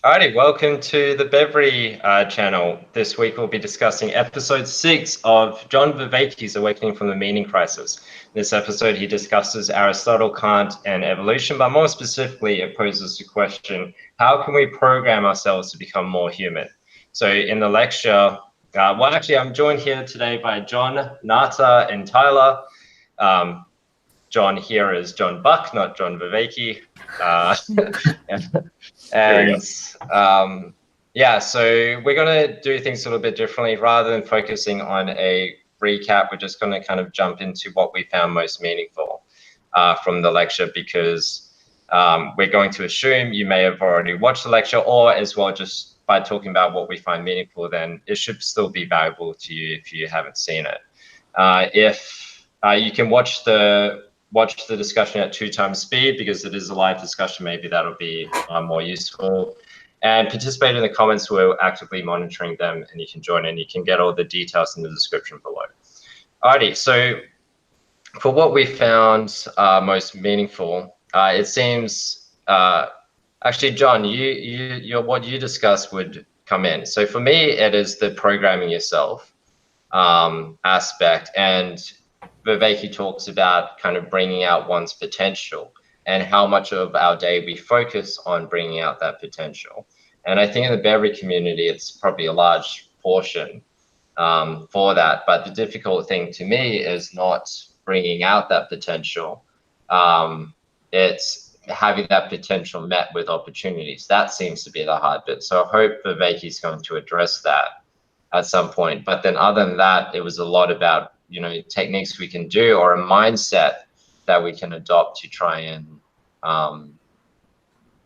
Alrighty, welcome to the Bevry channel. This week we'll be discussing episode 6 of John Vervake's Awakening from the Meaning Crisis. In this episode, he discusses Aristotle, Kant, and evolution, but more specifically, it poses the question, how can we program ourselves to become more human? So in the lecture, I'm joined here today by John, Natha, and Tyler. John here is John Buck, not John Vervake. So we're going to do things a little bit differently. Rather than focusing on a recap, we're just going to kind of jump into what we found most meaningful from the lecture, because we're going to assume you may have already watched the lecture, or as well, just by talking about what we find meaningful, then it should still be valuable to you if you haven't seen it. If you can watch the discussion at 2 times speed, because it is a live discussion, maybe that'll be more useful. And participate in the comments. We're actively monitoring them, and you can join in. You can get all the details in the description below. Alrighty, so for what we found most meaningful, it seems actually, John, what you discussed would come in. So for me, it is the programming yourself aspect, and Vervake talks about kind of bringing out one's potential and how much of our day we focus on bringing out that potential. And I think in the Bevry community, it's probably a large portion for that. But the difficult thing to me is not bringing out that potential. It's having that potential met with opportunities. That seems to be the hard bit. So I hope Vervake is going to address that at some point. But then other than that, it was a lot about, techniques we can do, or a mindset that we can adopt to try and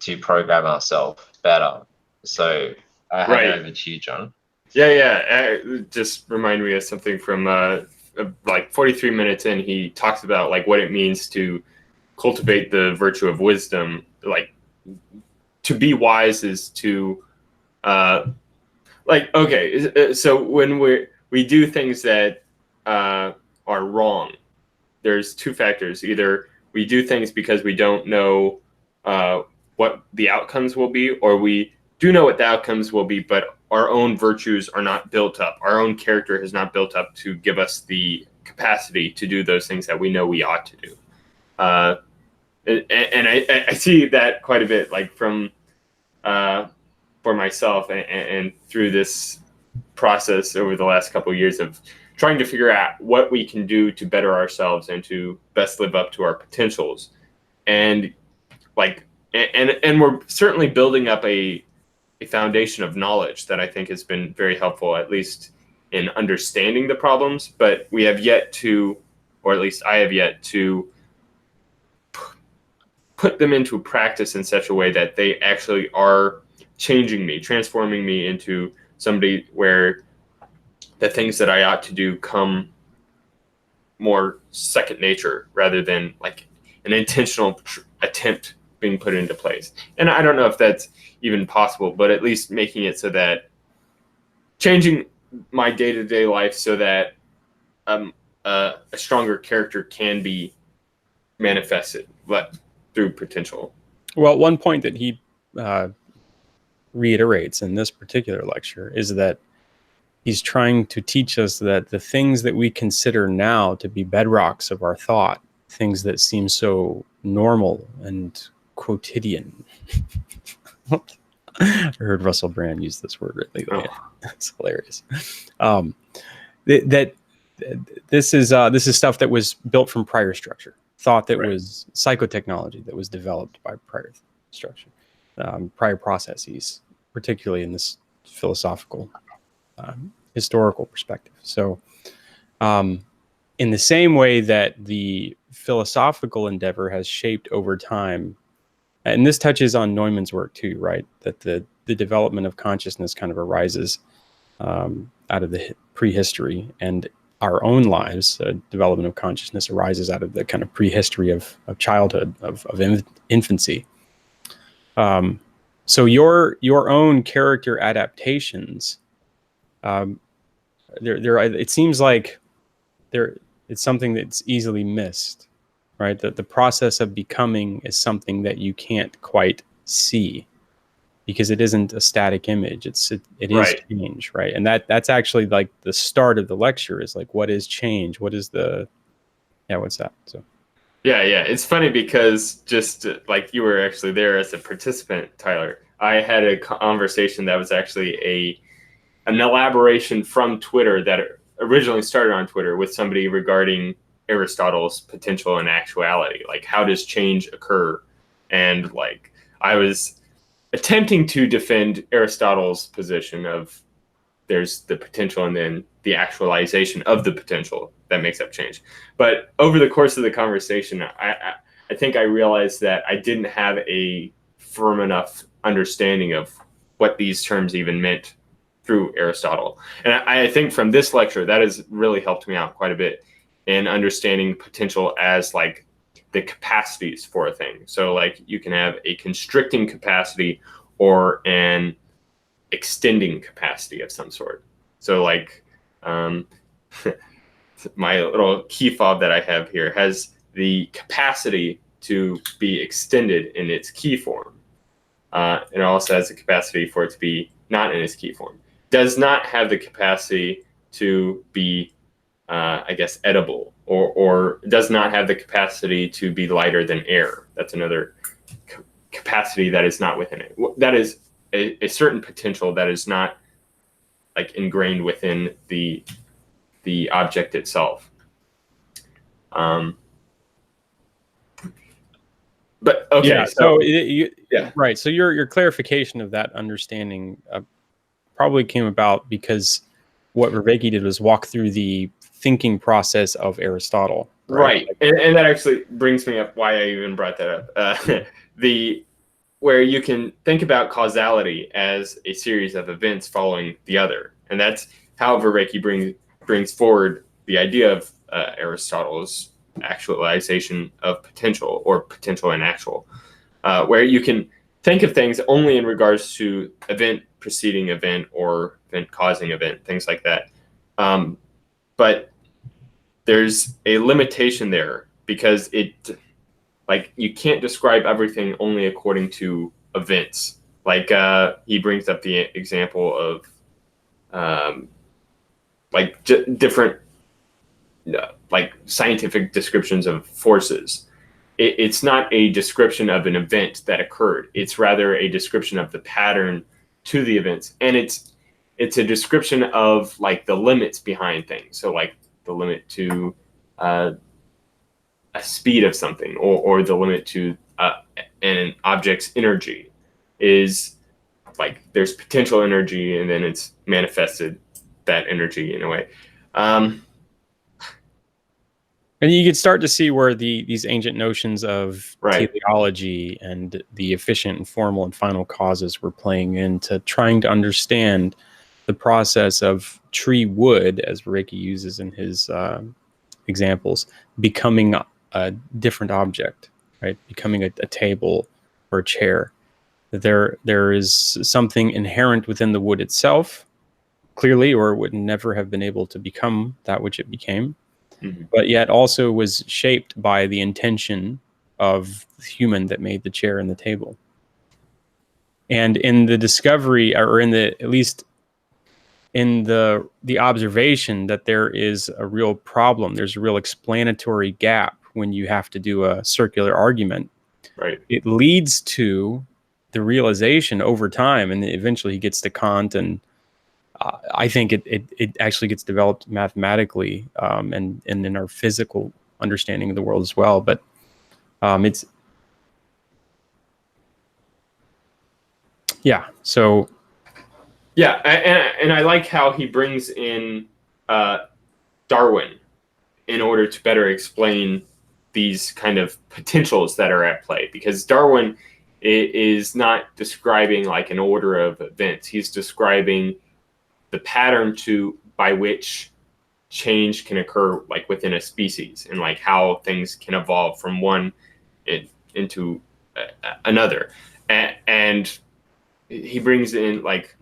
to program ourselves better. So I hand it over to you, John. It just reminded me of something from like 43 minutes in. He talks about like what it means to cultivate the virtue of wisdom. Like, to be wise is to so when we do things that are wrong, there's 2 factors. Either we do things because we don't know what the outcomes will be, or we do know what the outcomes will be, but our own virtues are not built up. Our own character has not built up to give us the capacity to do those things that we know we ought to do. And I see that quite a bit, like from for myself and through this process over the last couple of years of trying to figure out what we can do to better ourselves and to best live up to our potentials. And we're certainly building up a foundation of knowledge that I think has been very helpful, at least in understanding the problems, but we have yet to, or at least I have yet to, put them into practice in such a way that they actually are changing me, transforming me into somebody where the things that I ought to do come more second nature, rather than like an intentional attempt being put into place. And I don't know if that's even possible, but at least making it so that changing my day-to-day life so that a stronger character can be manifested, but through potential. Well, one point that he reiterates in this particular lecture is that he's trying to teach us that the things that we consider now to be bedrocks of our thought, things that seem so normal and quotidian. I heard Russell Brand use this word lately. It's hilarious. This is stuff that was built from prior structure, thought that was psychotechnology that was developed by prior structure, prior processes, particularly in this philosophical, historical perspective. So, in the same way that the philosophical endeavor has shaped over time, and this touches on Neumann's work too, right? That the development of consciousness kind of arises out of the prehistory, and our own lives, development of consciousness arises out of the kind of prehistory of childhood, of infancy. So your own character adaptations, it seems like it's something that's easily missed, right? That the process of becoming is something that you can't quite see. because it isn't a static image. It is Right. change, right? And that's actually like the start of the lecture, is like, what is change? What is what's that? So Yeah, it's funny because just like you were actually there as a participant, Tyler, I had a conversation that was actually an elaboration from Twitter that originally started on Twitter with somebody regarding Aristotle's potential and actuality. Like, how does change occur? And like, I was attempting to defend Aristotle's position of there's the potential and then the actualization of the potential that makes up change. But over the course of the conversation, I think I realized that I didn't have a firm enough understanding of what these terms even meant through Aristotle. And I think from this lecture, that has really helped me out quite a bit in understanding potential as like the capacities for a thing. So like you can have a constricting capacity or an extending capacity of some sort. So like my little key fob that I have here has the capacity to be extended in its key form. It also has the capacity for it to be not in its key form. Does not have the capacity to be, I guess, edible, or does not have the capacity to be lighter than air. That's another capacity that is not within it. That is a certain potential that is not like ingrained within the object itself. But okay, yeah, right. So your clarification of that understanding probably came about because what Vervake did was walk through the thinking process of Aristotle. Right. And that actually brings me up why I even brought that up. Where you can think about causality as a series of events following the other. And that's how Vervake brings forward the idea of Aristotle's actualization of potential, or potential and actual, where you can think of things only in regards to event preceding event or event causing event, things like that. But there's a limitation there because like you can't describe everything only according to events. Like he brings up the example of like different like scientific descriptions of forces. It's not a description of an event that occurred. It's rather a description of the pattern to the events, and it's a description of like the limits behind things. So like the limit to a speed of something, or the limit to an object's energy is like there's potential energy and then it's manifested that energy in a way. And you could start to see where these ancient notions of Right. teleology and the efficient and formal and final causes were playing into trying to understand the process of tree wood, as Vervake uses in his examples, becoming a different object, right? Becoming a table or a chair. There is something inherent within the wood itself, clearly, or it would never have been able to become that which it became. Mm-hmm. But yet also was shaped by the intention of the human that made the chair and the table. And in the discovery, or at least in the observation that there is a real problem, there's a real explanatory gap when you have to do a circular argument. Right. It leads to the realization over time, and eventually he gets to Kant, and I think it actually gets developed mathematically and in our physical understanding of the world as well. But it's so and I like how he brings in Darwin in order to better explain these kind of potentials that are at play, because Darwin is not describing like an order of events. He's describing the pattern by which change can occur, like within a species, and like how things can evolve from one into another. And he brings in like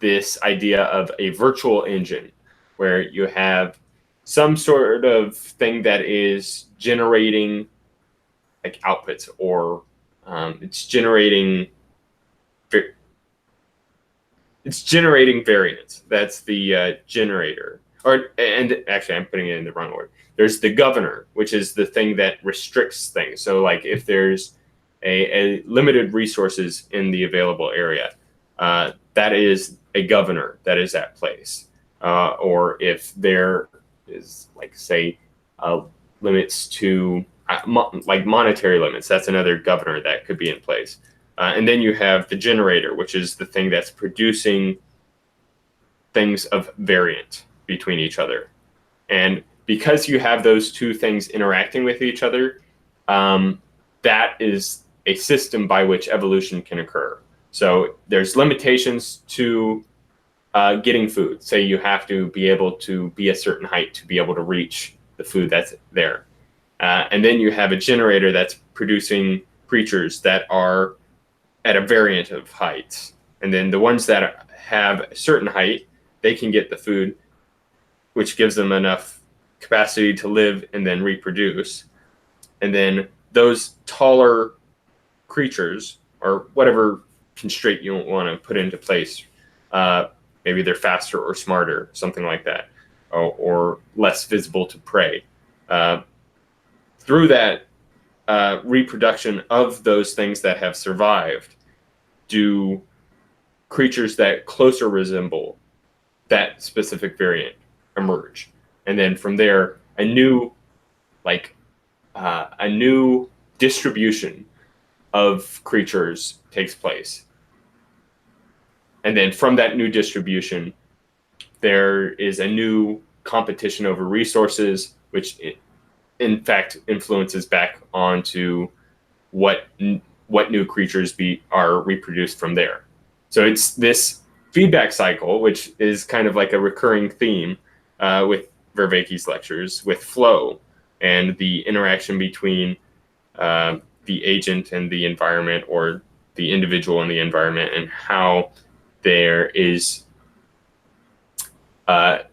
this idea of a virtual engine, where you have some sort of thing that is generating like outputs, or it's generating it's generating variance. That's the generator. And actually, I'm putting it in the wrong order. There's the governor, which is the thing that restricts things. So like if there's a limited resources in the available area, that is a governor that is at place. Or if there is, like, say, limits to like monetary limits, that's another governor that could be in place. And then you have the generator, which is the thing that's producing things of variant between each other. And because you have those two things interacting with each other, that is a system by which evolution can occur. So there's limitations to getting food. Say you have to be able to be a certain height to be able to reach the food that's there. And then you have a generator that's producing creatures that are at a variant of heights. And then the ones that have a certain height, they can get the food, which gives them enough capacity to live and then reproduce. And then those taller creatures, or whatever constraint you want to put into place, maybe they're faster or smarter, something like that, or less visible to prey. Through that reproduction of those things that have survived, do creatures that closer resemble that specific variant emerge. And then from there, a new distribution of creatures takes place. And then from that new distribution, there is a new competition over resources, which in fact influences back onto what new creatures are reproduced from there. So it's this feedback cycle, which is kind of like a recurring theme with Vervake's lectures, with flow and the interaction between the agent and the environment, or the individual and the environment, and how there is a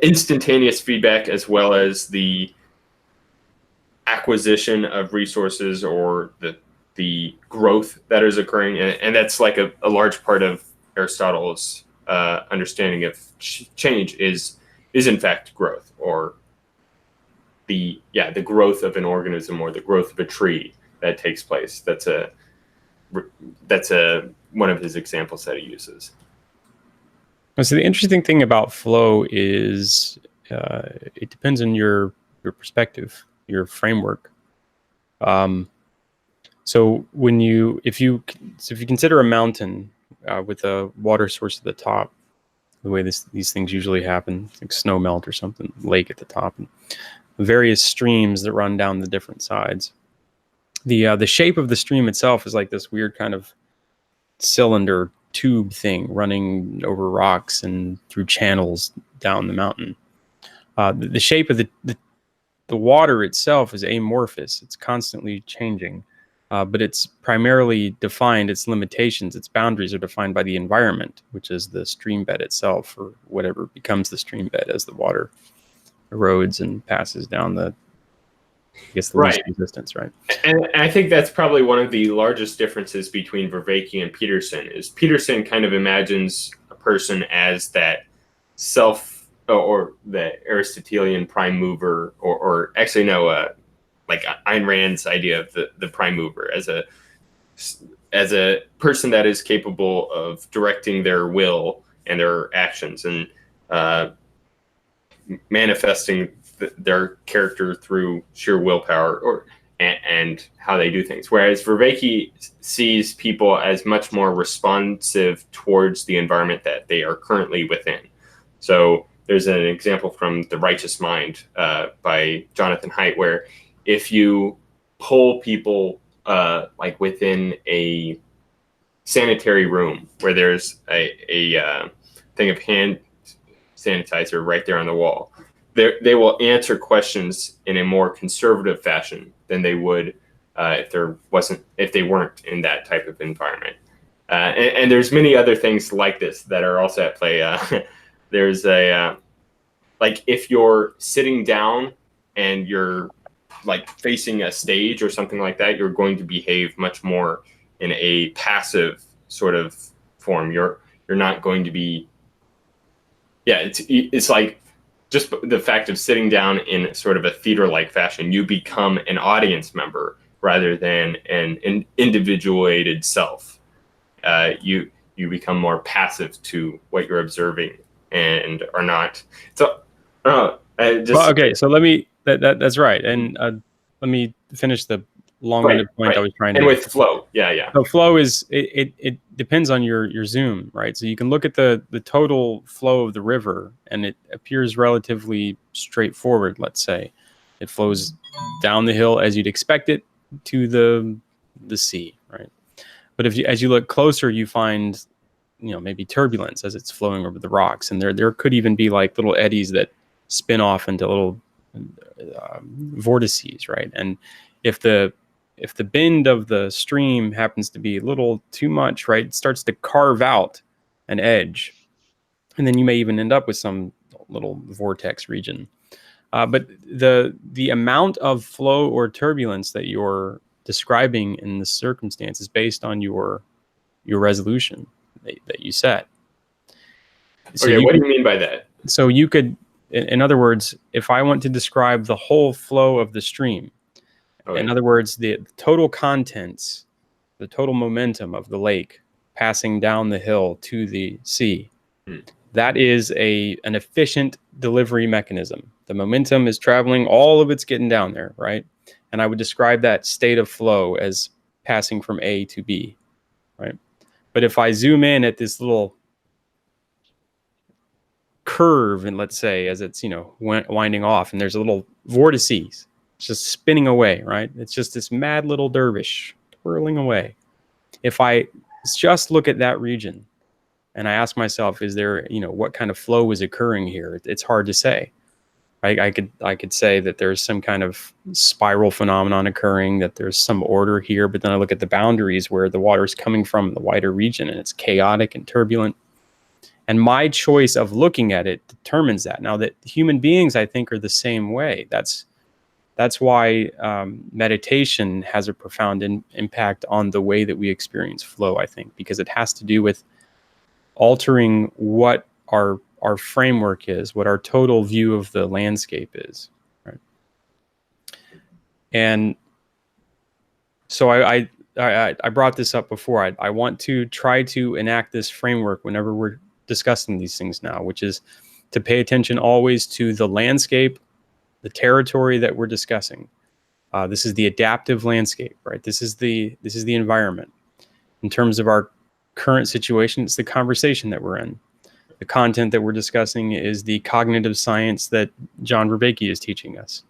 instantaneous feedback as well as the acquisition of resources, or the growth that is occurring. And that's like a large part of Aristotle's understanding of change is in fact growth, or the growth of an organism, or the growth of a tree that takes place. That's one of his examples that he uses. So the interesting thing about flow is it depends on your perspective, your framework. So if you consider a mountain with a water source at the top, the way these things usually happen, like snow melt or something, lake at the top, and various streams that run down the different sides. The shape of the stream itself is like this weird kind of cylinder tube thing running over rocks and through channels down the mountain. The shape of the water itself is amorphous. It's constantly changing, but it's primarily defined, its limitations, its boundaries are defined by the environment, which is the stream bed itself, or whatever becomes the stream bed as the water erodes and passes down the least resistance, right? And I think that's probably one of the largest differences between Vervake and Peterson. Is Peterson kind of imagines a person as that self, or the Aristotelian prime mover, or actually no, like Ayn Rand's idea of the prime mover as a person that is capable of directing their will and their actions, and manifesting their character through sheer willpower, and how they do things. Whereas Vervake sees people as much more responsive towards the environment that they are currently within. So there's an example from The Righteous Mind by Jonathan Haidt, where if you pull people like within a sanitary room where there's a thing of hand sanitizer right there on the wall, they will answer questions in a more conservative fashion than they would if they weren't in that type of environment. And there's many other things like this that are also at play. There's like if you're sitting down and you're like facing a stage or something like that, you're going to behave much more in a passive sort of form. You're not going to be. Yeah, it's like just the fact of sitting down in sort of a theater-like fashion, you become an audience member rather than an individuated self. You become more passive to what you're observing and are not. So, okay. So that's right. And let me finish the long-winded point I was trying to. And with flow, yeah. So flow is it depends on your zoom, right? So you can look at the total flow of the river, and it appears relatively straightforward. Let's say it flows down the hill as you'd expect it to the sea, right? But as you look closer, you find maybe turbulence as it's flowing over the rocks, and there could even be like little eddies that spin off into little vortices, right? And if the bend of the stream happens to be a little too much, right, it starts to carve out an edge, and then you may even end up with some little vortex region. But the amount of flow or turbulence that you're describing in the circumstance is based on your resolution that you set. So okay, what do you mean by that? So you could, in other words, if I want to describe the whole flow of the stream, in other words, the total contents, the total momentum of the lake passing down the hill to the sea, that is an efficient delivery mechanism. The momentum is traveling, all of it's getting down there, right? And I would describe that state of flow as passing from A to B, right? But if I zoom in at this little curve, and let's say as it's winding off, and there's a little vortices, it's just spinning away, right? It's just this mad little dervish twirling away. If I just look at that region and I ask myself, is there, what kind of flow is occurring here? It's hard to say. I could say that there's some kind of spiral phenomenon occurring, that there's some order here, but then I look at the boundaries where the water is coming from, the wider region, and it's chaotic and turbulent. And my choice of looking at it determines that. Now, that human beings, I think, are the same way. That's why meditation has a profound impact on the way that we experience flow, I think, because it has to do with altering what our framework is, what our total view of the landscape is, right? And so I brought this up before. I want to try to enact this framework whenever we're discussing these things now, which is to pay attention always to the landscape, the territory that we're discussing. This is the adaptive landscape, right? This is the environment. In terms of our current situation, it's the conversation that we're in. The content that we're discussing is the cognitive science that John Vervake is teaching us.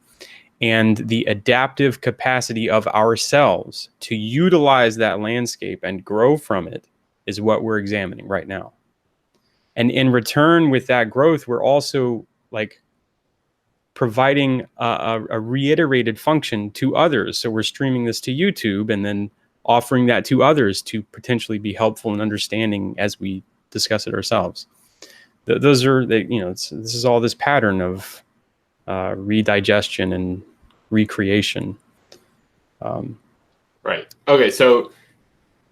And the adaptive capacity of ourselves to utilize that landscape and grow from it is what we're examining right now. And in return with that growth, we're also like providing a reiterated function to others. So we're streaming this to YouTube and then offering that to others to potentially be helpful in understanding as we discuss it ourselves. Those are this is all this pattern of redigestion and recreation. Right. Okay. So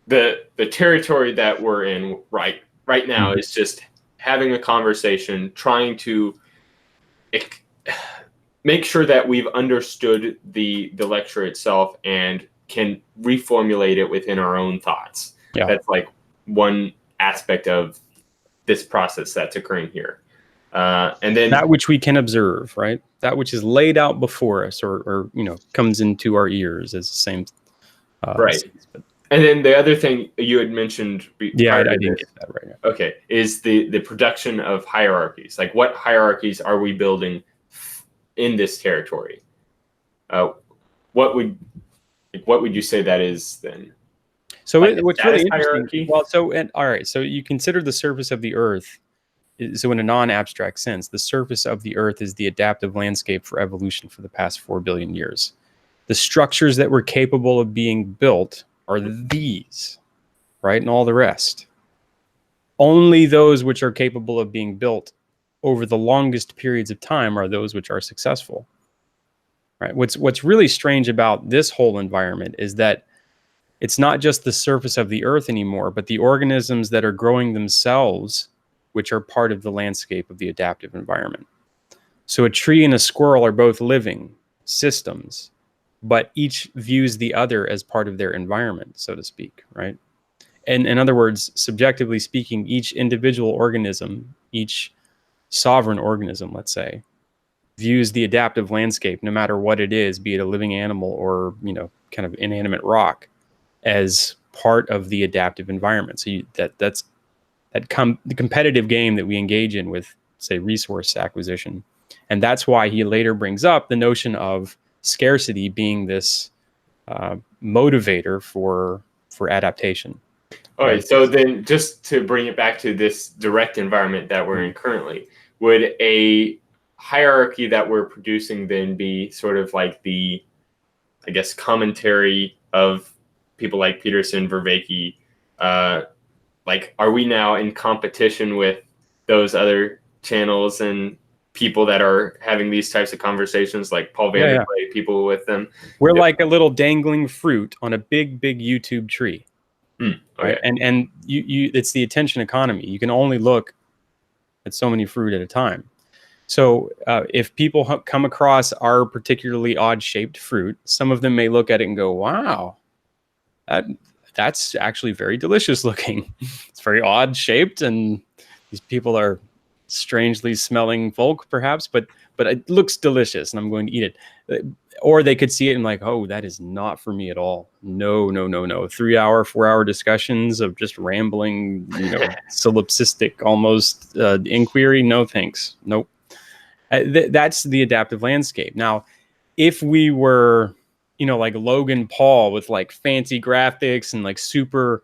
the territory that we're in right now is just having a conversation, trying to make sure that we've understood the lecture itself and can reformulate it within our own thoughts. Yeah. That's like one aspect of this process that's occurring here. And then that which we can observe, right? That which is laid out before us or comes into our ears is the same. Right. And then the other thing you had mentioned. Yeah, I didn't get that right now. Okay. Is the production of hierarchies. Like what hierarchies are we building in this territory? What would you say that is then? So what's really interesting, all right, so you consider the surface of the Earth. So in a non-abstract sense, the surface of the Earth is the adaptive landscape for evolution for the past 4 billion years. The structures that were capable of being built are these, right? And all the rest. Only those which are capable of being built over the longest periods of time are those which are successful, right? What's really strange about this whole environment is that it's not just the surface of the earth anymore, but the organisms that are growing themselves, which are part of the landscape of the adaptive environment. So a tree and a squirrel are both living systems, but each views the other as part of their environment, so to speak, right? And in other words, subjectively speaking, each individual organism, each sovereign organism, let's say, views the adaptive landscape, no matter what it is, be it a living animal or, kind of inanimate rock, as part of the adaptive environment. So that's the competitive game that we engage in with, say, resource acquisition. And that's why he later brings up the notion of scarcity being this motivator for adaptation. All right. So then, just to bring it back to this direct environment that we're in currently, would a hierarchy that we're producing then be sort of like the, I guess, commentary of people like Peterson, Vervake? Like, are we now in competition with those other channels and people that are having these types of conversations, like Paul Vanderlei, people with them? We're like a little dangling fruit on a big YouTube tree. Okay. Right? And you it's the attention economy. You can only look at so many fruit at a time. So if people come across our particularly odd-shaped fruit, some of them may look at it and go, wow, that's actually very delicious looking. It's very odd-shaped, and these people are strangely smelling folk, perhaps, but it looks delicious, and I'm going to eat it. Or they could see it and like, oh, that is not for me at all. No. 3-hour, 4-hour discussions of just rambling, solipsistic almost inquiry. No, thanks. Nope. That's the adaptive landscape. Now, if we were, like Logan Paul with like fancy graphics and like super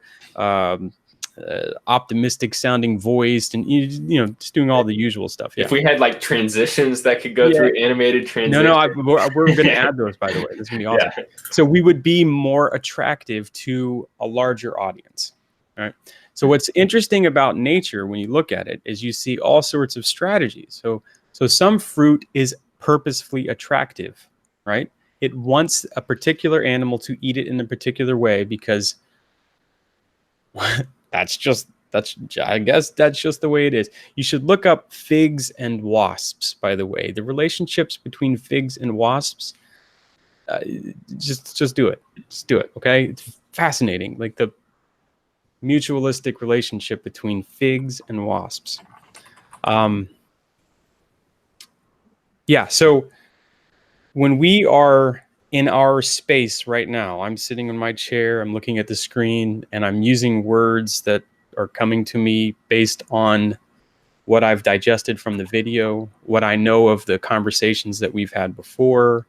optimistic sounding voice and just doing all the usual stuff. If we had like transitions that could go through animated transitions. No, we're going to add those, by the way. This is going to be awesome. So we would be more attractive to a larger audience. All right. So what's interesting about nature when you look at it is you see all sorts of strategies. So some fruit is purposefully attractive, right? It wants a particular animal to eat it in a particular way because I guess that's just the way it is. You should look up figs and wasps, by the way. The relationships between figs and wasps, just do it. Just do it, okay? It's fascinating, like the mutualistic relationship between figs and wasps. So when we are in our space right now, I'm sitting in my chair, I'm looking at the screen, and I'm using words that are coming to me based on what I've digested from the video, what I know of the conversations that we've had before,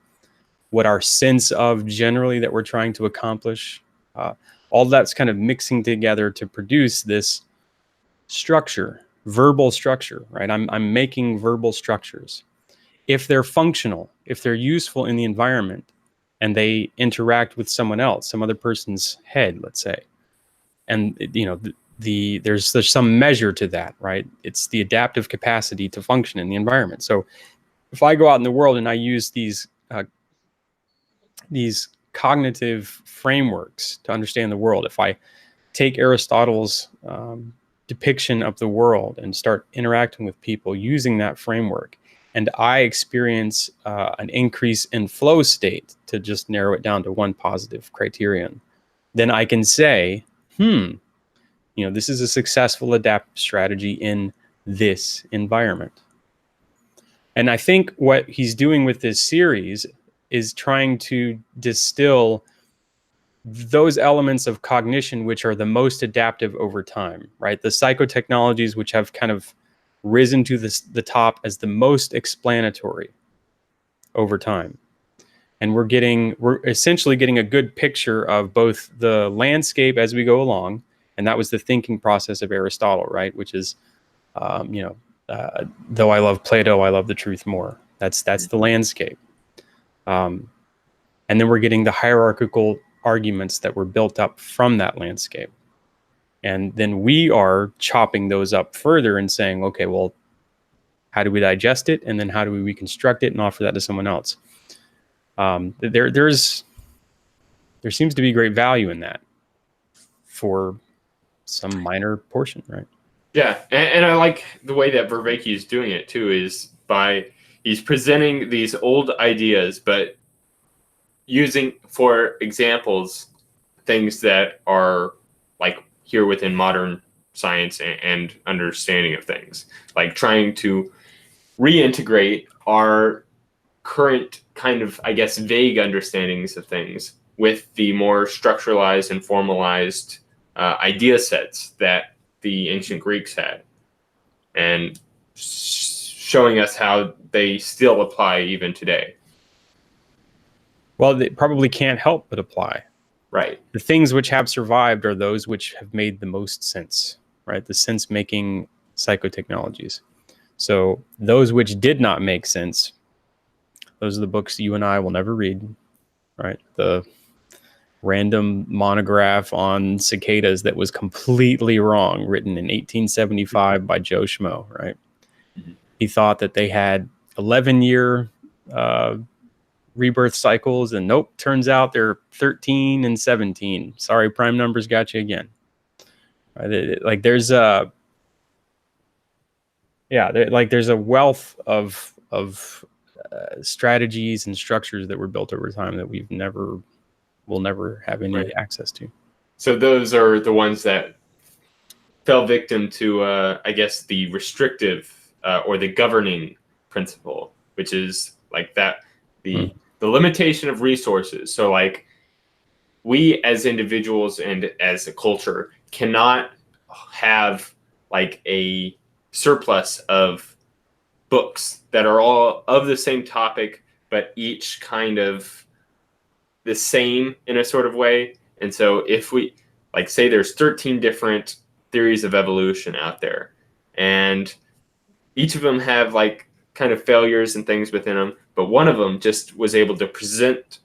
what our sense of generally that we're trying to accomplish. All that's kind of mixing together to produce this structure, verbal structure, right? I'm making verbal structures. If they're functional, if they're useful in the environment, and they interact with someone else, some other person's head, let's say, and there's some measure to that, right? It's the adaptive capacity to function in the environment. So if I go out in the world and I use these cognitive frameworks to understand the world, if I take Aristotle's depiction of the world and start interacting with people using that framework, and I experience an increase in flow state, to just narrow it down to one positive criterion, then I can say, this is a successful adaptive strategy in this environment. And I think what he's doing with this series is trying to distill those elements of cognition which are the most adaptive over time, right? The psychotechnologies which have kind of risen to the top as the most explanatory over time. And we're essentially getting a good picture of both the landscape as we go along, and that was the thinking process of Aristotle, right? Which is, though I love Plato, I love the truth more. That's the landscape. And then we're getting the hierarchical arguments that were built up from that landscape. And then we are chopping those up further and saying, okay, well, how do we digest it? And then how do we reconstruct it and offer that to someone else? There seems to be great value in that. for some minor portion, right? Yeah, and I like the way that Vervake is doing it too, is he's presenting these old ideas, but using for examples things that are like here within modern science and understanding of things, like trying to reintegrate our current kind of, I guess, vague understandings of things with the more structuralized and formalized idea sets that the ancient Greeks had, and showing us how they still apply even today. Well, they probably can't help but apply. Right. The things which have survived are those which have made the most sense, right? The sense-making psychotechnologies. So those which did not make sense, those are the books you and I will never read, right? The random monograph on cicadas that was completely wrong, written in 1875 by Joe Schmo, right? Mm-hmm. He thought that they had 11-year rebirth cycles, and nope, turns out they're 13 and 17. Sorry, prime numbers got you again. Right? Like there's a there's a wealth of strategies and structures that were built over time that we'll never have any access to. So those are the ones that fell victim to, I guess, the restrictive or the governing principle, which is like that the limitation of resources. So like we as individuals and as a culture cannot have like a surplus of books that are all of the same topic, but each kind of the same in a sort of way. And so if we like say there's 13 different theories of evolution out there, and each of them have like kind of failures and things within them, but one of them just was able to present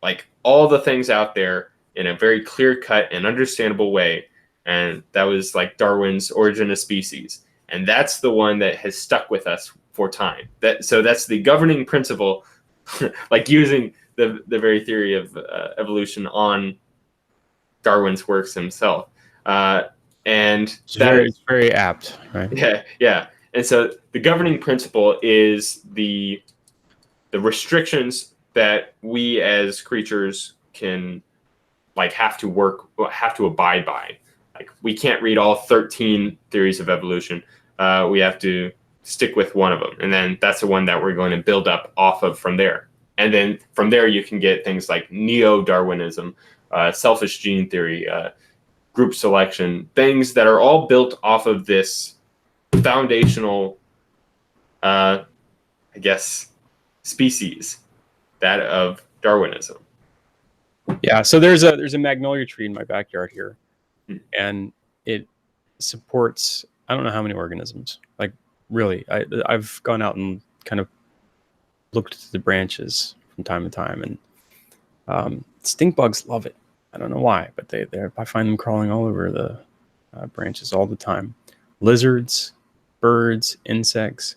like all the things out there in a very clear-cut and understandable way, and that was like Darwin's Origin of Species, and that's the one that has stuck with us for time. So that's the governing principle, like using the very theory of evolution on Darwin's works himself, and it's very apt, right? Yeah. And so the governing principle is the restrictions that we as creatures can like have to abide by. Like we can't read all 13 theories of evolution. We have to stick with one of them, and then that's the one that we're going to build up off of from there. And then from there you can get things like neo-Darwinism, selfish gene theory, group selection, things that are all built off of this foundational, I guess, species, that of Darwinism. Yeah, so there's a magnolia tree in my backyard here, and it supports I don't know how many organisms. Like really, I've gone out and kind of looked at the branches from time to time, and stink bugs love it. I don't know why, but I find them crawling all over the branches all the time. Lizards, birds, insects.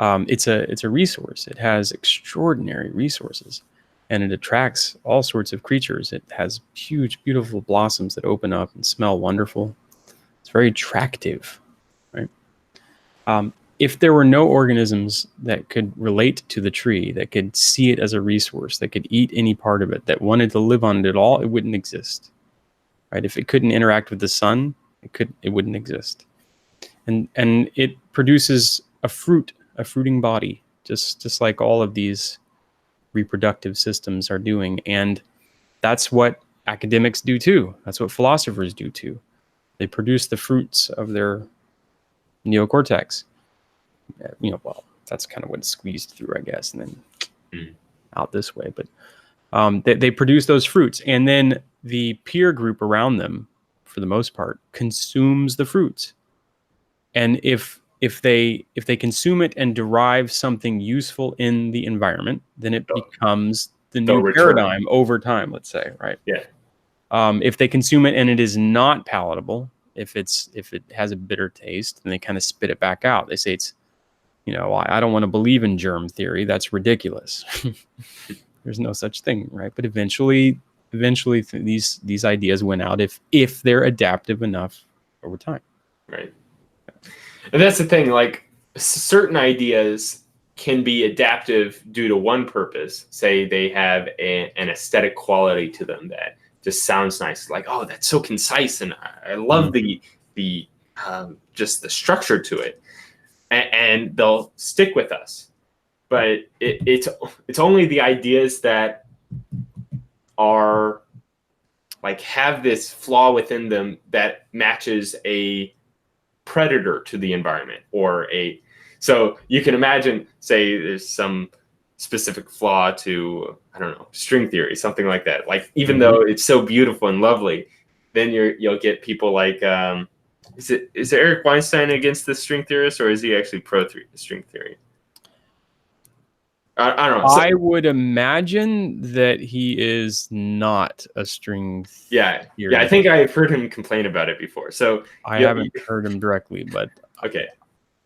It's a resource. It has extraordinary resources, and it attracts all sorts of creatures. It has huge, beautiful blossoms that open up and smell wonderful. It's very attractive, right? If there were no organisms that could relate to the tree, that could see it as a resource, that could eat any part of it, that wanted to live on it at all, it wouldn't exist, right? If it couldn't interact with the sun, it wouldn't exist. And it produces a fruiting body, just like all of these reproductive systems are doing. And that's what academics do too. That's what philosophers do too. They produce the fruits of their neocortex. Well, that's kind of what's squeezed through, I guess, and then out this way. But they produce those fruits, and then the peer group around them, for the most part, consumes the fruits. And if they consume it and derive something useful in the environment, then it becomes the new paradigm over time. Let's say, right? Yeah. If they consume it and it is not palatable, if it has a bitter taste, then they kind of spit it back out. They say it's, I don't want to believe in germ theory. That's ridiculous. There's no such thing, right? But eventually eventually these ideas win out if they're adaptive enough over time. Right. And that's the thing, like certain ideas can be adaptive due to one purpose. Say they have an aesthetic quality to them that just sounds nice. Like, oh, that's so concise, and I love the just the structure to it, and they'll stick with us. But it's only the ideas that are like have this flaw within them that matches a predator to the environment, or so you can imagine, say there's some specific flaw to, I don't know, string theory, something like that. Like, even though it's so beautiful and lovely, then you'll get people like, is Eric Weinstein against the string theorist, or is he actually pro string theory? I don't know. I would imagine that he is not a string theorist. Yeah, I think I've heard him complain about it before. So I haven't heard him directly, but okay.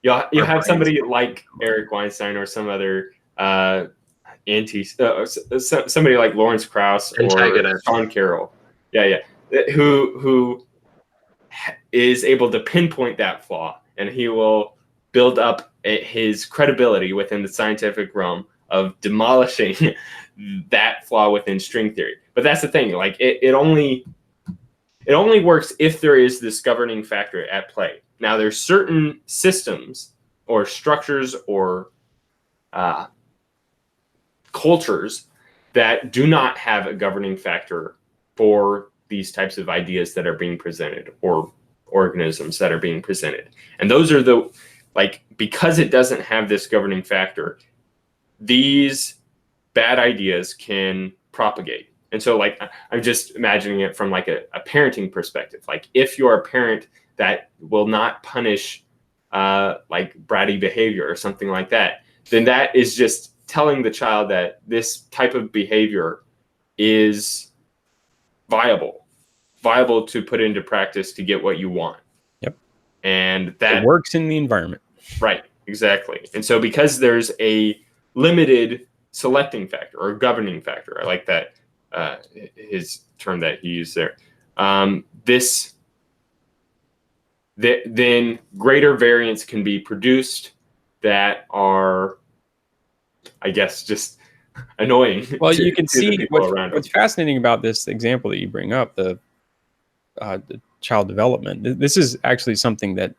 You'll have somebody like Eric Weinstein or some other somebody like Lawrence Krauss or Sean Carroll. Yeah. Who is able to pinpoint that flaw, and he will build up his credibility within the scientific realm of demolishing that flaw within string theory. But that's the thing, like it only works if there is this governing factor at play. Now, there's certain systems or structures or cultures that do not have a governing factor for these types of ideas that are being presented, or organisms that are being presented. And those are because it doesn't have this governing factor, these bad ideas can propagate. And so, like, I'm just imagining it from like a parenting perspective. Like, if you're a parent that will not punish like bratty behavior or something like that, then that is just telling the child that this type of behavior is viable to put into practice to get what you want. Yep. And that it works in the environment. Right, exactly. And so because there's a limited selecting factor or governing factor, I like that his term that he used there, then greater variants can be produced that are, I guess, just annoying. Well, you can see what's fascinating about this example that you bring up, the child development. This is actually something that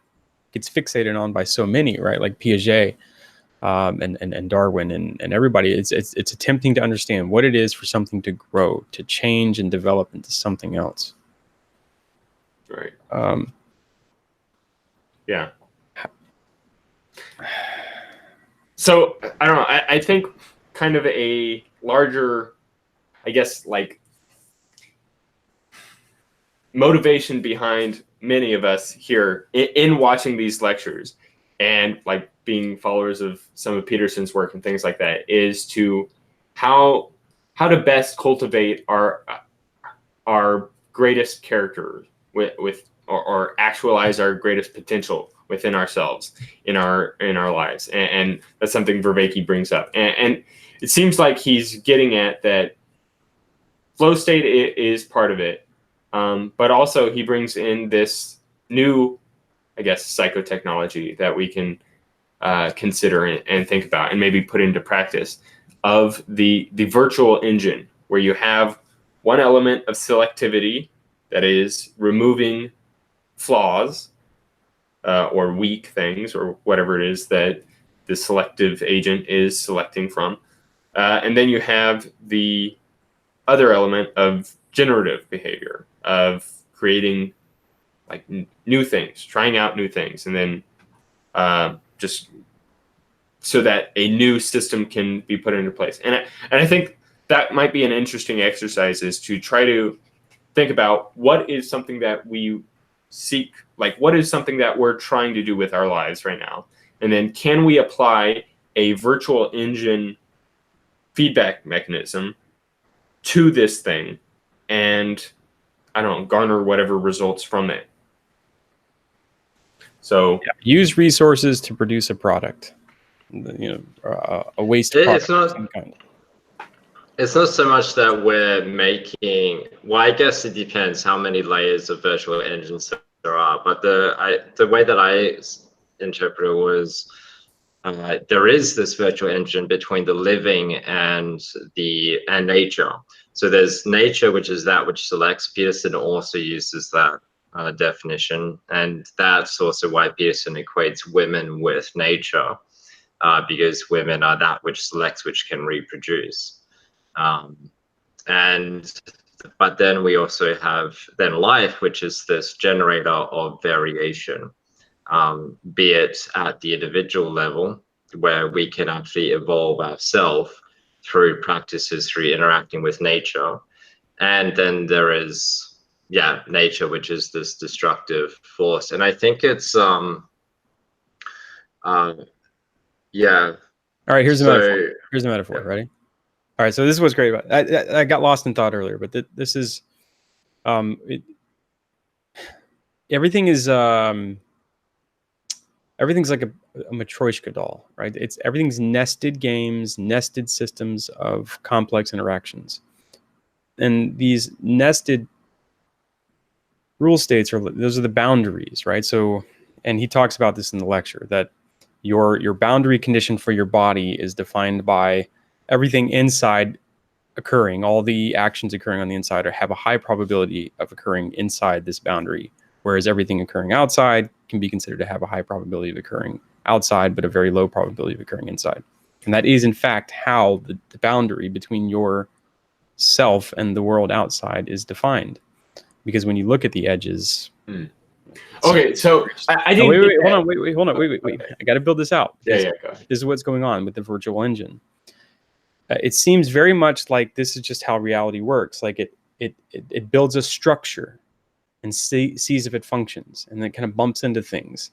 gets fixated on by so many, right? Like Piaget and Darwin and everybody. It's attempting to understand what it is for something to grow, to change and develop into something else. Right. Yeah. So I don't know. I think kind of a larger, I guess, like motivation behind many of us here in watching these lectures and like being followers of some of Peterson's work and things like that is to how to best cultivate our greatest character with or actualize our greatest potential within ourselves in our lives. And that's something Vervake brings up. And it seems like he's getting at that flow state is part of it. But also he brings in this new, I guess, psychotechnology that we can consider and think about and maybe put into practice of the virtual engine, where you have one element of selectivity that is removing flaws or weak things or whatever it is that the selective agent is selecting from. And then you have the other element of generative behavior, of creating like new things, trying out new things, and then just so that a new system can be put into place. And I think that might be an interesting exercise, is to try to think about what is something that we seek, like what is something that we're trying to do with our lives right now, and then can we apply a virtual engine feedback mechanism to this thing and, I don't know, garner whatever results from it. So use resources to produce a product, a waste product of some kind. It's not so much that we're making, well, I guess it depends how many layers of virtual engines there are, but the way that I interpret it was there is this virtual engine between the living and nature. So there's nature, which is that which selects. Peterson also uses that definition, and that's also why Peterson equates women with nature, because women are that which selects, which can reproduce. And but then we also have then life, which is this generator of variation, be it at the individual level, where we can actually evolve ourselves through practices, through interacting with nature. And then there is, nature, which is this destructive force. And I think it's, yeah. All right, here's a So, metaphor. Here's a metaphor. yeah. Ready? All right, so this is what's great about it. I got lost in thought earlier, but this is, everything is, everything's like a Matryoshka doll, right? Everything's nested games, nested systems of complex interactions, and these nested rule states those are the boundaries, right? So, and he talks about this in the lecture, that your boundary condition for your body is defined by everything inside occurring. All the actions occurring on the inside have a high probability of occurring inside this boundary, whereas everything occurring outside can be considered to have a high probability of occurring outside, but a very low probability of occurring inside. And that is, in fact, how the boundary between your self and the world outside is defined. Because when you look at the edges... Okay, so I didn't... Hold on, wait. I got to build this out. Go ahead. This is what's going on with the virtual engine. It seems very much like this is just how reality works. Like it builds a structure and sees if it functions, and then kind of bumps into things.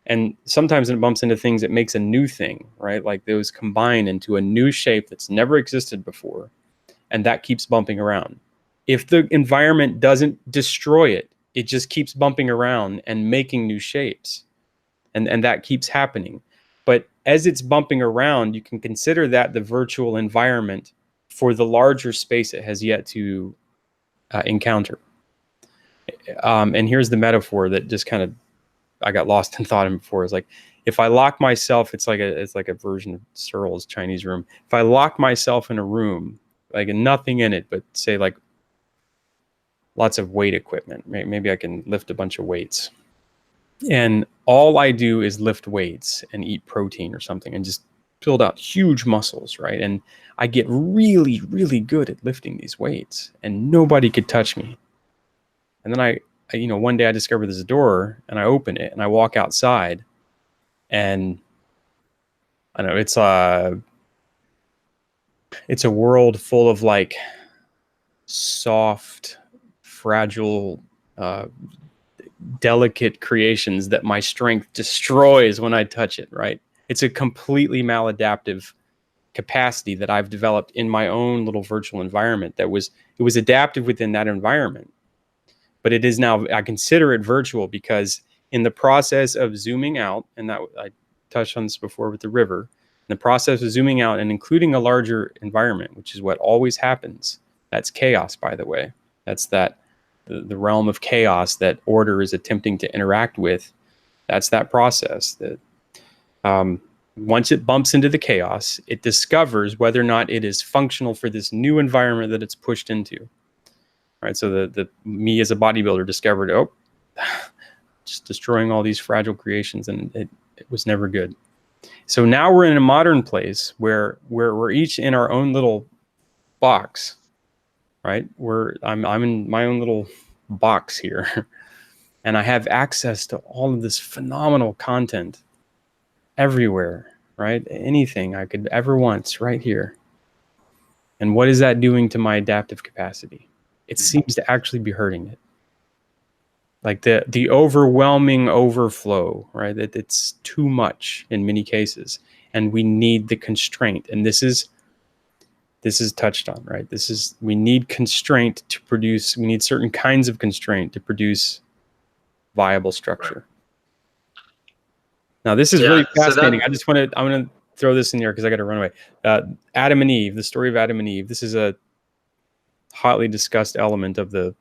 And sometimes when it bumps into things, it makes a new thing, right? Like those combine into a new shape that's never existed before, and that keeps bumping around. If the environment doesn't destroy it, it just keeps bumping around and making new shapes, and that keeps happening. But as it's bumping around, you can consider that the virtual environment for the larger space it has yet to encounter. And here's the metaphor that just kind of I got lost in thought in before. Is like, if I lock myself, it's like a version of Searle's Chinese room. If I lock myself in a room, like nothing in it, but say like lots of weight equipment, maybe I can lift a bunch of weights, and all I do is lift weights and eat protein or something and just build out huge muscles, right? And I get really, really good at lifting these weights, and nobody could touch me. And then I one day I discover there's a door, and I open it, and I walk outside, and I know it's a world full of like soft, fragile, delicate creations that my strength destroys when I touch it, right? It's a completely maladaptive capacity that I've developed in my own little virtual environment it was adaptive within that environment. But it is now, I consider it virtual because in the process of zooming out, and that I touched on this before with the river, in the process of zooming out and including a larger environment, which is what always happens. That's chaos, by the way. That's the realm of chaos that order is attempting to interact with. That's that process that once it bumps into the chaos, it discovers whether or not it is functional for this new environment that it's pushed into. Right, so the me as a bodybuilder discovered, just destroying all these fragile creations, and it was never good. So now we're in a modern place where we're each in our own little box, right? I'm in my own little box here, and I have access to all of this phenomenal content everywhere, right? Anything I could ever want right here. And what is that doing to my adaptive capacity? It seems to actually be hurting it. Like the overwhelming overflow, right? That it's too much in many cases, and we need the constraint. And this is touched on, right? We need constraint to produce. We need certain kinds of constraint to produce viable structure. Right. Now, this is really fascinating. I'm throw this in there because I got to run away. Adam and Eve, the story of Adam and Eve. This is a hotly discussed element of the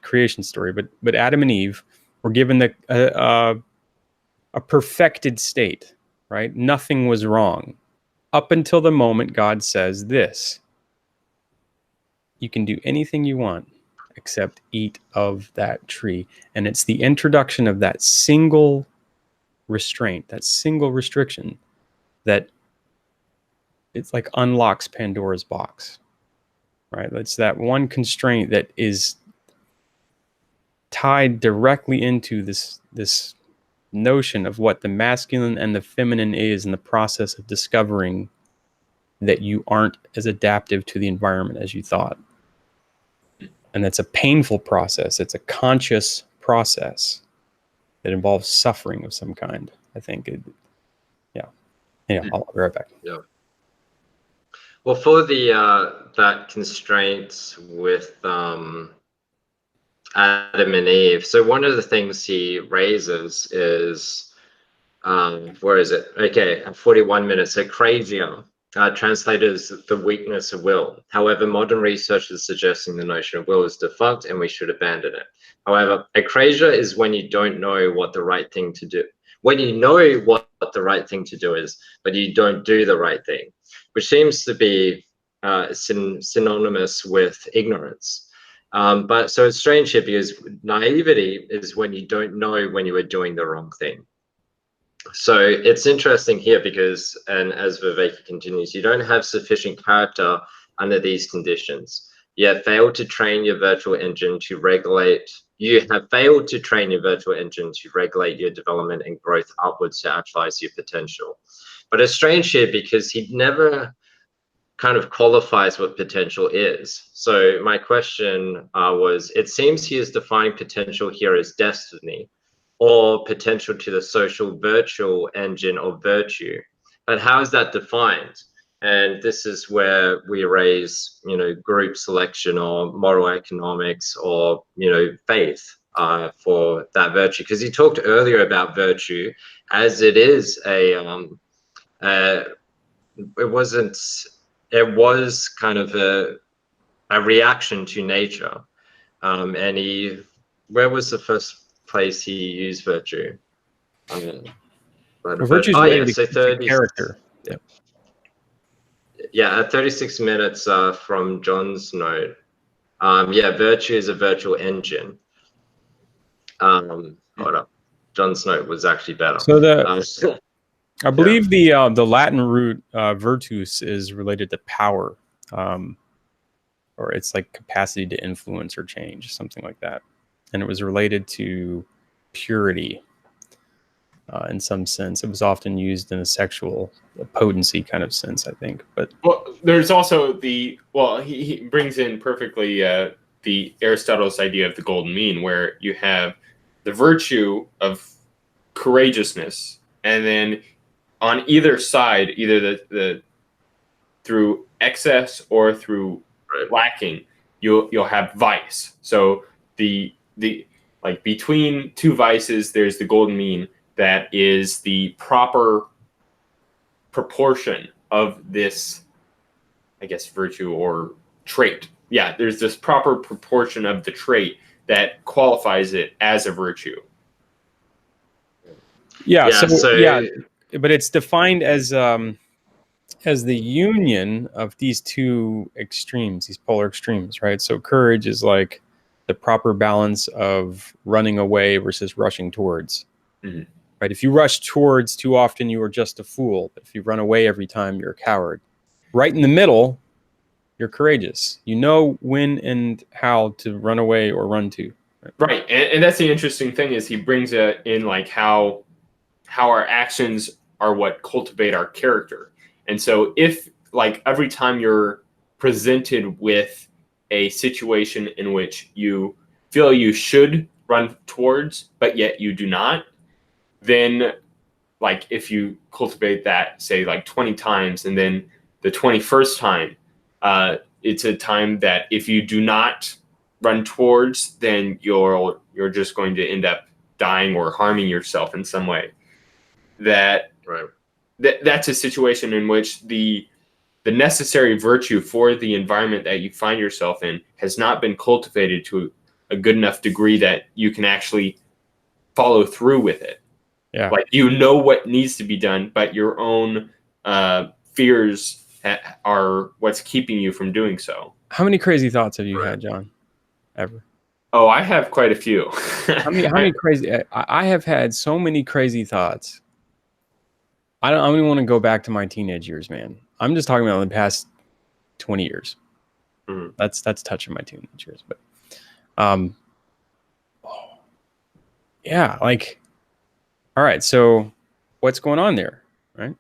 creation story. But Adam and Eve were given a perfected state, right? Nothing was wrong up until the moment God says this: you can do anything you want except eat of that tree. And it's the introduction of that single restraint, that single restriction, that it's like unlocks Pandora's box, right? It's that one constraint that is tied directly into this notion of what the masculine and the feminine is in the process of discovering that you aren't as adaptive to the environment as you thought. And that's a painful process. It's a conscious process that involves suffering of some kind, I think. I'll be right back. Yeah. Well, for the that constraint with Adam and Eve, so one of the things he raises is, where is it? Okay, 41 minutes. So crazier, translated as the weakness of will. However, modern research is suggesting the notion of will is defunct and we should abandon it. However, acrasia is when you don't know what the right thing to do. When you know what the right thing to do is, but you don't do the right thing, which seems to be synonymous with ignorance. But so it's strange here because naivety is when you don't know when you are doing the wrong thing. So it's interesting here because, and as Vervake continues, you don't have sufficient character under these conditions. You have failed to train your virtual engine to regulate. You have failed to train your virtual engine to regulate your development and growth upwards to actualize your potential. But it's strange here because he never kind of qualifies what potential is. So my question was, it seems he is defining potential here as destiny, or potential to the social virtual engine of virtue. But how is that defined? And this is where we raise, group selection or moral economics or, faith for that virtue. Because he talked earlier about virtue as it is it was kind of a reaction to nature. And where was the first place he used virtue? Virtue is so 30 character. Yeah, at 36 minutes from John's note. Virtue is a virtual engine. Hold up, John's note was actually better. So I believe the Latin root virtus is related to power, or it's like capacity to influence or change, something like that. And it was related to purity in some sense. It was often used in a sexual potency kind of sense, I think. But there's also he brings in perfectly the Aristotle's idea of the golden mean, where you have the virtue of courageousness, and then on either side, either the through excess or through lacking, you'll have vice. So the like between two vices, there's the golden mean that is the proper proportion of this, I guess, virtue or trait. Yeah, there's this proper proportion of the trait that qualifies it as a virtue. But it's defined as the union of these two extremes, these polar extremes, right? So courage is like the proper balance of running away versus rushing towards. Mm-hmm. Right? If you rush towards too often, you are just a fool. But if you run away every time, you're a coward. Right in the middle, you're courageous. You know when and how to run away or run to. Right. And that's the interesting thing is he brings in like how our actions are what cultivate our character. And so if like every time you're presented with a situation in which you feel you should run towards, but yet you do not, then like if you cultivate that, say like 20 times, and then the 21st time, it's a time that if you do not run towards, then you're just going to end up dying or harming yourself in some way. That right. that's a situation in which the necessary virtue for the environment that you find yourself in has not been cultivated to a good enough degree that you can actually follow through with it. Yeah. Like, you know what needs to be done, but your own fears are what's keeping you from doing so. How many crazy thoughts have you had, John, ever? Oh, I have quite a few. How many crazy? I have had so many crazy thoughts. I don't even want to go back to my teenage years, man. I'm just talking about the past 20 years. Mhm. That's touching my teenage years, but yeah, like, all right, so what's going on there, right?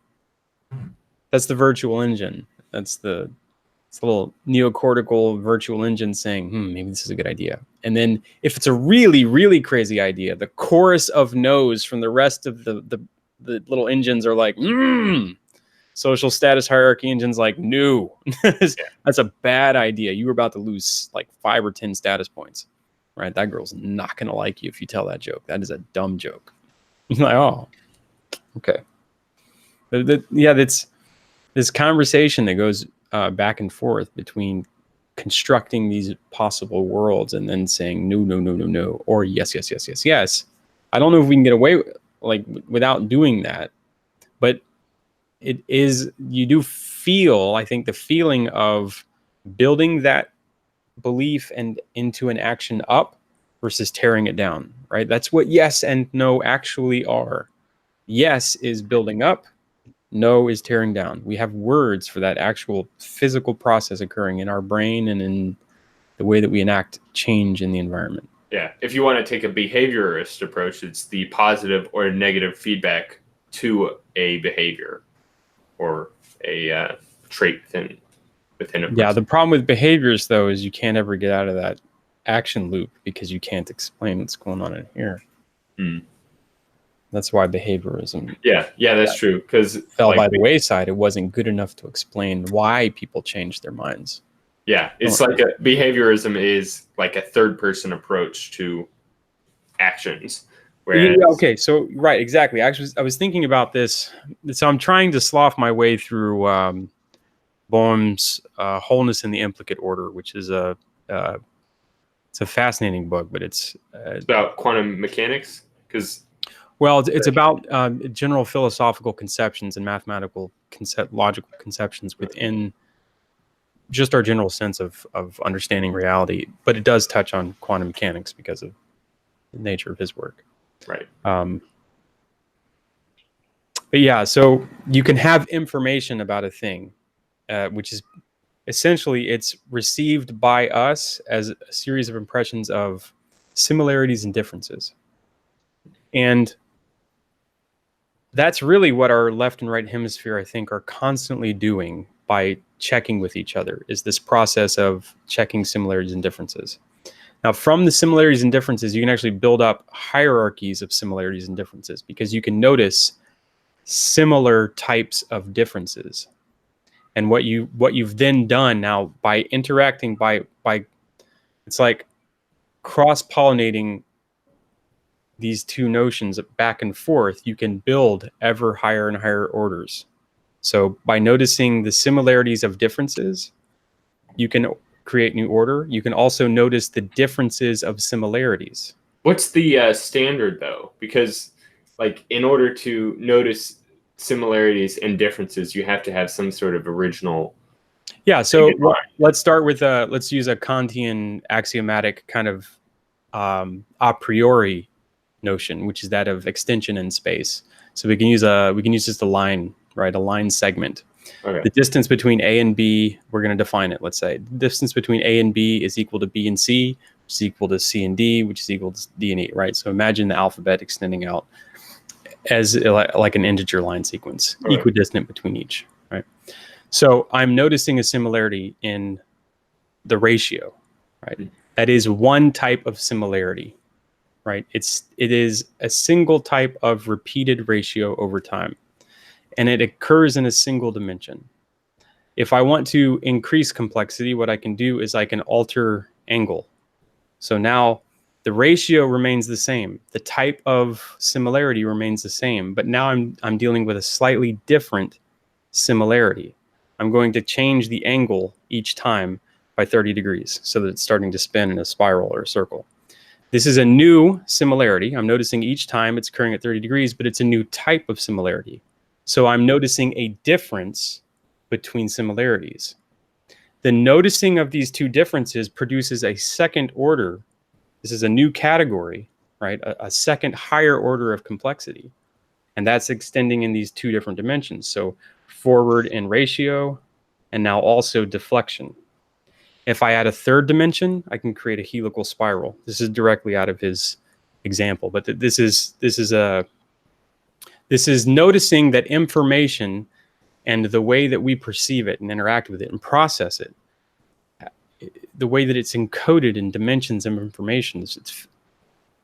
That's the virtual engine. It's the little neocortical virtual engine saying, maybe this is a good idea. And then if it's a really, really crazy idea, the chorus of no's from the rest of the little engines are like, social status hierarchy engines like, no, that's a bad idea. You were about to lose like 5 or 10 status points, right? That girl's not going to like you if you tell that joke. That is a dumb joke. You're like, oh, okay. That's this conversation that goes back and forth between constructing these possible worlds and then saying no, or yes. I don't know if we can get away without doing that, but it is, you do feel, I think, the feeling of building that belief and into an action up versus tearing it down, right? That's what yes and no actually are. Yes is building up. No is tearing down. We have words for that actual physical process occurring in our brain and in the way that we enact change in the environment. Yeah. If you want to take a behaviorist approach, it's the positive or negative feedback to a behavior or a trait within a person. Yeah, the problem with behaviors, though, is you can't ever get out of that action loop because you can't explain what's going on in here. That's why behaviorism. Yeah, that's true. Because fell by the wayside. It wasn't good enough to explain why people changed their minds. Yeah, it's like behaviorism is like a third-person approach to actions. Whereas, okay, so right, exactly. Actually, I was thinking about this. So I'm trying to slough my way through Boehm's Wholeness in the Implicate Order, which is it's a fascinating book, but it's about quantum mechanics. Well, it's about general philosophical conceptions and mathematical logical conceptions within just our general sense of understanding reality. But it does touch on quantum mechanics because of the nature of his work. Right. But yeah, so you can have information about a thing, which is essentially it's received by us as a series of impressions of similarities and differences. And that's really what our left and right hemisphere, I think, are constantly doing by checking with each other, is this process of checking similarities and differences. Now, from the similarities and differences, you can actually build up hierarchies of similarities and differences because you can notice similar types of differences. And what you've then done now by interacting by it's like cross-pollinating these two notions back and forth, you can build ever higher and higher orders. So by noticing the similarities of differences, you can create new order. You can also notice the differences of similarities. What's the standard, though? Because, like, in order to notice similarities and differences, you have to have some sort of original. Yeah. So let's start with let's use a Kantian axiomatic kind of a priori notion, which is that of extension in space. So we can use just a line, right? A line segment. Okay. The distance between A and B, we're going to define it. Let's say the distance between A and B is equal to B and C, which is equal to C and D, which is equal to D and E, right? So imagine the alphabet extending out as like an integer line sequence, equidistant between each, right? So I'm noticing a similarity in the ratio, right? That is one type of similarity, right? It is a single type of repeated ratio over time, and it occurs in a single dimension. If I want to increase complexity, what I can do is I can alter angle. So now The ratio remains the same. The type of similarity remains the same, but now I'm dealing with a slightly different similarity. I'm going to change the angle each time by 30 degrees so that it's starting to spin in a spiral or a circle. This is a new similarity. I'm noticing each time it's occurring at 30 degrees, but it's a new type of similarity. So I'm noticing a difference between similarities. The noticing of these two differences produces a second order. This is a new category, right? A second higher order of complexity. And that's extending in these two different dimensions. So forward in ratio, and now also deflection. If I add a third dimension, I can create a helical spiral. This is directly out of his example, but this is noticing that information and the way that we perceive it and interact with it and process it, the way that it's encoded in dimensions of information,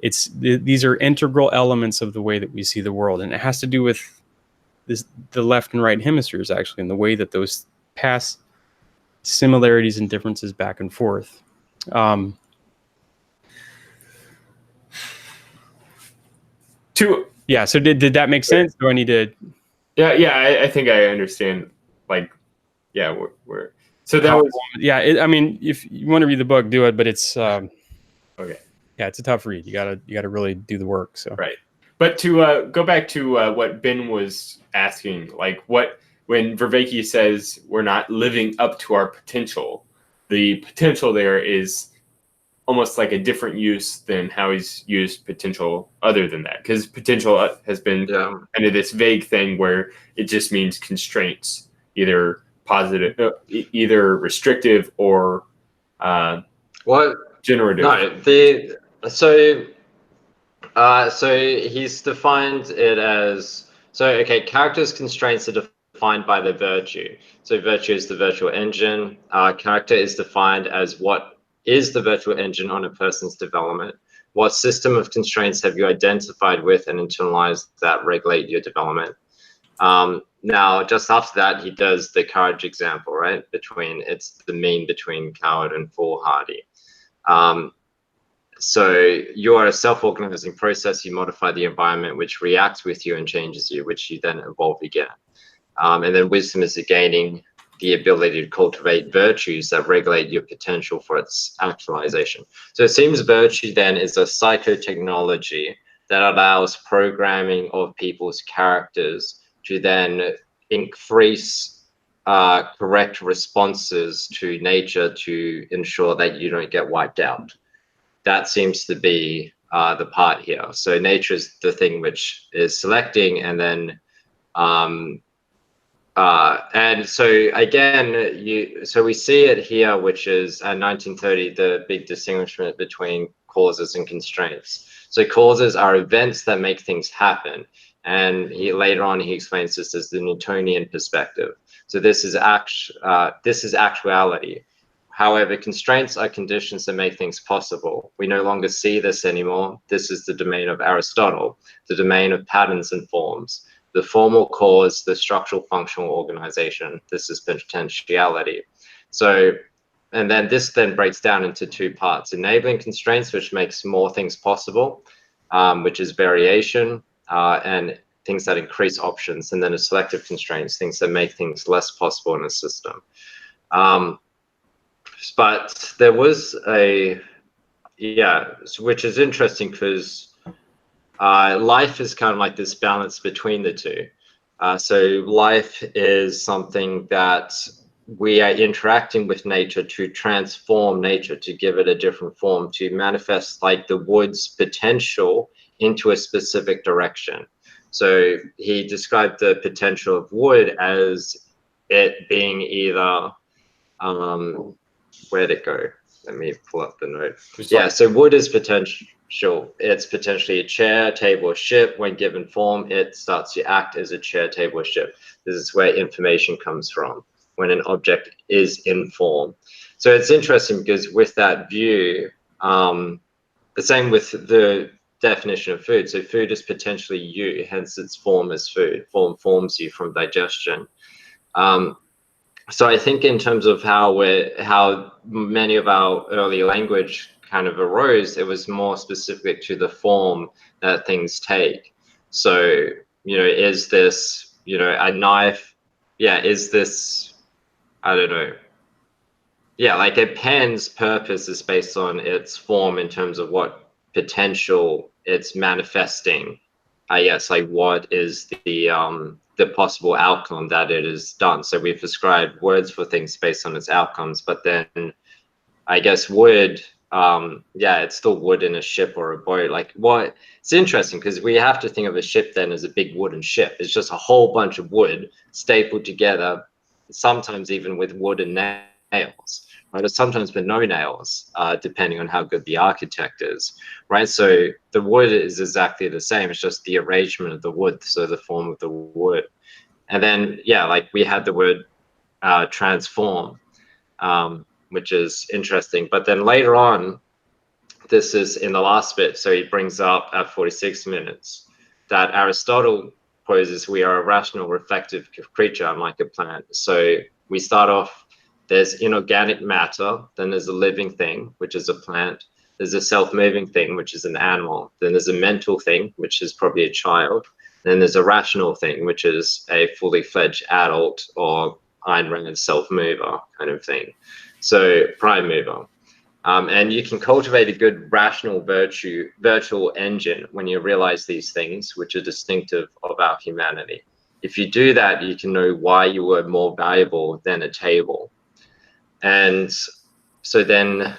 these are integral elements of the way that we see the world, and it has to do with the left and right hemispheres actually, and the way that those pass similarities and differences back and forth. Yeah. So did that make sense? Do I need to? Yeah. I think I understand. Like, yeah, we're so that was. Yeah. I mean, if you want to read the book, do it. But it's okay. Yeah, it's a tough read. You gotta really do the work. So right. But to go back to what Ben was asking, like when Vervake says we're not living up to our potential, the potential there is almost like a different use than how he's used potential other than that. Because potential has been kind of this vague thing where it just means constraints, either positive, either restrictive or generative. No, so he's defined it as, okay, character's constraints are defined by the virtue. So virtue is the virtual engine. Character is defined as what is the virtual engine on a person's development. What system of constraints have you identified with and internalized that regulate your development? Now, just after that, he does the courage example, right? It's the mean between coward and foolhardy. So you are a self-organizing process. You modify the environment, which reacts with you and changes you, which you then evolve again. And then wisdom is gaining the ability to cultivate virtues that regulate your potential for its actualization. So it seems virtue then is a psychotechnology that allows programming of people's characters to then increase correct responses to nature to ensure that you don't get wiped out. That seems to be the part here. So nature is the thing which is selecting, and then and so again, so we see it here, which is 1930, the big distinguishment between causes and constraints. So causes are events that make things happen, and later on he explains this as the Newtonian perspective. So this is actuality. However, constraints are conditions that make things possible. We no longer see this anymore. This is the domain of Aristotle, the domain of patterns and forms. The formal cause, the structural functional organization. This is potentiality. So, and then this then breaks down into two parts: enabling constraints, which makes more things possible, which is variation, and things that increase options, and then a selective constraints, things that make things less possible in a system. But there was which is interesting because life is kind of like this balance between the two. So life is something that we are interacting with nature to transform nature, to give it a different form, to manifest like the wood's potential into a specific direction. So he described the potential of wood as it being either, where'd it go? Let me pull up the note. Yeah, so wood is potential. It's potentially a chair, table, or ship. When given form, it starts to act as a chair, table, or ship. This is where information comes from, when an object is in form. So it's interesting because with that view, the same with the definition of food. So food is potentially you, hence its form is food. Form forms you from digestion. So I think in terms of how many of our early language kind of arose, it was more specific to the form that things take. So, is this, a knife? Yeah, is this, I don't know. Yeah, like a pen's purpose is based on its form in terms of what potential it's manifesting. I guess like what is the possible outcome that it is done. So we've prescribed words for things based on its outcomes, but then I guess wood, yeah, it's still wood in a ship or a boat. Like what? It's interesting because we have to think of a ship then as a big wooden ship. It's just a whole bunch of wood stapled together, sometimes even with wooden nails, right? Or sometimes with no nails, depending on how good the architect is, right? So the wood is exactly the same. It's just the arrangement of the wood, so the form of the wood. And then, yeah, like we had the word transform. Which is interesting. But then later on, this is in the last bit, so he brings up at 46 minutes that Aristotle poses we are a rational, reflective creature, unlike a plant. So we start off, there's inorganic matter, then there's a living thing, which is a plant. There's a self-moving thing, which is an animal. Then there's a mental thing, which is probably a child. Then there's a rational thing, which is a fully fledged adult or Ayn Rand self-mover kind of thing. So prime mover. And you can cultivate a good rational virtual engine when you realize these things, which are distinctive of our humanity. If you do that, you can know why you were more valuable than a table. And so then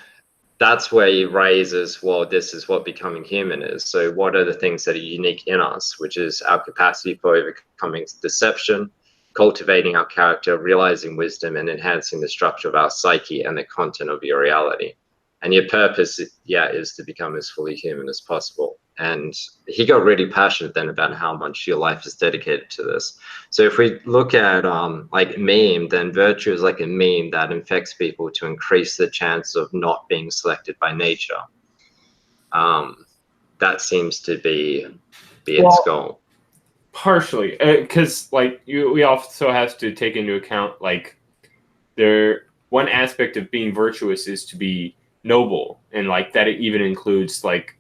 that's where he raises, well, this is what becoming human is. So what are the things that are unique in us, which is our capacity for overcoming deception, cultivating our character, realizing wisdom, and enhancing the structure of our psyche and the content of your reality. And your purpose, yeah, is to become as fully human as possible. And he got really passionate then about how much your life is dedicated to this. So if we look at like meme, then virtue is like a meme that infects people to increase the chance of not being selected by nature. That seems to be its goal. Partially, because like we also have to take into account like one aspect of being virtuous is to be noble, and like that it even includes like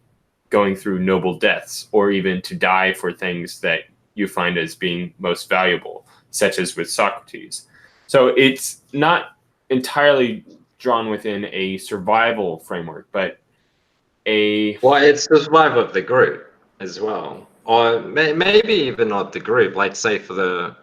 going through noble deaths or even to die for things that you find as being most valuable, such as with Socrates. So it's not entirely drawn within a survival framework, but well, it's the survival of the group as well, or maybe even not the group. Like say for the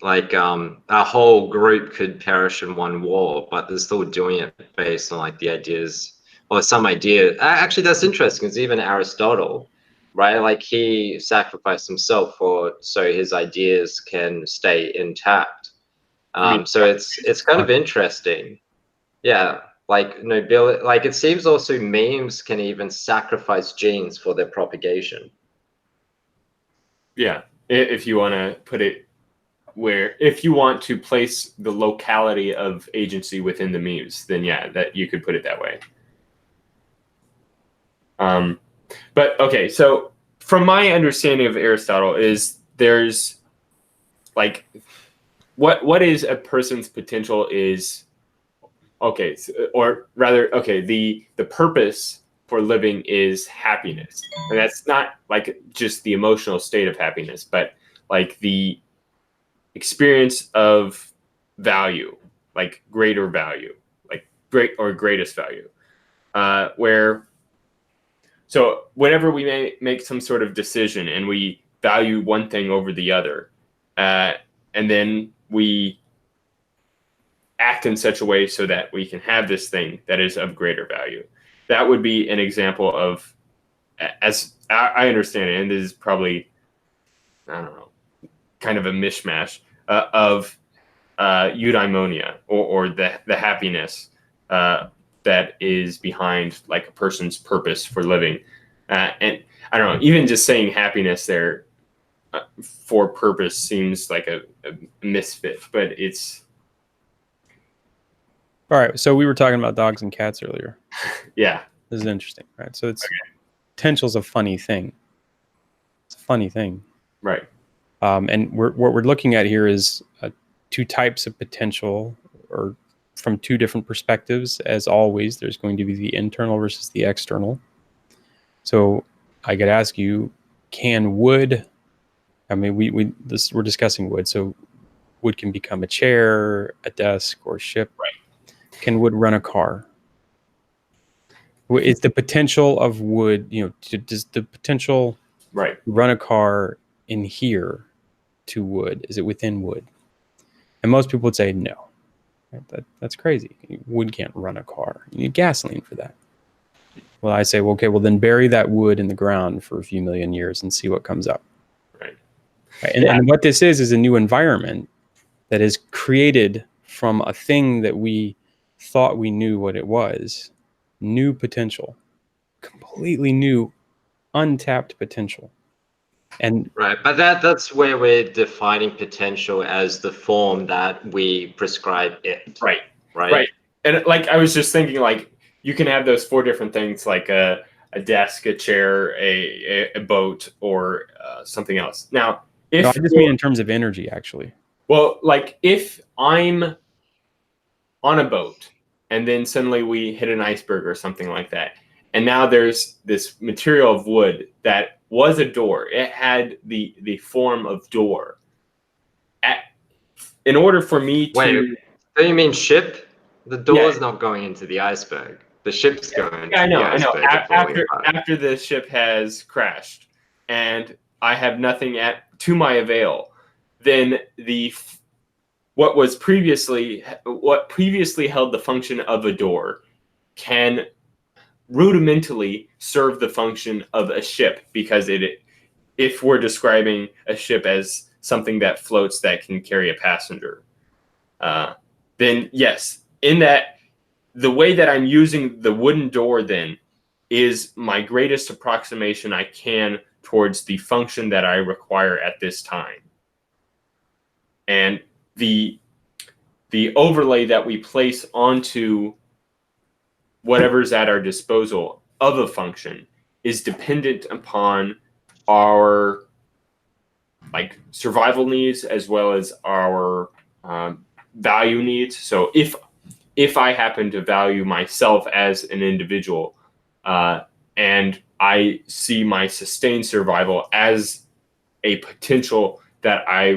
a whole group could perish in one war, but they're still doing it based on like the ideas or some idea. Actually, that's interesting because even Aristotle, right? Like he sacrificed himself so his ideas can stay intact. So it's kind of interesting. Yeah, like nobility. Like it seems also memes can even sacrifice genes for their propagation. Yeah, if you want to put it if you want to place the locality of agency within the memes, then yeah, that you could put it that way. But okay, so from my understanding of Aristotle is there's like what is a person's potential is okay, or rather, okay, the purpose for living is happiness, and that's not like just the emotional state of happiness, but like the experience of value, like greater value, like great or greatest value, so whenever we make some sort of decision and we value one thing over the other, and then we act in such a way so that we can have this thing that is of greater value, that would be an example of, as I understand it, and this is probably, I don't know, kind of a mishmash of eudaimonia or the happiness that is behind like a person's purpose for living. And I don't know, even just saying happiness there for purpose seems like a misfit, but it's. All right. So we were talking about dogs and cats earlier. Yeah. This is interesting, right? So it's potential's a funny thing. It's a funny thing. Right. And what we're looking at here is two types of potential or from two different perspectives. As always, there's going to be the internal versus the external. So I could ask you, can wood, I mean, we're discussing wood, so wood can become a chair, a desk, or a ship. Right. Can wood run a car? Is the potential of wood, does the potential run a car in here to wood? Is it within wood? And most people would say no. Right? That's crazy. Wood can't run a car. You need gasoline for that. Well, I say, well, okay, well then bury that wood in the ground for a few million years and see what comes up. Right. And what this is a new environment that is created from a thing that we thought we knew what it was. New potential, completely new, untapped potential. And right, but that's where we're defining potential as the form that we prescribe it. Right. And like I was just thinking, like you can have those 4 different things, like a desk, a chair, a boat, or something else. Now, if I just mean in terms of energy, actually. Well, like if I'm on a boat and then suddenly we hit an iceberg or something like that, and now there's this material of wood that was a door. It had the form of door. In order for me to... Wait, do you mean ship? The door is not going into the iceberg. The ship's going into the iceberg. After the ship has crashed and I have nothing to my avail, then what previously held the function of a door can rudimentally serve the function of a ship, because if we're describing a ship as something that floats that can carry a passenger, then yes, in that the way that I'm using the wooden door then is my greatest approximation I can towards the function that I require at this time. And the overlay that we place onto whatever's at our disposal of a function is dependent upon our survival needs as well as our value needs. So if I happen to value myself as an individual and I see my sustained survival as a potential that I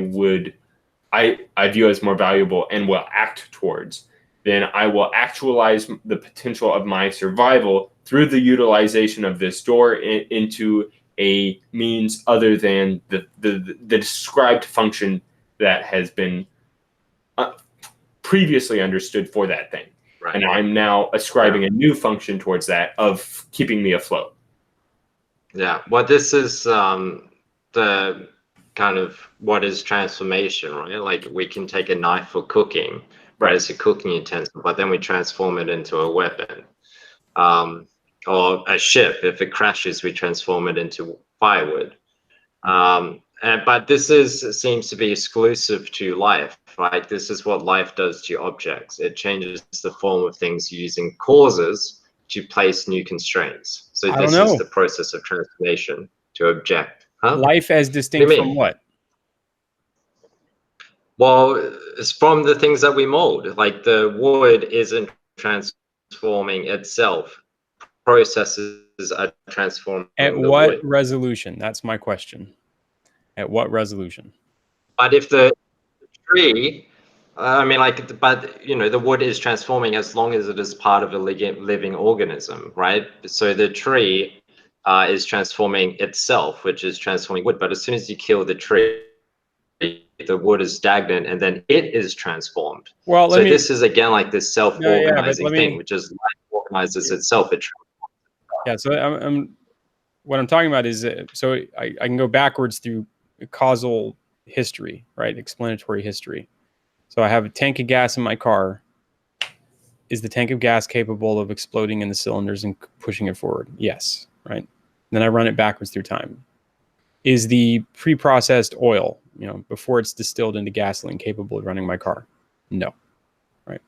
view as more valuable and will act towards, then I will actualize the potential of my survival through the utilization of this door into a means other than the described function that has been previously understood for that thing. Right. And I'm now ascribing a new function towards that of keeping me afloat. Yeah, well, this is the kind of what is transformation, right? Like we can take a knife for cooking, right? It's a cooking utensil, but then we transform it into a weapon. Or a ship, if it crashes, we transform it into firewood. But this seems to be exclusive to life, right? This is what life does to objects. It changes the form of things using causes to place new constraints. So this is the process of transformation to object. Huh? Life as distinct from what? Well, it's from the things that we mold. Like the wood isn't transforming itself. Processes are transforming. At what resolution? That's my question. At what resolution? But if the tree, but the wood is transforming as long as it is part of a living organism, right? So the tree is transforming itself, which is transforming wood. But as soon as you kill the tree, the wood is stagnant, and then it is transformed. Well, this is again like this self-organizing thing, which is life organizes itself. Yeah. So what I'm talking about is so I can go backwards through causal history, right? Explanatory history. So I have a tank of gas in my car. Is the tank of gas capable of exploding in the cylinders and pushing it forward? Yes. Right. Then I run it backwards through time. Is the pre-processed oil, before it's distilled into gasoline, capable of running my car? No. Right.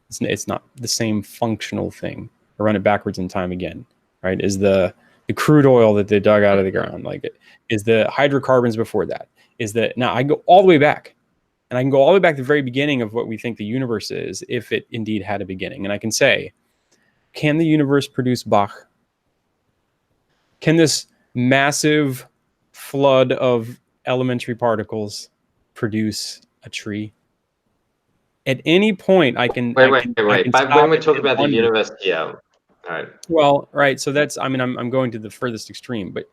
It's not the same functional thing. I run it backwards in time again. Right. Is the crude oil that they dug out of the ground, is the hydrocarbons before that? Now I go all the way back. And I can go all the way back to the very beginning of what we think the universe is, if it indeed had a beginning. And I can say, can the universe produce Bach? Can this massive flood of elementary particles produce a tree? At any point, I can. Wait. But when we talk about the wonder. universe, yeah. All right. Well, right. So that's. I mean, I'm going to the furthest extreme, but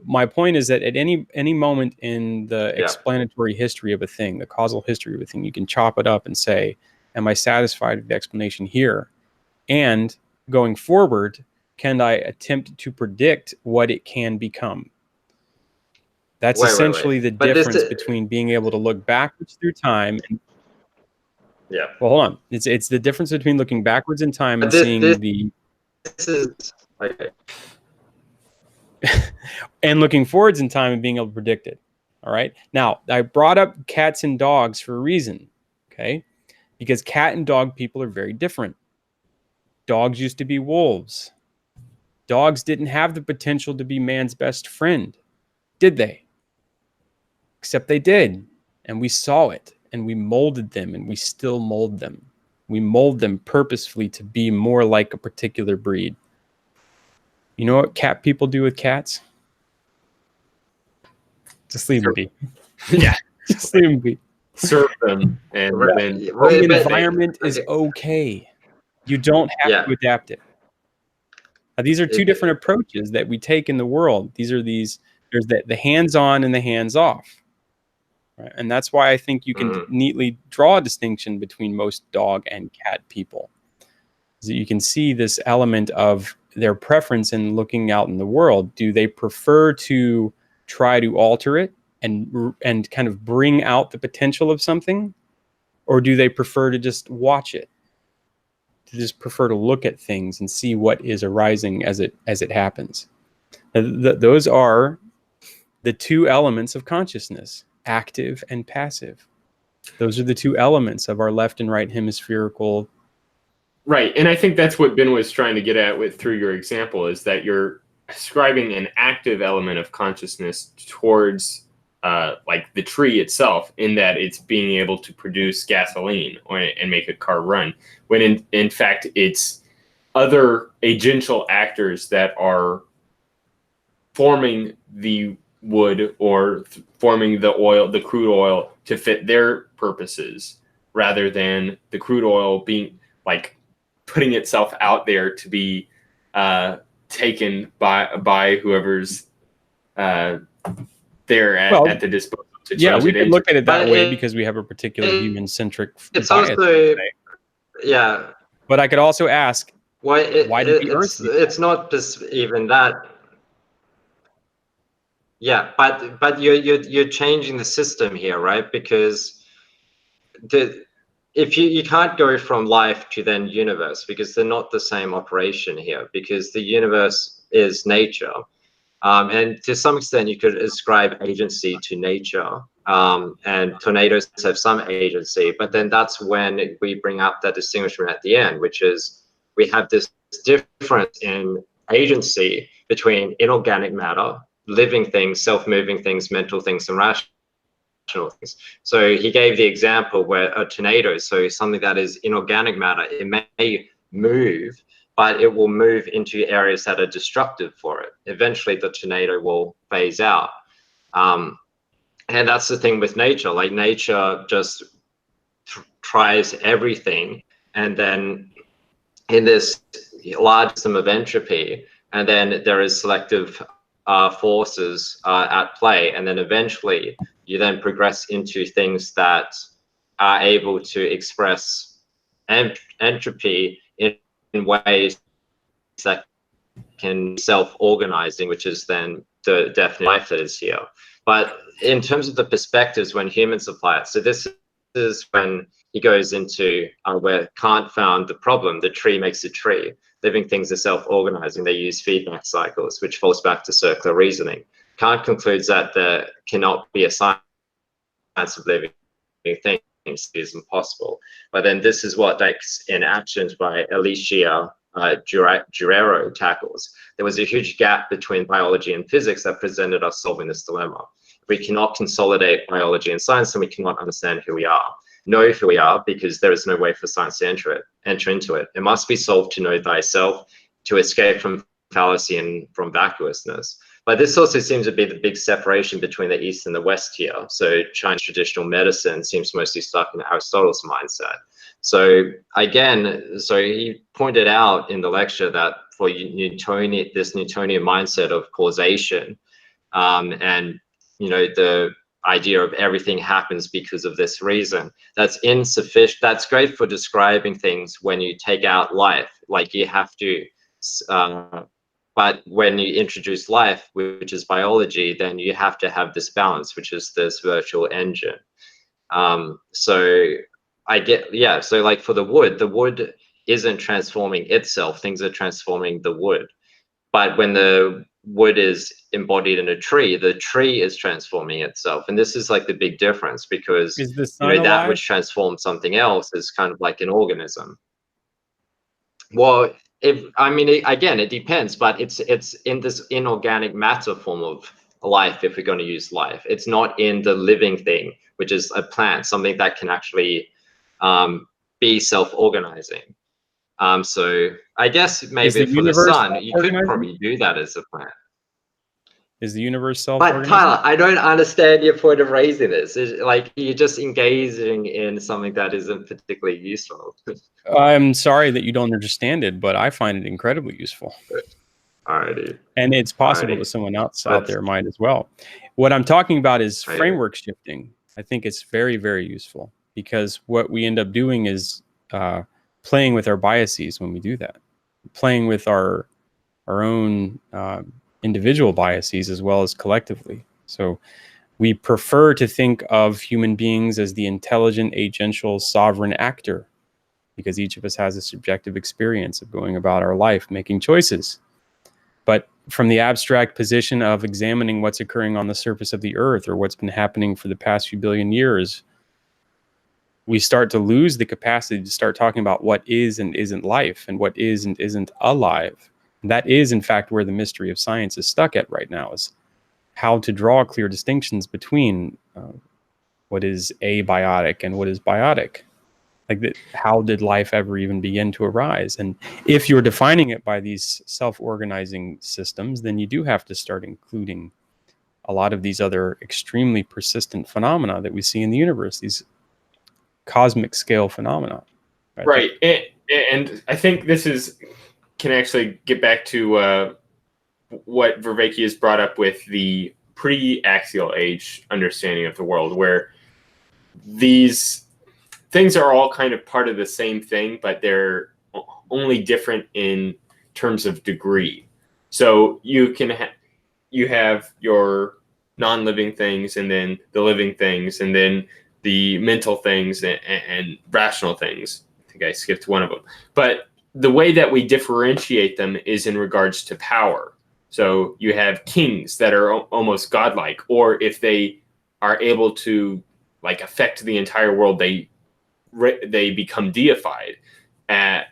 my point is that at any moment in the explanatory history of a thing, the causal history of a thing, you can chop it up and say, "Am I satisfied with the explanation here?" And going forward, can I attempt to predict what it can become? That's essentially the difference between being able to look backwards through time and yeah. Well, hold on. It's the difference between looking backwards in time and seeing this is okay. and looking forwards in time and being able to predict it. All right. Now, I brought up cats and dogs for a reason. Okay. Because cat and dog people are very different. Dogs used to be wolves. Dogs didn't have the potential to be man's best friend, did they? Except they did. And we saw it. And we molded them, and we still mold them. We mold them purposefully to be more like a particular breed. You know what cat people do with cats? Just leave them be. Yeah. Just leave them be. Serve them. And then the environment is okay. You don't have to adapt it. Now, these are two different approaches that we take in the world. There's the hands-on and the hands-off. Right? And that's why I think you can neatly draw a distinction between most dog and cat people. So you can see this element of their preference in looking out in the world. Do they prefer to try to alter it and kind of bring out the potential of something? Or do they prefer to just watch it? To just prefer to look at things and see what is arising as it happens? Those are the two elements of consciousness. Active and passive. Those are the two elements of our left and right hemispherical. Right. And I think that's what Ben was trying to get at through your example, is that you're ascribing an active element of consciousness towards like the tree itself, in that it's being able to produce gasoline and make a car run, when in fact it's other agential actors that are forming the wood or forming the oil, the crude oil, to fit their purposes, rather than the crude oil being like putting itself out there to be taken by whoever's there at the disposal. Yeah, we can look at it that way because we have a particular human-centric bias. Also, yeah. But I could also ask, why did the Earth? It's not just even that. Yeah, but you're changing the system here, right? Because if you can't go from life to then universe, because they're not the same operation here, because the universe is nature. And to some extent, you could ascribe agency to nature, and tornadoes have some agency, but then that's when we bring up that distinguishment at the end, which is we have this difference in agency between inorganic matter, living things, self-moving things, mental things, and rational things. So he gave the example where a tornado, so something that is inorganic matter, it may move, but it will move into areas that are destructive for it. Eventually, the tornado will phase out. And that's the thing with nature. Like, nature just tries everything, and then in this large system of entropy, and then there is selective forces at play, and then eventually you then progress into things that are able to express entropy in ways that can self-organizing, which is then the definite life that is here. But in terms of the perspectives when humans apply it, so this is when he goes into where Kant found the problem: the tree makes a tree. Living things are self-organizing. They use feedback cycles, which falls back to circular reasoning. Kant concludes that there cannot be a science of living things. It is impossible. But then this is what takes in actions by Alicia Durero tackles. There was a huge gap between biology and physics that presented us solving this dilemma. If we cannot consolidate biology and science, then we cannot understand who we are. Know who we are, because there is no way for science to enter into it. It must be solved to know thyself, to escape from fallacy and from vacuousness. But this also seems to be the big separation between the East and the West here. So Chinese traditional medicine seems mostly stuck in Aristotle's mindset. So again, so he pointed out in the lecture that for this Newtonian mindset of causation, and the idea of everything happens because of this reason, that's insufficient. That's great for describing things when you take out life, like you have to, but when you introduce life, which is biology, then you have to have this balance, which is this virtual engine. So I get, yeah, so like for the wood isn't transforming itself, things are transforming the wood. But when the wood is embodied in a tree, the tree is transforming itself. And this is like the big difference, because Is the sun that alive? which transforms something else is kind of like an organism. Well, again, it depends, but it's in this inorganic matter form of life, if we're going to use life. It's not in the living thing, which is a plant, something that can actually be self-organizing. So I guess maybe for the sun, you could probably do that as a plant. Is the universe self-organizing? But Tyler, I don't understand your point of raising this. It's like you're just engaging in something that isn't particularly useful. I'm sorry that you don't understand it, but I find it incredibly useful. Alrighty. And it's possible that someone else out there might as well. What I'm talking about is framework shifting. I think it's very, very useful, because what we end up doing is playing with our biases when we do that, playing with our own individual biases as well as collectively. So we prefer to think of human beings as the intelligent, agential, sovereign actor, because each of us has a subjective experience of going about our life, making choices. But from the abstract position of examining what's occurring on the surface of the earth, or what's been happening for the past few billion years, we start to lose the capacity to start talking about what is and isn't life, and what is and isn't alive. And that is, in fact, where the mystery of science is stuck at right now, is how to draw clear distinctions between what is abiotic and what is biotic. Like, how did life ever even begin to arise? And if you're defining it by these self-organizing systems, then you do have to start including a lot of these other extremely persistent phenomena that we see in the universe, these cosmic scale phenomena. Right. And I think this can actually get back to what Vervake has brought up with the pre-axial age understanding of the world, where these things are all kind of part of the same thing, but they're only different in terms of degree. So you have your non-living things, and then the living things, and then the mental things and rational things. I think I skipped one of them. But the way that we differentiate them is in regards to power. So you have kings that are almost godlike, or if they are able to like affect the entire world, they become deified. And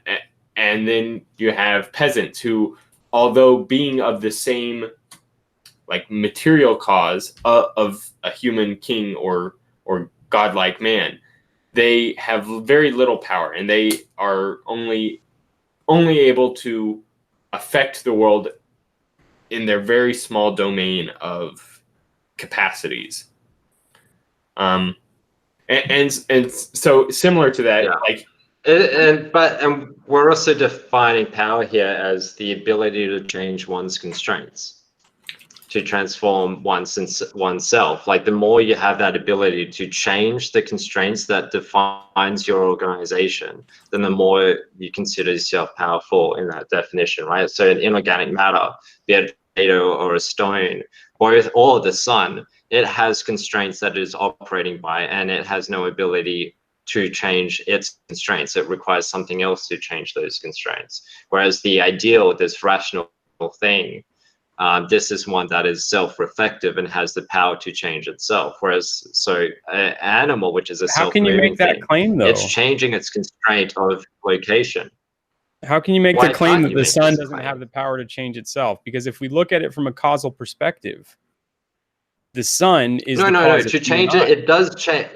then you have peasants who, although being of the same like material cause of a human king or godlike man, they have very little power, and they are only able to affect the world in their very small domain of capacities. And so similar to that, like, and we're also defining power here as the ability to change one's constraints, to transform oneself. Like, the more you have that ability to change the constraints that defines your organization, then the more you consider yourself powerful in that definition, right? So in inorganic matter, be it a potato or a stone, or the sun, it has constraints that it is operating by, and it has no ability to change its constraints. It requires something else to change those constraints. Whereas the ideal, this rational thing, this is one that is self-reflective and has the power to change itself. Whereas, an animal, which is a how can you make that claim, though? It's changing its constraint of location. How can you make Why the claim can't that you the make sun this doesn't claim? have the power to change itself? Because if we look at it from a causal perspective, the sun is No, the no, no. cause of To you and change it, I, it does change.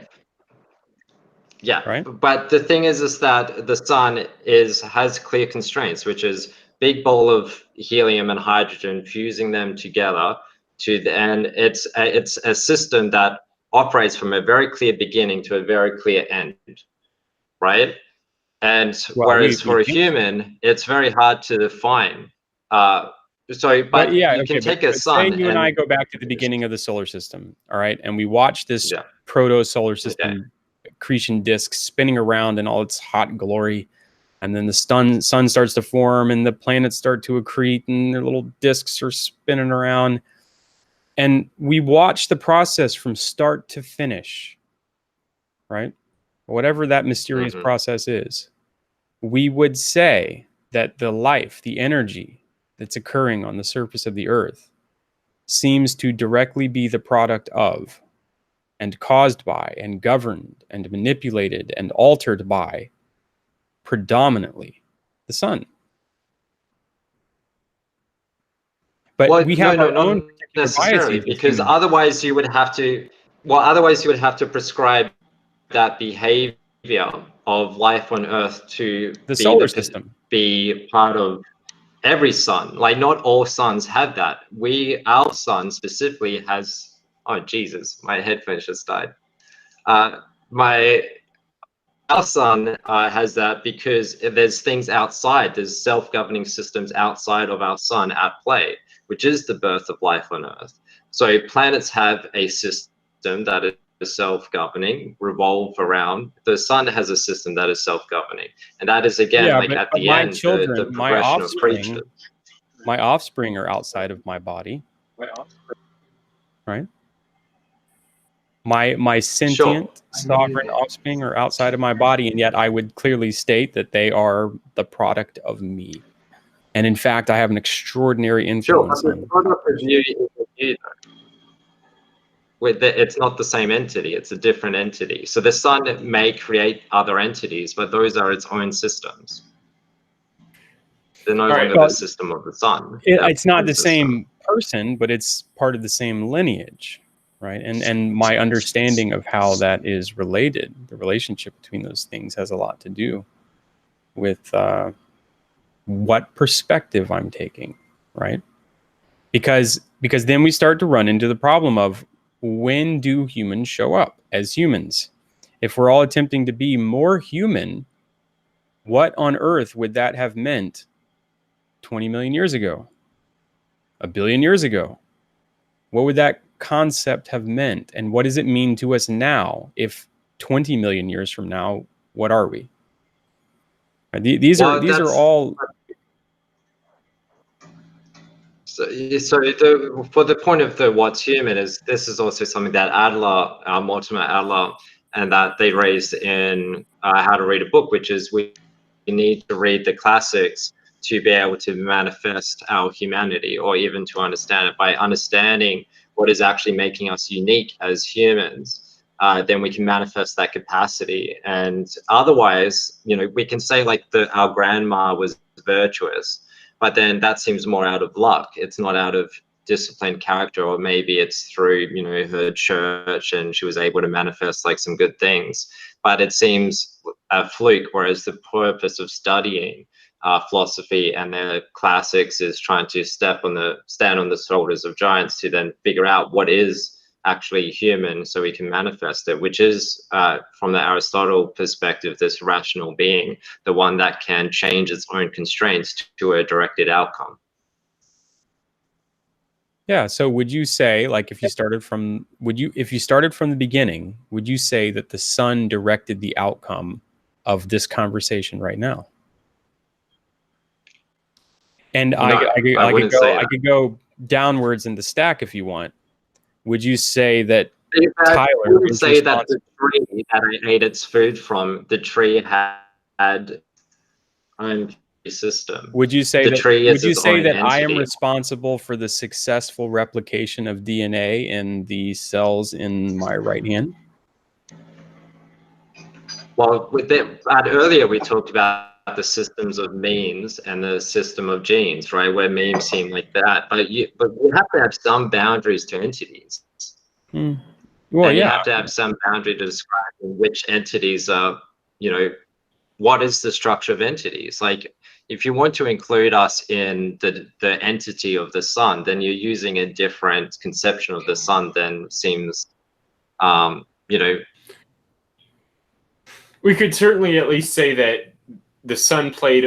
Yeah, right? but the thing is that the sun has clear constraints, which is big bowl of helium and hydrogen, fusing them together and it's a system that operates from a very clear beginning to a very clear end, right? And Well, whereas we for a think so. human, it's very hard to define. Uh, But but yeah, you okay, can take a but say sun you and I and go back to the beginning of the solar system, all right, and we watch this yeah, proto-solar okay. system accretion disk spinning around in all its hot glory, and then the sun starts to form, and the planets start to accrete, and their little disks are spinning around, and we watch the process from start to finish, right? Whatever that mysterious Hmm. process is, we would say that the life, the energy that's occurring on the surface of the Earth seems to directly be the product of and caused by and governed and manipulated and altered by predominantly the sun. But Well, we no, have no, our not own particular necessarily, biases as because humans. otherwise you would have to, well, otherwise you would have to prescribe that behavior of life on Earth to The solar system. be part of every sun. Like not all suns have that. Our sun specifically has, oh Jesus, my headphones just died. My Our sun has that because there's things outside, there's self-governing systems outside of our sun at play, which is the birth of life on Earth. So planets have a system that is self-governing, revolve around. The sun has a system that is self-governing, and that is again Yeah, like at but the my end the children, progression of creatures. my offspring are outside of my body, right? My Sure. sentient sovereign offspring are outside of my body, and yet I would clearly state that they are the product of me. And in fact, I have an extraordinary Sure, but influence the on. product of you is a you. It's not the same entity, it's a different entity. So the sun may create other entities, but those are its own systems. They're no All right. longer the system of the sun. They're It's not its own the system. same person, but it's part of the same lineage, right? And my understanding of how that is related, the relationship between those things, has a lot to do with what perspective I'm taking, right? Because then we start to run into the problem of, when do humans show up as humans? If we're all attempting to be more human, what on earth would that have meant 20 million years ago? A billion years ago? What would that concept have meant? And what does it mean to us now? If 20 million years from now, what are we? These Well, are all. so for the point of the what's human is this is also something that Adler, Mortimer Adler, and that they raised in How to Read a Book, which is we need to read the classics to be able to manifest our humanity, or even to understand it. By understanding what is actually making us unique as humans, then we can manifest that capacity. And otherwise, we can say like our grandma was virtuous, but then that seems more out of luck. It's not out of disciplined character, or maybe it's through her church and she was able to manifest like some good things, but it seems a fluke. Whereas the purpose of studying philosophy and the classics is trying to stand on the shoulders of giants to then figure out what is actually human, so we can manifest it, which is from the Aristotle perspective, this rational being, the one that can change its own constraints to a directed outcome. Yeah. So would you say, like, if you started from the beginning, would you say that the sun directed the outcome of this conversation right now? And No, I wouldn't say that. I could go downwards in the stack if you want. Would you say that I Tyler wouldn't is say that the responsible? tree that I ate its food from, the tree had own system. Would you say The that tree is its own I am entity. responsible for the successful replication of DNA in the cells in my right hand? Well, earlier we talked about the systems of means and the system of genes, right? Where memes seem like that, but you have to have some boundaries to entities. Well, and you yeah. have to have some boundary to describe which entities are, what is the structure of entities? Like, if you want to include us in the entity of the sun, then you're using a different conception of the sun than seems, We could certainly at least say that the sun played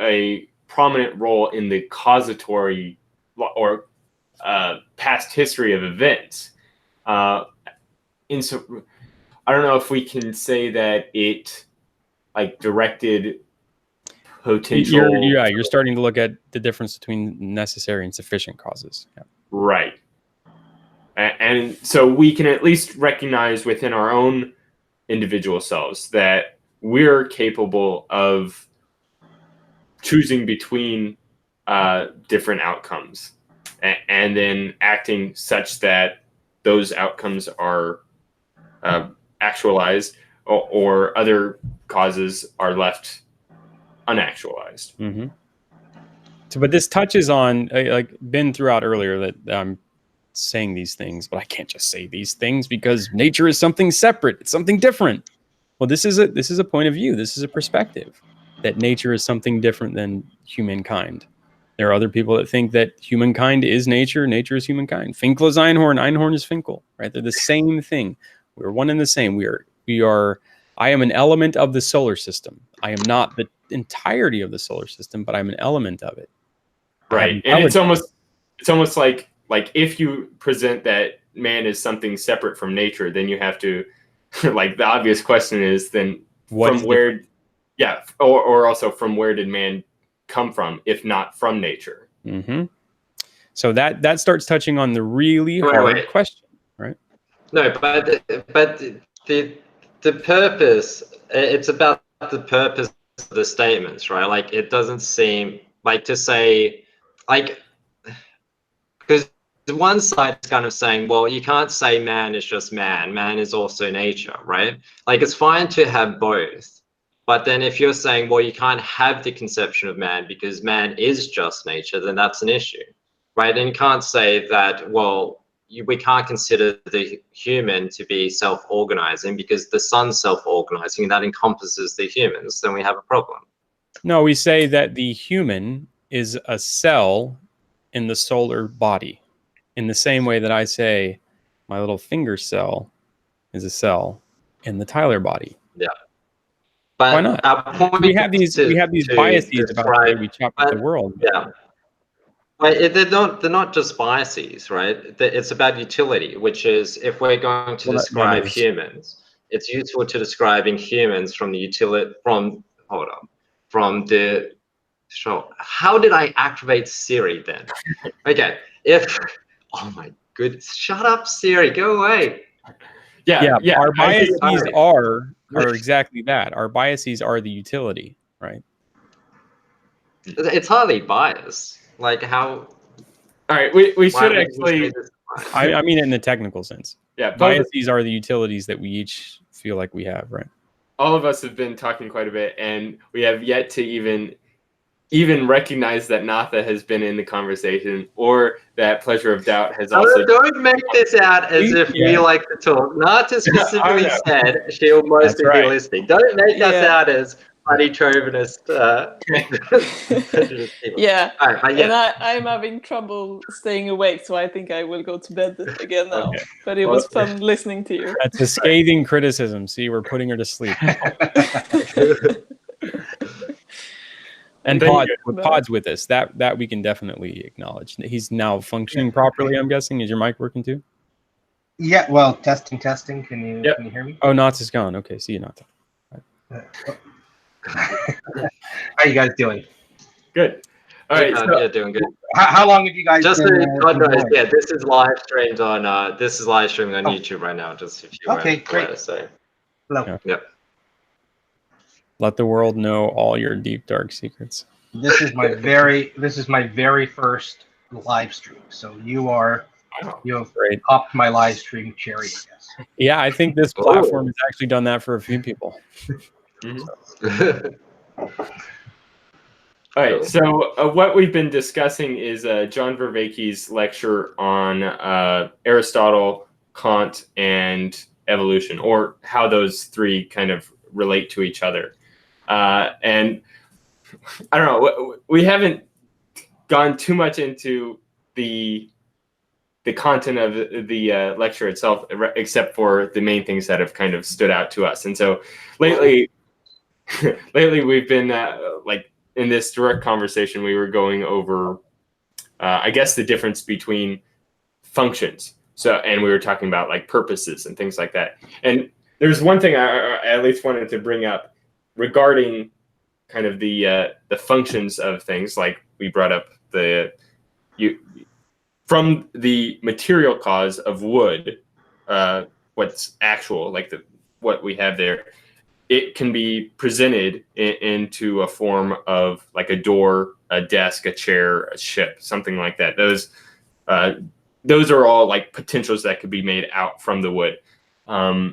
a prominent role in the causatory or past history of events. So I don't know if we can say that it like directed potential. You're starting to look at the difference between necessary and sufficient causes. Yeah. Right. And so we can at least recognize within our own individual selves that we're capable of choosing between different outcomes and then acting such that those outcomes are actualized or other causes are left unactualized. Mm-hmm. So, but this touches on, like Ben threw out earlier, that I'm saying these things, but I can't just say these things because nature is something separate. It's something different. Well, this is a point of view. This is a perspective that nature is something different than humankind. There are other people that think that humankind is nature, nature is humankind. Finkel is Einhorn, Einhorn is Finkel, right? They're the same thing. We're one and the same. We are. I am an element of the solar system. I am not the entirety of the solar system, but I'm an element of it. Right. And it's almost like if you present that man is something separate from nature, then you have to, like, the obvious question is then or also from where did man come from, if not from nature? Mm-hmm. So that starts touching on the really hard question, right? No, but the purpose, it's about the purpose of the statements, right? Like, it doesn't seem like to say, like, because one side is kind of saying, well, you can't say man is just man is also nature, right? Like, it's fine to have both, but then if you're saying, well, you can't have the conception of man because man is just nature, then that's an issue, right? And you can't say that, well, we can't consider the human to be self-organizing because the sun's self-organizing, that encompasses the humans, then we have a problem. No, we say that the human is a cell in the solar body, in the same way that I say my little finger cell is a cell in the Tyler body. Yeah. But why not? We have these biases about the way we chop up the world. Yeah. But they're not just biases, right? It's about utility, which is, if we're going to describe humans, it's useful to describing humans from the utility from the show. How did I activate Siri then? Okay, oh my goodness, shut up, Siri, go away. Yeah. Our biases are exactly that. Our biases are the utility, right? It's hardly bias. Like, how? All right, we should actually. I mean it in the technical sense. Yeah, biases are the utilities that we each feel like we have, right? All of us have been talking quite a bit, and we have yet to even recognize that Natha has been in the conversation, or that Pleasure of Doubt has also. Don't make this out as if we like to talk. Natha specifically said she'll mostly be listening. Don't make us out as bloody chauvinist. Yeah, and I'm having trouble staying awake, so I think I will go to bed again now. Okay. But it was fun listening to you. That's a scathing criticism. See, we're putting her to sleep. And Pod's with us. That we can definitely acknowledge. He's now functioning properly, I'm guessing. Is your mic working too? Yeah, well, testing. Can you hear me? Oh, Nat's is gone. Okay, see you, Natha. How are you guys doing? Good. All right, yeah, doing good. How long have you guys just been? This is live streamed on YouTube right now. Just if you great. To say. Hello. Yep. Let the world know all your deep dark secrets. This is my very first live stream. So you have upped my live stream cherry, I guess. Yeah, I think this platform has actually done that for a few people. Mm-hmm. All right, so what we've been discussing is John Vervake's lecture on Aristotle, Kant, and evolution, or how those three kind of relate to each other. And I don't know, we haven't gone too much into the content of the lecture itself, except for the main things that have kind of stood out to us. And so lately we've been like in this direct conversation, we were going over, I guess, the difference between functions. So, and we were talking about like purposes and things like that. And there's one thing I at least wanted to bring up regarding kind of the functions of things. Like we brought up from the material cause of wood, what's actual, like what we have there, it can be presented into a form of like a door, a desk, a chair, a ship, something like that. Those are all like potentials that could be made out from the wood. But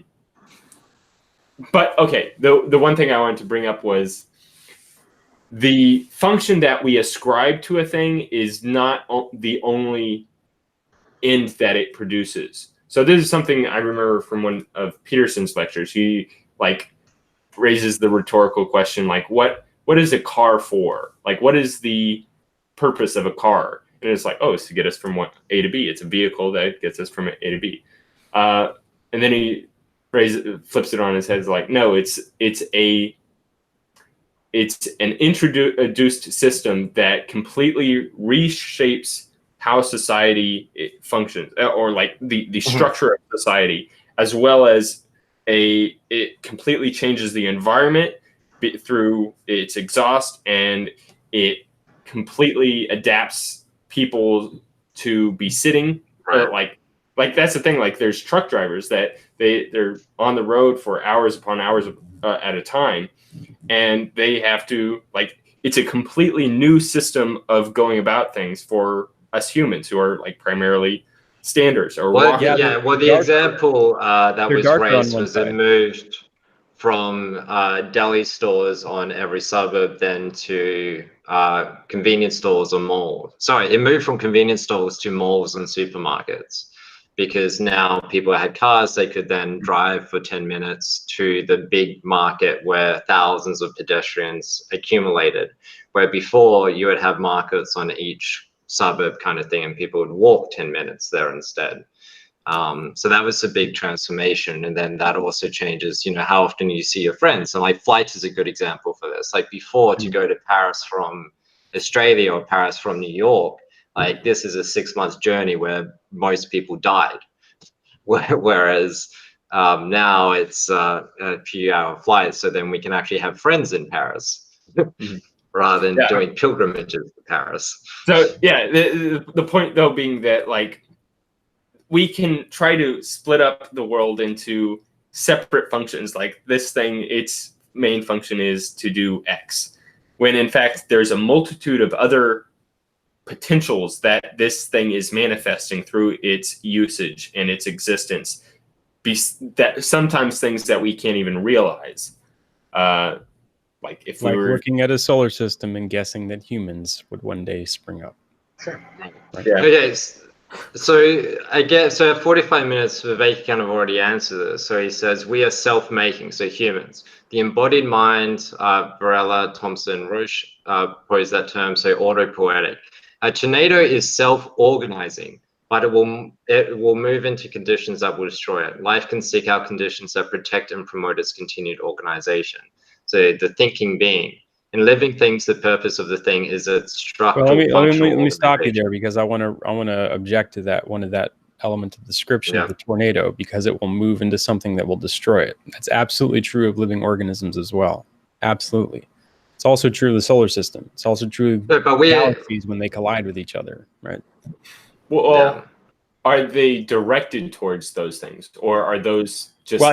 okay, the one thing I wanted to bring up was the function that we ascribe to a thing is not the only end that it produces. So this is something I remember from one of Peterson's lectures. He like raises the rhetorical question, like what is a car for? Like what is the purpose of a car? And it's like, oh, it's to get us from A to B. It's a vehicle that gets us from A to B. And then he flips it on his head. It's like, no, it's an introduced system that completely reshapes how society functions, or like the structure of society, as well as it completely changes the environment through its exhaust, and it completely adapts people to be sitting. Like that's the thing. Like there's truck drivers that they're on the road for hours upon hours at a time, and they have to, like, it's a completely new system of going about things for us humans who are like primarily standers or walking. The example that was raised was it moved from deli stores on every suburb then to convenience stores or malls. Sorry, it moved from convenience stores to malls and supermarkets, because now people had cars, they could then drive for 10 minutes to the big market where thousands of pedestrians accumulated, where before you would have markets on each suburb kind of thing and people would walk 10 minutes there instead. So that was a big transformation. And then that also changes, how often you see your friends. And like flight is a good example for this. Like before, to go to Paris from Australia or Paris from New York, like this is a 6-month journey where most people died. Whereas now it's a few-hour flight. So then we can actually have friends in Paris rather than doing pilgrimages to Paris. So yeah, the point though being that like we can try to split up the world into separate functions. Like this thing, its main function is to do X, when in fact there's a multitude of other potentials that this thing is manifesting through its usage and its existence. That sometimes things that we can't even realize. Like if we were looking at a solar system and guessing that humans would one day spring up. Sure. Right? Yeah. Okay. So I guess, so at 45 minutes, Vervake kind of already answered this. So he says, we are self-making, so humans. The embodied mind, Varela, Thompson, Roche posed that term, so autopoietic. A tornado is self-organizing, but it will move into conditions that will destroy it. Life can seek out conditions that protect and promote its continued organization. So the thinking being. In living things, the purpose of the thing is its structural. Well, let me stop you there, because I want to object to that element of description of the tornado, because it will move into something that will destroy it. That's absolutely true of living organisms as well. Absolutely. It's also true of the solar system. It's also true of galaxies when they collide with each other, right? Well, are they directed towards those things, or are those just?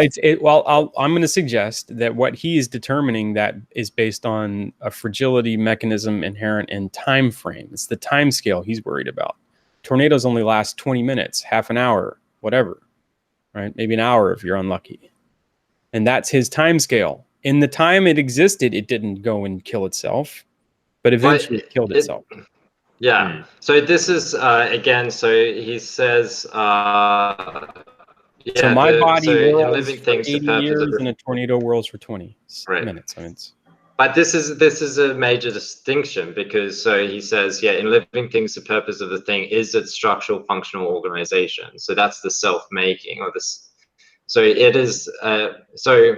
Well, I'm going to suggest that what he is determining that is based on a fragility mechanism inherent in time frame. It's the time scale he's worried about. Tornadoes only last 20 minutes, half an hour, whatever, right? Maybe an hour if you're unlucky. And that's his time scale. in the time it existed, it didn't go and kill itself, but eventually it killed itself. Yeah. So this is again. So he says. Yeah, so my body whirls living for things, 80 years and a tornado whirls for 20 minutes. I mean, but this is a major distinction, because so he says, yeah, in living things, the purpose of the thing is its structural functional organization. So that's the self-making, or this. So it is. So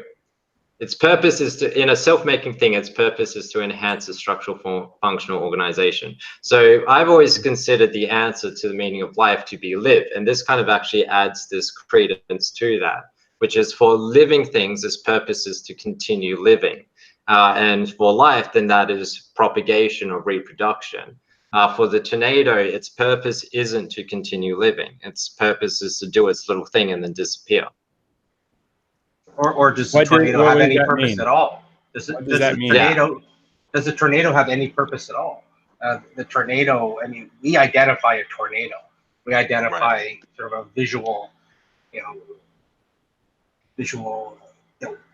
its purpose is to, in a self-making thing, its purpose is to enhance the structural functional organization. So I've always considered the answer to the meaning of life to be live. And this kind of actually adds this credence to that, which is for living things, its purpose is to continue living. And for life, then that is propagation or reproduction. For the tornado, its purpose isn't to continue living. Its purpose is to do its little thing and then disappear. Or does the tornado have any purpose at all? Does the tornado have any purpose at all? The tornado, I mean, we identify a tornado. We identify sort of a visual,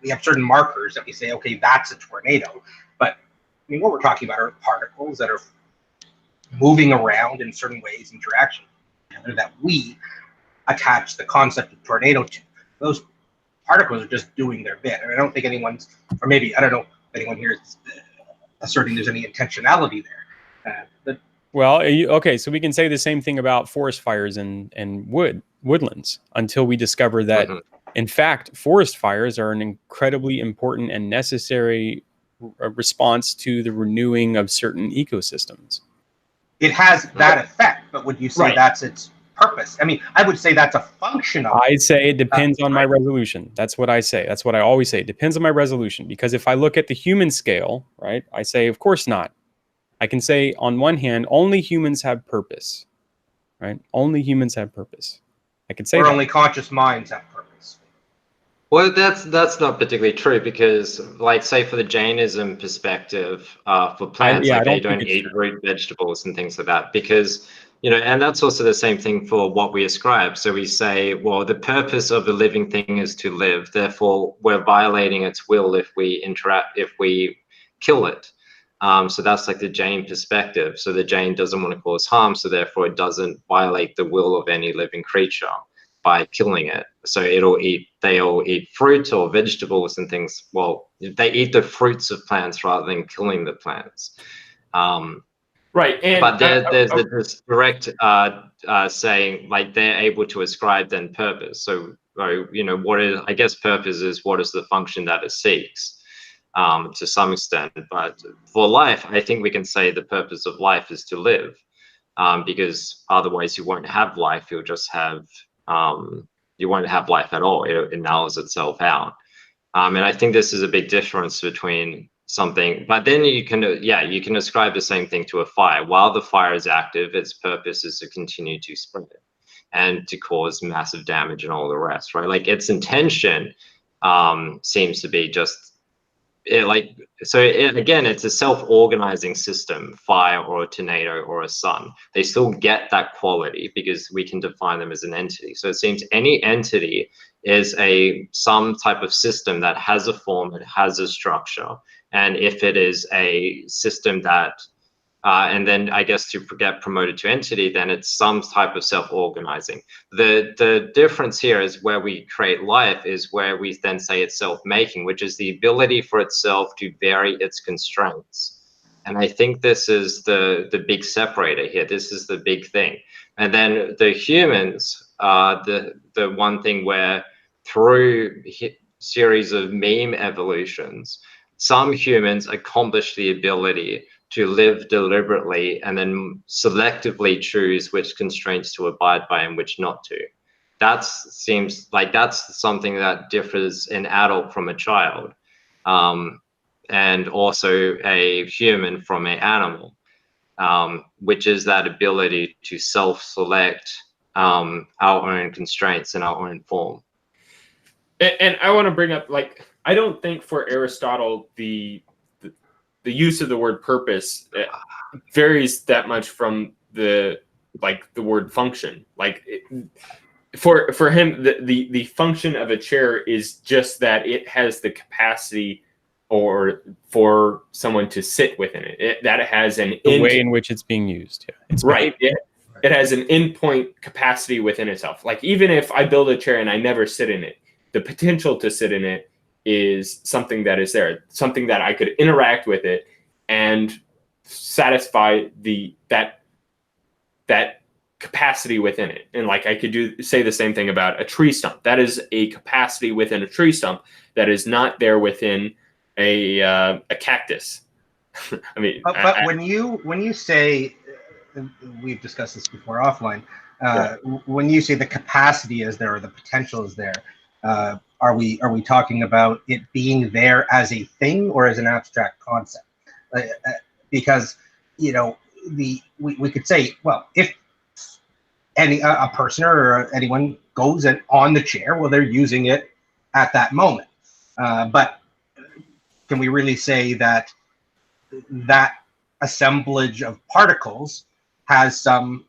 we have certain markers that we say, okay, that's a tornado. But I mean, what we're talking about are particles that are moving around in certain ways, interaction, that we attach the concept of tornado to. Those particles are just doing their bit. And I don't think anyone's, or maybe, I don't know if anyone here is asserting there's any intentionality there. Well, okay, so we can say the same thing about forest fires and woodlands until we discover that, in fact, forest fires are an incredibly important and necessary response to the renewing of certain ecosystems. It has that effect, but would you say that's its purpose? I mean, I would say that's a function of. I'd say it depends on my resolution. That's what I say. That's what I always say. It depends on my resolution, because if I look at the human scale, right, I say, of course not. I can say, on one hand, only humans have purpose, right? Only humans have purpose. I could say or only conscious minds have purpose. Well, that's not particularly true, because, like, say for the Jainism perspective, for plants, they don't eat root vegetables and things like that, because, and that's also the same thing for what we ascribe. So we say, well, the purpose of a living thing is to live. Therefore, we're violating its will if we kill it. So that's like the Jain perspective. So the Jain doesn't want to cause harm, so therefore it doesn't violate the will of any living creature by killing it. So they'll eat fruit or vegetables and things. Well, they eat the fruits of plants rather than killing the plants. Right. And but there's this direct saying, like, they're able to ascribe then purpose. So, what is, I guess purpose is what is the function that it seeks, to some extent. But for life, I think we can say the purpose of life is to live, because otherwise you won't have life. You'll just have, you won't have life at all. It nulls itself out. And I think this is a big difference between something, but then you can ascribe the same thing to a fire. While the fire is active, its purpose is to continue to spread it and to cause massive damage and all the rest, right? Like, its intention seems to be just again, it's a self-organizing system, fire or a tornado or a sun. They still get that quality because we can define them as an entity. So it seems any entity is some type of system that has a form, it has a structure. And if it is a system that, and then I guess to get promoted to entity, then it's some type of self-organizing. The difference here is where we create life is where we then say it's self-making, which is the ability for itself to vary its constraints. And I think this is the big separator here. This is the big thing. And then the humans are the one thing where, through series of meme evolutions, some humans accomplish the ability to live deliberately and then selectively choose which constraints to abide by and which not to. That seems like that's something that differs an adult from a child, and also a human from an animal, which is that ability to self-select our own constraints in our own form. And I want to bring up, I don't think for Aristotle the use of the word purpose varies that much from the word function. For him, the function of a chair is just that it has the capacity or for someone to sit within it. That it has an the way in which it's being used. Yeah, it's right. It has an endpoint capacity within itself. Like even if I build a chair and I never sit in it, the potential to sit in it is something that is there, something that I could interact with it and satisfy that capacity within it. And like I could say the same thing about a tree stump. That is a capacity within a tree stump that is not there within a cactus. I mean, but when you say, we've discussed this before offline, when you say the capacity is there or the potential is there, are we talking about it being there as a thing or as an abstract concept? Because we could say, well, if a person or anyone goes on the chair, well, they're using it at that moment. But can we really say that assemblage of particles has some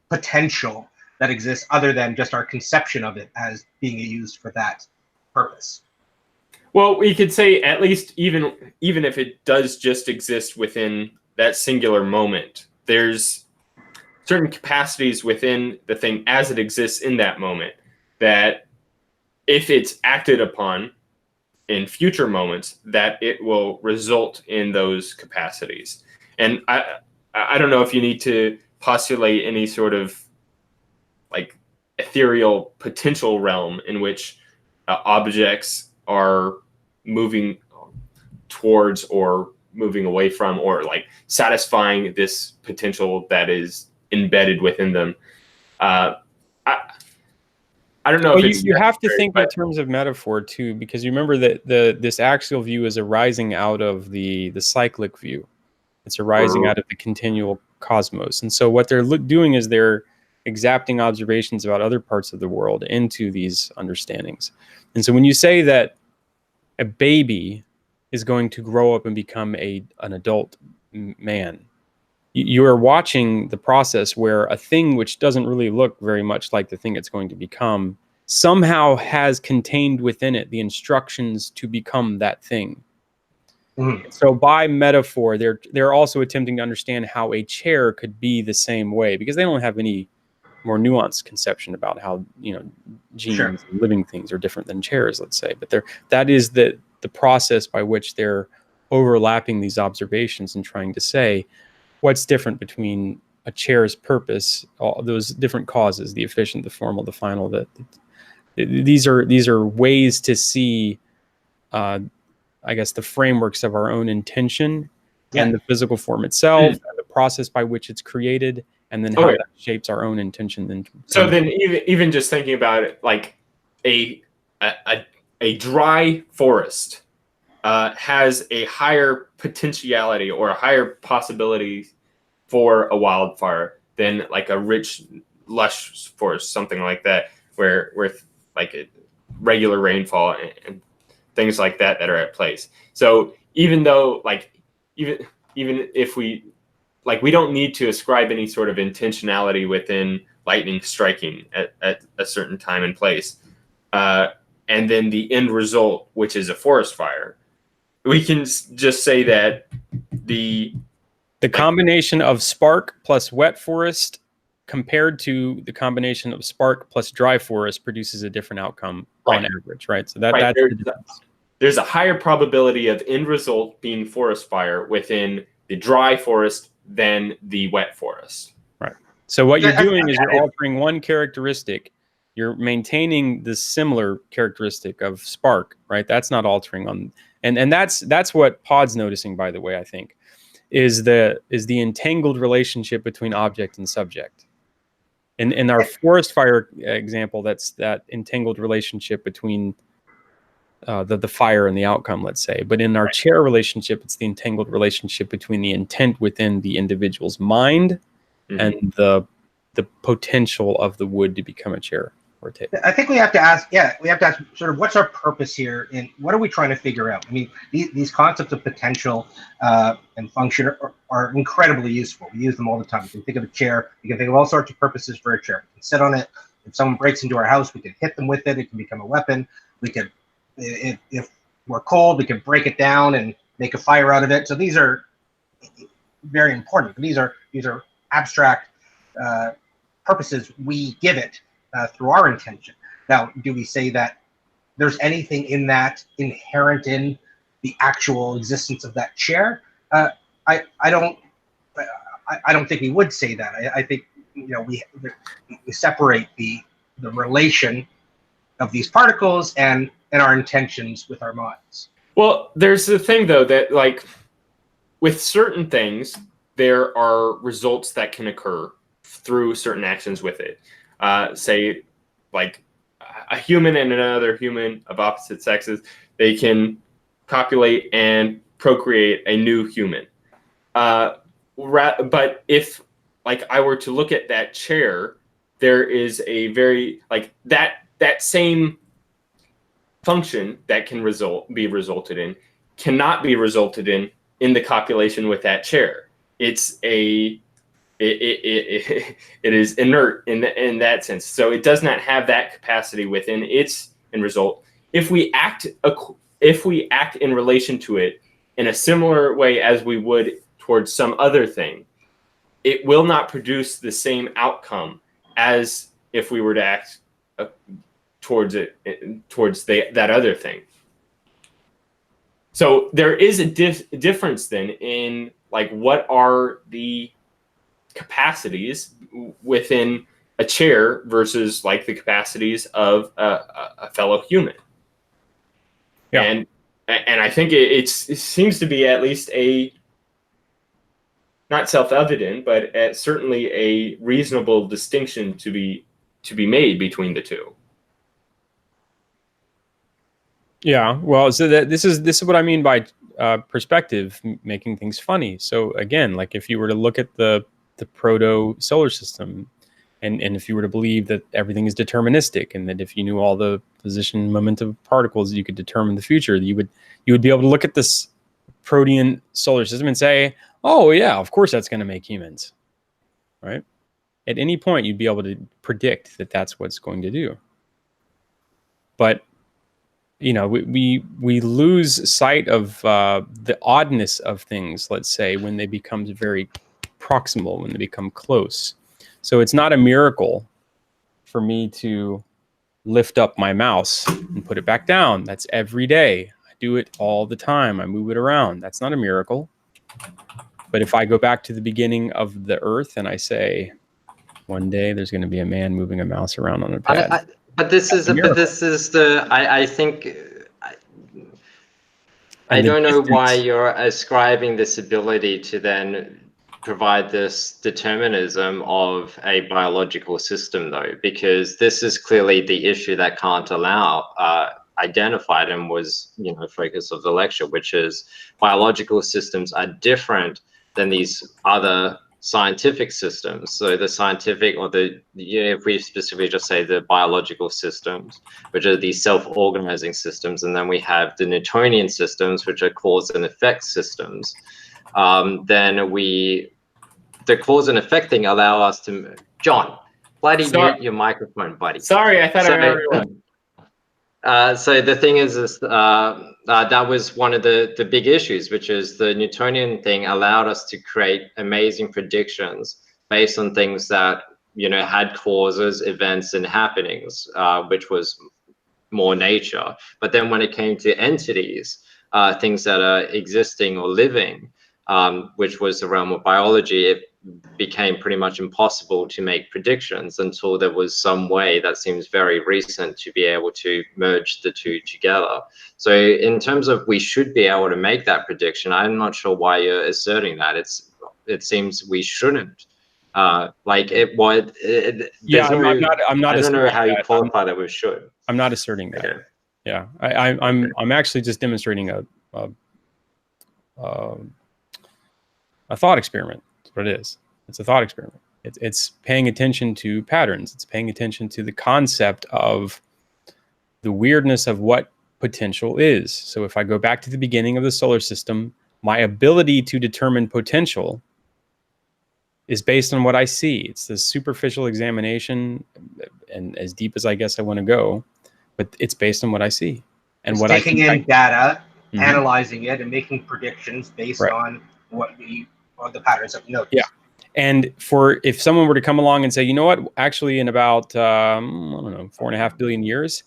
potential that exists other than just our conception of it as being used for that purpose? Well, we could say at least even if it does just exist within that singular moment, there's certain capacities within the thing as it exists in that moment that if it's acted upon in future moments, that it will result in those capacities. And I don't know if you need to postulate any sort of like ethereal potential realm in which objects are moving towards or moving away from or like satisfying this potential that is embedded within them. I don't know if it's you have to think in terms of metaphor too, because you remember that this axial view is arising out of the cyclic view. It's arising out of the continual cosmos. And so what they're doing is they're exapting observations about other parts of the world into these understandings. And so when you say that a baby is going to grow up and become an adult man, you are watching the process where a thing which doesn't really look very much like the thing it's going to become somehow has contained within it the instructions to become that thing. Mm-hmm. So by metaphor, they're also attempting to understand how a chair could be the same way, because they don't have any more nuanced conception about how genes and living things are different than chairs, let's say. But that is the process by which they're overlapping these observations and trying to say what's different between a chair's purpose, all those different causes, the efficient, the formal, the final. These are ways to see, I guess, the frameworks of our own intention and the physical form itself, and the process by which it's created, and then how that shapes our own intention. So then even just thinking about it, like a dry forest has a higher potentiality or a higher possibility for a wildfire than like a rich, lush forest, something like that, where like a regular rainfall and things like that are at place. So even though even if we don't need to ascribe any sort of intentionality within lightning striking at a certain time and place, and then the end result, which is a forest fire, we can just say that the combination of spark plus wet forest compared to the combination of spark plus dry forest produces a different outcome on average, right? So that's the difference. There's a higher probability of end result being forest fire within the dry forest than the wet forest. Right. So what you're doing is you're altering one characteristic. You're maintaining the similar characteristic of spark, right? That's not altering on, and that's what Pod's noticing, by the way, I think, is the entangled relationship between object and subject. In our forest fire example, that's that entangled relationship between the fire and the outcome, let's say. But in our chair relationship, it's the entangled relationship between the intent within the individual's mind and the potential of the wood to become a chair or a table. I think we have to ask sort of what's our purpose here and what are we trying to figure out? I mean, these concepts of potential and function are incredibly useful. We use them all the time. You can think of a chair. You can think of all sorts of purposes for a chair. We can sit on it. If someone breaks into our house, we can hit them with it. It can become a weapon. We could, if we're cold, we can break it down and make a fire out of it. So these are very important. These are abstract purposes we give it through our intention. Now, do we say that there's anything in that inherent in the actual existence of that chair? I don't think we would say that. I think, you know, we separate the relation of these particles and our intentions with our minds. Well, there's the thing though that, like, with certain things, there are results that can occur through certain actions with it. Say, like a human and another human of opposite sexes, they can copulate and procreate a new human. But if, like, I were to look at that chair, there is a very, like, that same function that can be resulted in cannot be resulted in the copulation with that chair. It is inert in that sense. So it does not have that capacity within its end result. If we act in relation to it in a similar way as we would towards some other thing, it will not produce the same outcome as if we were to act towards that other thing. So there is a difference then in, like, what are the capacities within a chair versus, like, the capacities of a fellow human. Yeah. And I think it seems to be at least a, not self-evident, but certainly a reasonable distinction to be made between the two. Yeah, well, so this is what I mean by perspective, making things funny. So again, like, if you were to look at the proto solar system, and if you were to believe that everything is deterministic, and that if you knew all the position momentum of particles, you could determine the future, you would be able to look at this protean solar system and say, oh yeah, of course that's going to make humans, right? At any point, you'd be able to predict that that's what's going to do. But you know, we lose sight of the oddness of things, let's say, when they become very proximal, when they become close. So it's not a miracle for me to lift up my mouse and put it back down. That's every day. I do it all the time. I move it around. That's not a miracle. But if I go back to the beginning of the Earth and I say, one day there's going to be a man moving a mouse around on a pad. But this is the I think I don't know why you're ascribing this ability to then provide this determinism of a biological system, though, because this is clearly the issue that Kant identified and was, you know, focus of the lecture, which is biological systems are different than these other scientific systems. So the scientific, or the, you know, if we specifically just say the biological systems, which are these self-organizing systems, and then we have the Newtonian systems, which are cause and effect systems, then the cause and effect thing allow us to, John, bloody mute your microphone, buddy. Sorry, I thought I already won. So the thing is that was one of the big issues, which is the Newtonian thing allowed us to create amazing predictions based on things that, you know, had causes, events, and happenings, which was more nature. But then when it came to entities, things that are existing or living, which was the realm of biology, it became pretty much impossible to make predictions until there was some way that seems very recent to be able to merge the two together. So in terms of we should be able to make that prediction, I'm not sure why you're asserting that. It seems we shouldn't. Like it would. Yeah, I'm not. I don't know how you qualify that we should. I'm not asserting that. Okay. Yeah, I'm actually just demonstrating a thought experiment. That's what it is. It's a thought experiment. It's paying attention to patterns. It's paying attention to the concept of the weirdness of what potential is. So if I go back to the beginning of the solar system, my ability to determine potential is based on what I see. It's the superficial examination, and as deep as I guess I want to go, but it's based on what I see. And it's what taking I in data, Mhm. analyzing it, and making predictions based Right. on on the patterns that we notice. Yeah. And if someone were to come along and say, you know what, actually in about, I don't know, 4.5 billion years,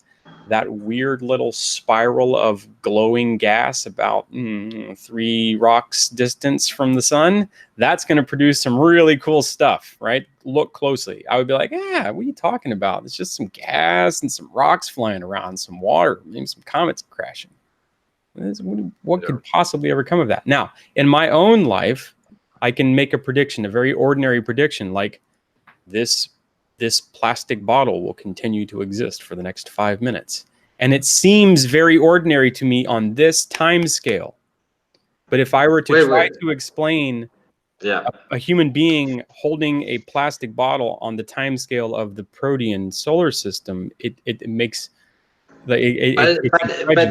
that weird little spiral of glowing gas about 3 rocks distance from the sun, that's going to produce some really cool stuff, right? Look closely. I would be like, yeah, what are you talking about? It's just some gas and some rocks flying around, some water, maybe some comets crashing. What could possibly ever come of that? Now, in my own life, I can make a prediction, a very ordinary prediction, like this plastic bottle will continue to exist for the next 5 minutes. And it seems very ordinary to me on this time scale. But if I were to try to explain a human being holding a plastic bottle on the time scale of the Protean solar system, it makes... But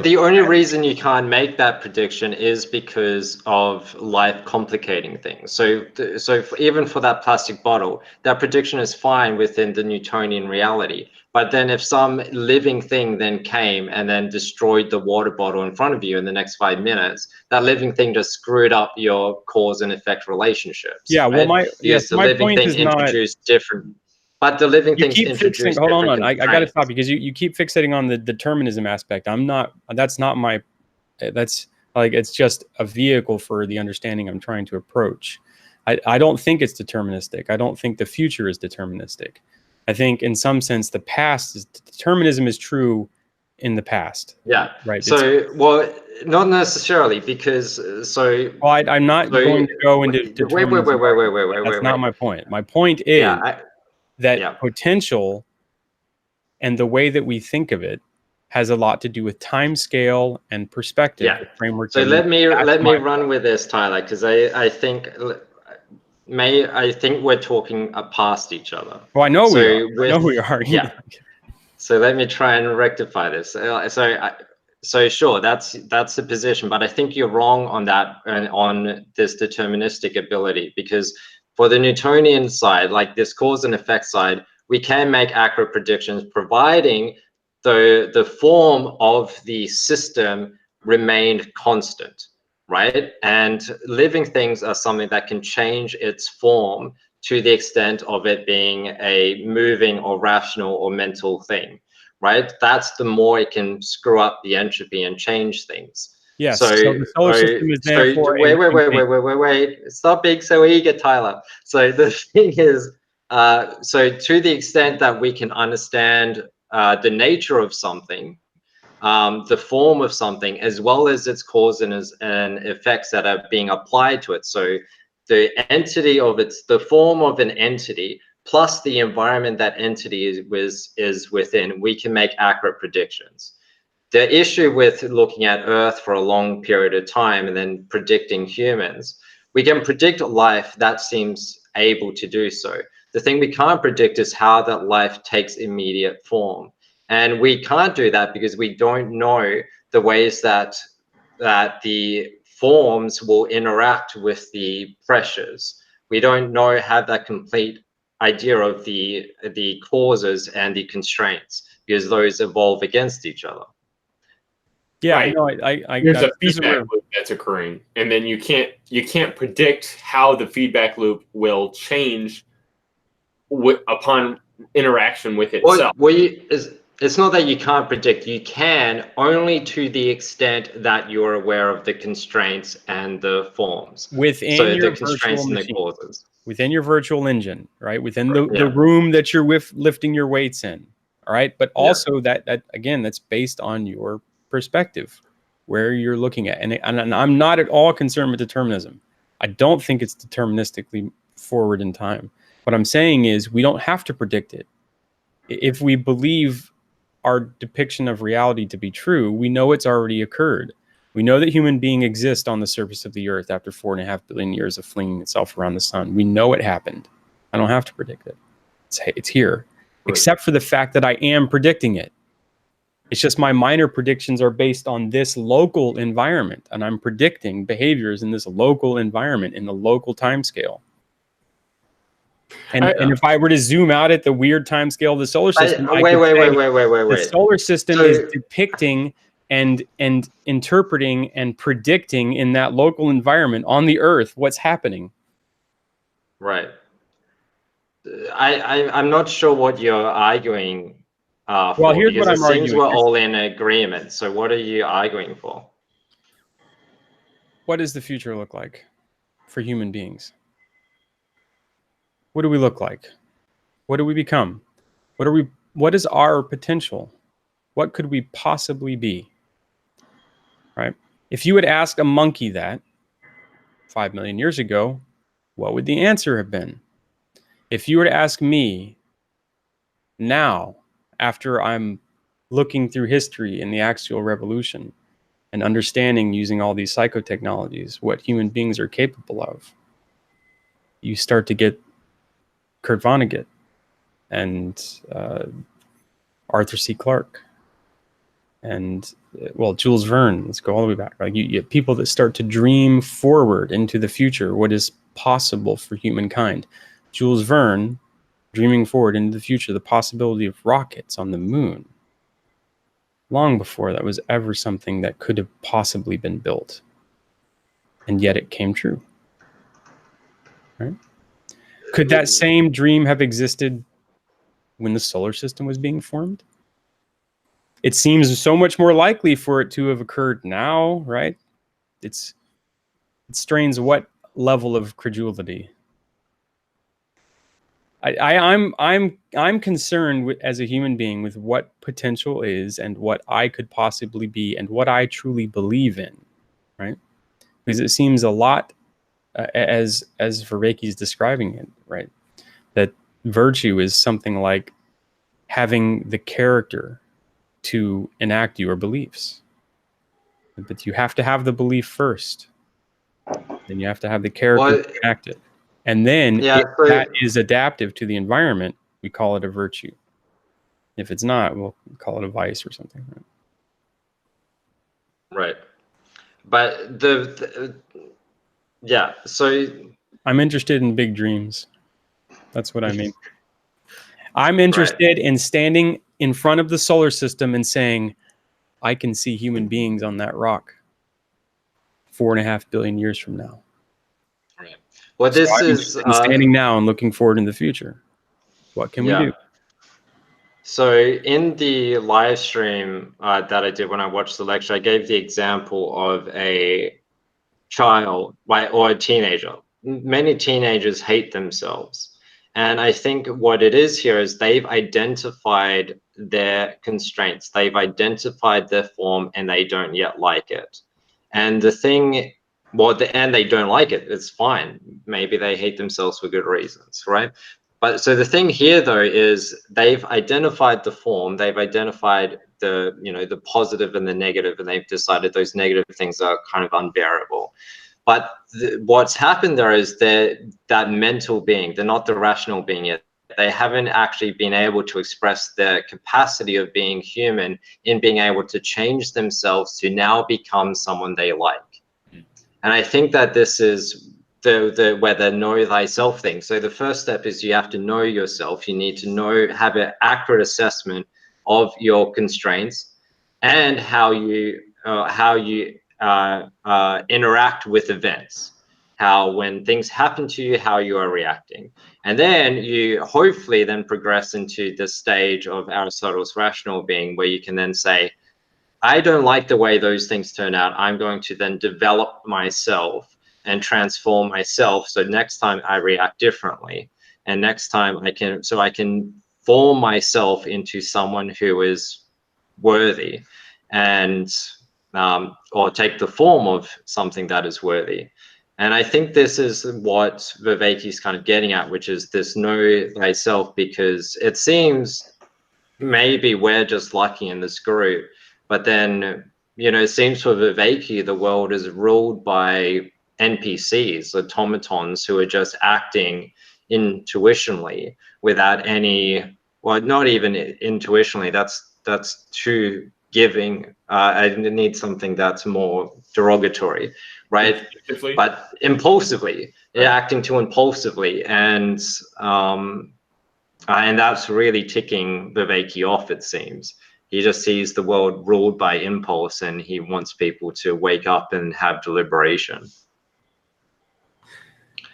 the only reason you can't make that prediction is because of life complicating things. So even for that plastic bottle, that prediction is fine within the Newtonian reality. But then if some living thing then came and then destroyed the water bottle in front of you in the next 5 minutes, that living thing just screwed up your cause and effect relationships. Yeah, well, right? the living thing is introduced different... But the living things introduced... Hold on. I got to stop because you keep fixating on the determinism aspect. That's not my... That's like, it's just a vehicle for the understanding I'm trying to approach. I don't think it's deterministic. I don't think the future is deterministic. I think in some sense the past is... Determinism is true in the past. Yeah. Right. So, well, not necessarily, because Well, I'm not going to go into determinism. Wait. That's not my point. My point is... that potential and the way that we think of it has a lot to do with time scale and perspective. Yeah. The framework. So let me run with this, Tyler, because I think we're talking past each other. Well, I know we are. Yeah. So let me try and rectify this. So sure, that's the position, but I think you're wrong on that and on this deterministic ability, because for the Newtonian side, like this cause and effect side, we can make accurate predictions providing the form of the system remained constant, right? And living things are something that can change its form to the extent of it being a moving or rational or mental thing, right? That's the more it can screw up the entropy and change things. Yes. So the solar system is therefore... Wait. Stop being so eager, Tyler. So the thing is, so to the extent that we can understand the nature of something, the form of something, as well as its cause and effects that are being applied to it. So the entity of the form of an entity plus the environment that entity is within, we can make accurate predictions. The issue with looking at Earth for a long period of time and then predicting humans, we can predict life that seems able to do so. The thing we can't predict is how that life takes immediate form. And we can't do that because we don't know the ways that the forms will interact with the pressures. We don't have that complete idea of the causes and the constraints, because those evolve against each other. Yeah, right. No, there's a feedback loop that's occurring, and then you can't predict how the feedback loop will change upon interaction with itself. It's not that you can't predict. You can, only to the extent that you're aware of the constraints and the forms. Within your virtual machine, within your virtual engine, right? Within the room that you're lifting your weights in, all right? But also that again, that's based on your perspective, where you're looking at. And I'm not at all concerned with determinism. I don't think it's deterministically forward in time. What I'm saying is we don't have to predict it. If we believe our depiction of reality to be true, we know it's already occurred. We know that human beings exist on the surface of the Earth after 4.5 billion years of flinging itself around the sun. We know it happened. I don't have to predict it. It's here, except for the fact that I am predicting it. It's just my minor predictions are based on this local environment, and I'm predicting behaviors in this local environment in the local time scale. And if I were to zoom out at the weird time scale of the solar system, wait. the solar system is depicting and interpreting and predicting in that local environment on the Earth what's happening. Right. I'm not sure what you're arguing Well, for, here's because what it I'm seems arguing. we're all in agreement. So what are you arguing for? What does the future look like for human beings? What do we look like? What do we become? What is our potential? What could we possibly be? Right? If you would ask a monkey that 5 million years ago, what would the answer have been? If you were to ask me now, after I'm looking through history in the axial revolution and understanding using all these psychotechnologies what human beings are capable of, you start to get Kurt Vonnegut and Arthur C. Clarke and Jules Verne. Let's go all the way back. Like you get people that start to dream forward into the future, what is possible for humankind. Jules Verne dreaming forward into the future, the possibility of rockets on the moon, long before that was ever something that could have possibly been built. And yet it came true. Right? Could that same dream have existed when the solar system was being formed? It seems so much more likely for it to have occurred now, right? It strains what level of credulity? I'm concerned with, as a human being, with what potential is and what I could possibly be and what I truly believe in, right? Because it seems a lot, as Vervake is describing it, right, that virtue is something like having the character to enact your beliefs. But you have to have the belief first. Then you have to have the character to enact it. And then if that is adaptive to the environment, we call it a virtue. If it's not, we'll call it a vice or something. Right. But yeah, so I'm interested in big dreams. That's what I mean. I'm interested in standing in front of the solar system and saying, I can see human beings on that rock 4.5 billion years from now. Right. Well, this is standing now and looking forward in the future. What can we do? So in the live stream that I did when I watched the lecture, I gave the example of a child or a teenager. Many teenagers hate themselves. And I think what it is here is they've identified their constraints. They've identified their form and they don't yet like it. And the thing, and they don't like it. It's fine. Maybe they hate themselves for good reasons, right? But so the thing here, though, is they've identified the form. They've identified the positive and the negative, and they've decided those negative things are kind of unbearable. But what's happened there is that mental being, they're not the rational being yet. They haven't actually been able to express their capacity of being human in being able to change themselves to now become someone they like. And I think that this is where the know thyself thing. So the first step is you have to know yourself. You need to have an accurate assessment of your constraints and how you interact with events, how when things happen to you, how you are reacting. And then you hopefully then progress into the stage of Aristotle's rational being, where you can then say, I don't like the way those things turn out. I'm going to then develop myself and transform myself, so next time I react differently, and next time I can form myself into someone who is worthy, and or take the form of something that is worthy. And I think this is what Vervake is kind of getting at, which is this know thyself, because it seems maybe we're just lucky in this group, but then, it seems for Vervake, the world is ruled by NPCs, automatons, who are just acting intuitionally without any, well, not even intuitionally, that's too giving. I need something that's more derogatory, right? But impulsively, they're acting too impulsively, and that's really ticking Vervake off, it seems. He just sees the world ruled by impulse, and he wants people to wake up and have deliberation.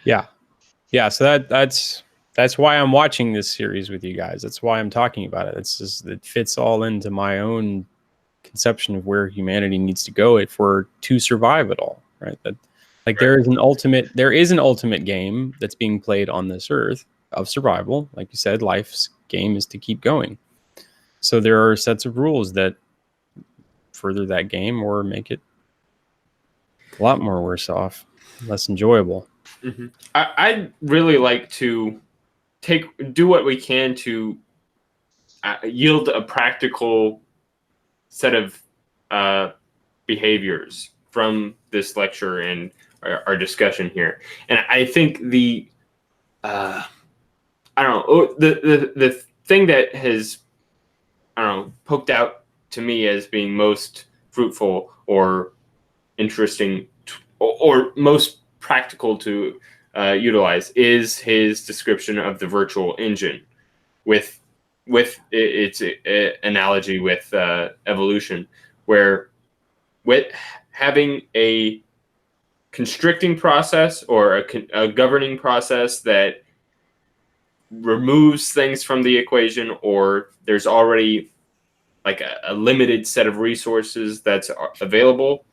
Yeah. Yeah. So that's why I'm watching this series with you guys. That's why I'm talking about it. It's just, it fits all into my own conception of where humanity needs to go to survive it all, right? That, like, there is an ultimate game that's being played on this earth of survival. Like you said, life's game is to keep going. So there are sets of rules that further that game or make it a lot more worse off, less enjoyable. Mm-hmm. I'd really like to do what we can to yield a practical set of behaviors from this lecture and our discussion here. And I think I don't know, the thing that has, I don't know, poked out to me as being most fruitful or interesting or most practical to utilize is his description of the virtual engine with its analogy with evolution, where with having a constricting process or a governing process that removes things from the equation, or there's already like a limited set of resources that's available.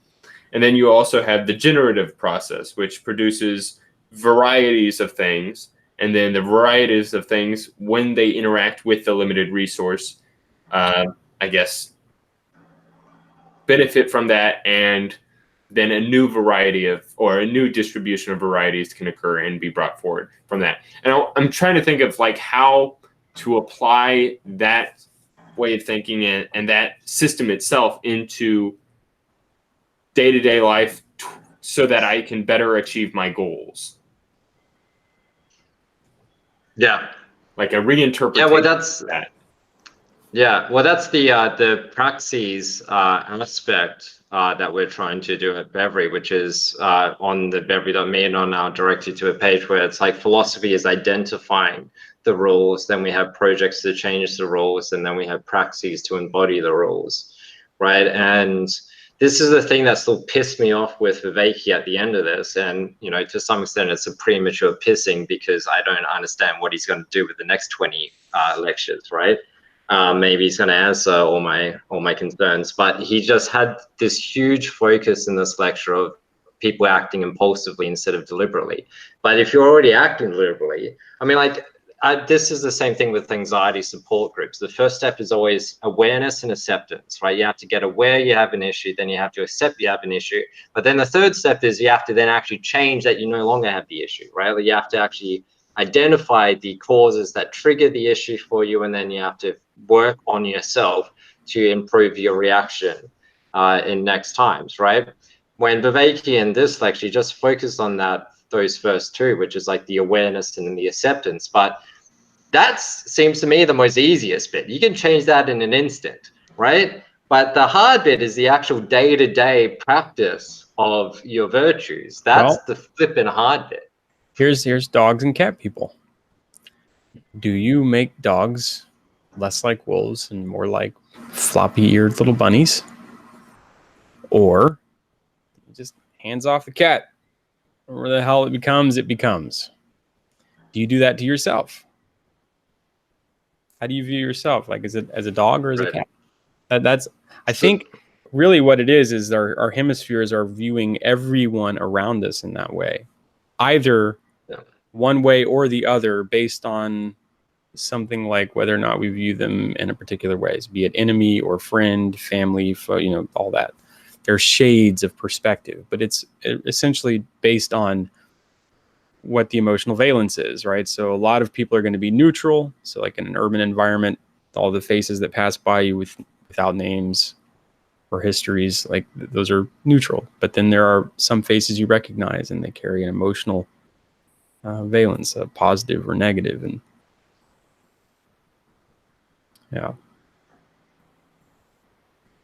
And then you also have the generative process, which produces varieties of things. And then the varieties of things, when they interact with the limited resource, I guess, benefit from that. And then a new variety or a new distribution of varieties can occur and be brought forward from that. And I'm trying to think of like how to apply that way of thinking and that system itself into day-to-day life so that I can better achieve my goals. Yeah. Like a reinterpretation. Yeah, well, that's that. Yeah, well, that's the praxis aspect that we're trying to do at Bevry, which is on the Bevry.me and on our directly to a page where it's like philosophy is identifying the rules, then we have projects to change the rules, and then we have praxis to embody the rules, right? And this is the thing that still pissed me off with Vervake at the end of this. And, you know, to some extent, it's a premature pissing because I don't understand what he's going to do with the next 20 lectures, right? Maybe he's going to answer all my concerns, but he just had this huge focus in this lecture of people acting impulsively instead of deliberately. But if you're already acting deliberately, I mean, like, this is the same thing with anxiety support groups. The first step is always awareness and acceptance, right? You have to get aware you have an issue, then you have to accept you have an issue. But then the third step is you have to then actually change that you no longer have the issue, right? Like, you have to actually identify the causes that trigger the issue for you, and then you have to work on yourself to improve your reaction in next times, right? When Vervake in this lecture just focused on those first two, which is like the awareness and then the acceptance, but that seems to me the most easiest bit. You can change that in an instant, right? But the hard bit is the actual day-to-day practice of your virtues. That's the flipping hard bit. Here's dogs and cat people. Do you make dogs less like wolves and more like floppy-eared little bunnies? Or just hands off the cat? Whatever the hell it becomes, it becomes. Do you do that to yourself? How do you view yourself? Like, as a dog or as a cat? That's, I think, really what it is our hemispheres are viewing everyone around us in that way. Either one way or the other, based on something like whether or not we view them in a particular ways, be it enemy or friend, family, you know, all that. There's shades of perspective, but it's essentially based on what the emotional valence is, right? So a lot of people are going to be neutral. So like in an urban environment, all the faces that pass by you without names or histories, like those are neutral. But then there are some faces you recognize and they carry an emotional valence, positive or negative. And yeah.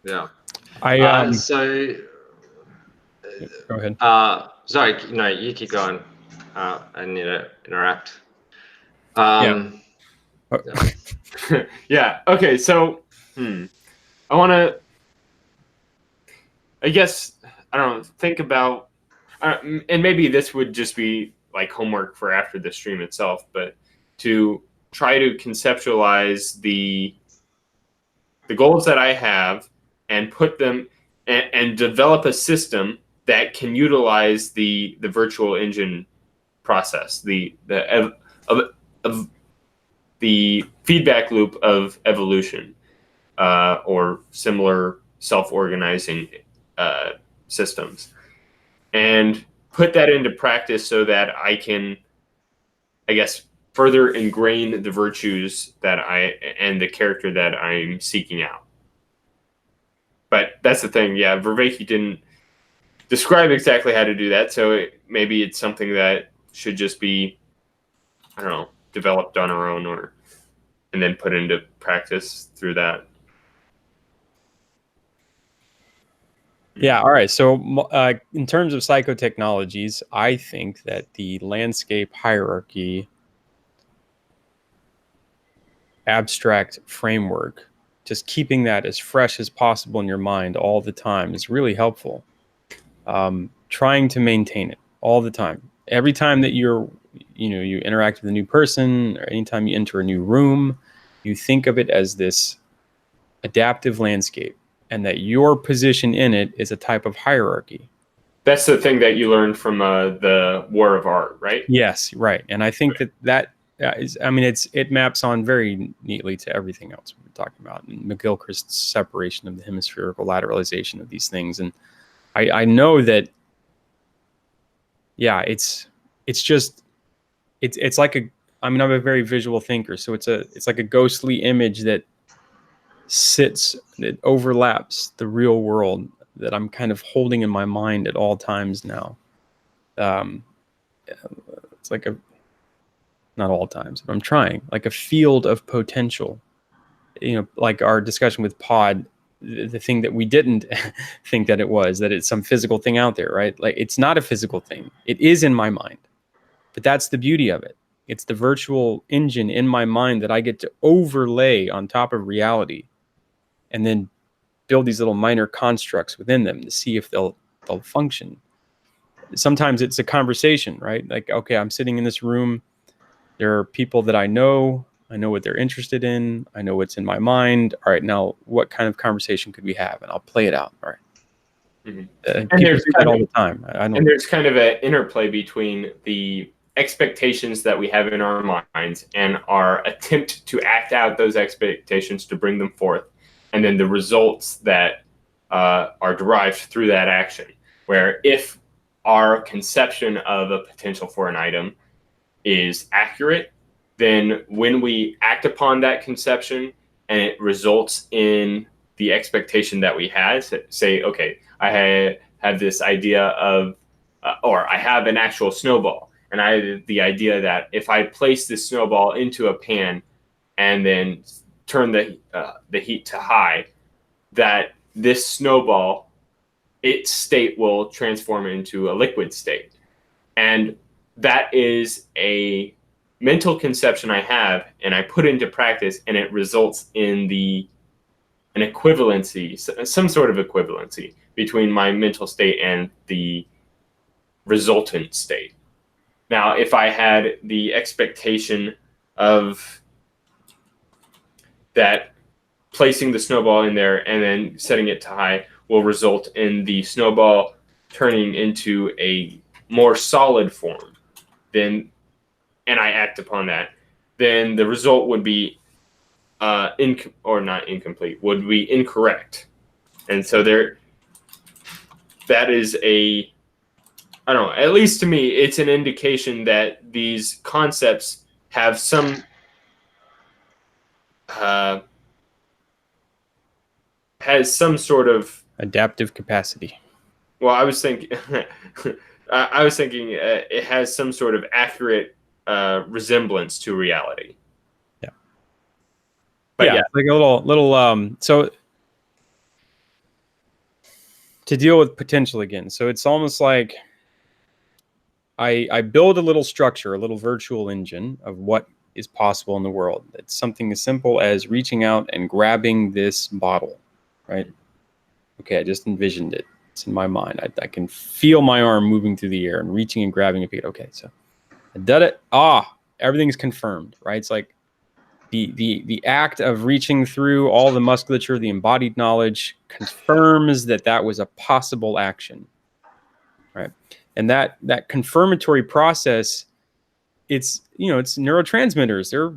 So go ahead. Sorry, no, you keep going. I need to interact. Yeah. Okay. So, I want to, I guess, I don't know, think about, and maybe this would just be like homework for after the stream itself, but to try to conceptualize the goals that I have and put them and develop a system that can utilize the virtual engine process, the feedback loop of evolution, or similar self-organizing systems, and put that into practice so that I can, I guess, further ingrain the virtues that and the character that I'm seeking out. But that's the thing, yeah, Vervake didn't describe exactly how to do that, so maybe it's something that should just be, I don't know, developed on our own, and then put into practice through that. Yeah, all right. So in terms of psychotechnologies, I think that the landscape hierarchy abstract framework, just keeping that as fresh as possible in your mind all the time is really helpful. Trying to maintain it all the time. Every time that you interact with a new person, or anytime you enter a new room, you think of it as this adaptive landscape, and that your position in it is a type of hierarchy. That's the thing that you learned from the War of Art, right? Yes, right. And I think that is, I mean, it maps on very neatly to everything else we've been talking about, and McGilchrist's separation of the hemispherical lateralization of these things. And I know that, yeah, it's like I'm a very visual thinker, so it's like a ghostly image that overlaps the real world that I'm kind of holding in my mind at all times now. It's like not all times, but I'm trying, like a field of potential, like our discussion with Pod, the thing that we didn't think that it was, that it's some physical thing out there, right? Like, it's not a physical thing. It is in my mind, but that's the beauty of it. It's the virtual engine in my mind that I get to overlay on top of reality, and then build these little minor constructs within them to see if they'll function. Sometimes it's a conversation, right? Like, okay, I'm sitting in this room. There are people that I know what they're interested in. I know what's in my mind. All right, now what kind of conversation could we have? And I'll play it out. All right. Mm-hmm. And there's that all the time. And there's kind of an interplay between the expectations that we have in our minds and our attempt to act out those expectations to bring them forth, and then the results that are derived through that action. Where if our conception of a potential for an item is accurate, then when we act upon that conception and it results in the expectation that we had, say, okay, I have this idea of, or I have an actual snowball, and I had the idea that if I place this snowball into a pan and then turn the heat to high, that this snowball, its state will transform into a liquid state. And that is a mental conception I have, and I put into practice, and it results in an equivalency, some sort of equivalency between my mental state and the resultant state. Now, if I had the expectation of that placing the snowball in there and then setting it to high will result in the snowball turning into a more solid form, and I act upon that, then the result would be not incomplete, would be incorrect. And so that is I don't know, at least to me, it's an indication that these concepts have some has some sort of adaptive capacity. Well, I was thinking it has some sort of accurate resemblance to reality. Yeah. But yeah, like a little so to deal with potential again. So it's almost like I build a little structure, a little virtual engine of what is possible in the world. It's something as simple as reaching out and grabbing this bottle right? Okay, I just envisioned it. It's in my mind. I can feel my arm moving through the air and reaching and grabbing a piece. Okay, so I did it. Everything's confirmed, right? It's like the act of reaching through all the musculature, the embodied knowledge confirms that that was a possible action, right? And that confirmatory process, it's neurotransmitters. They're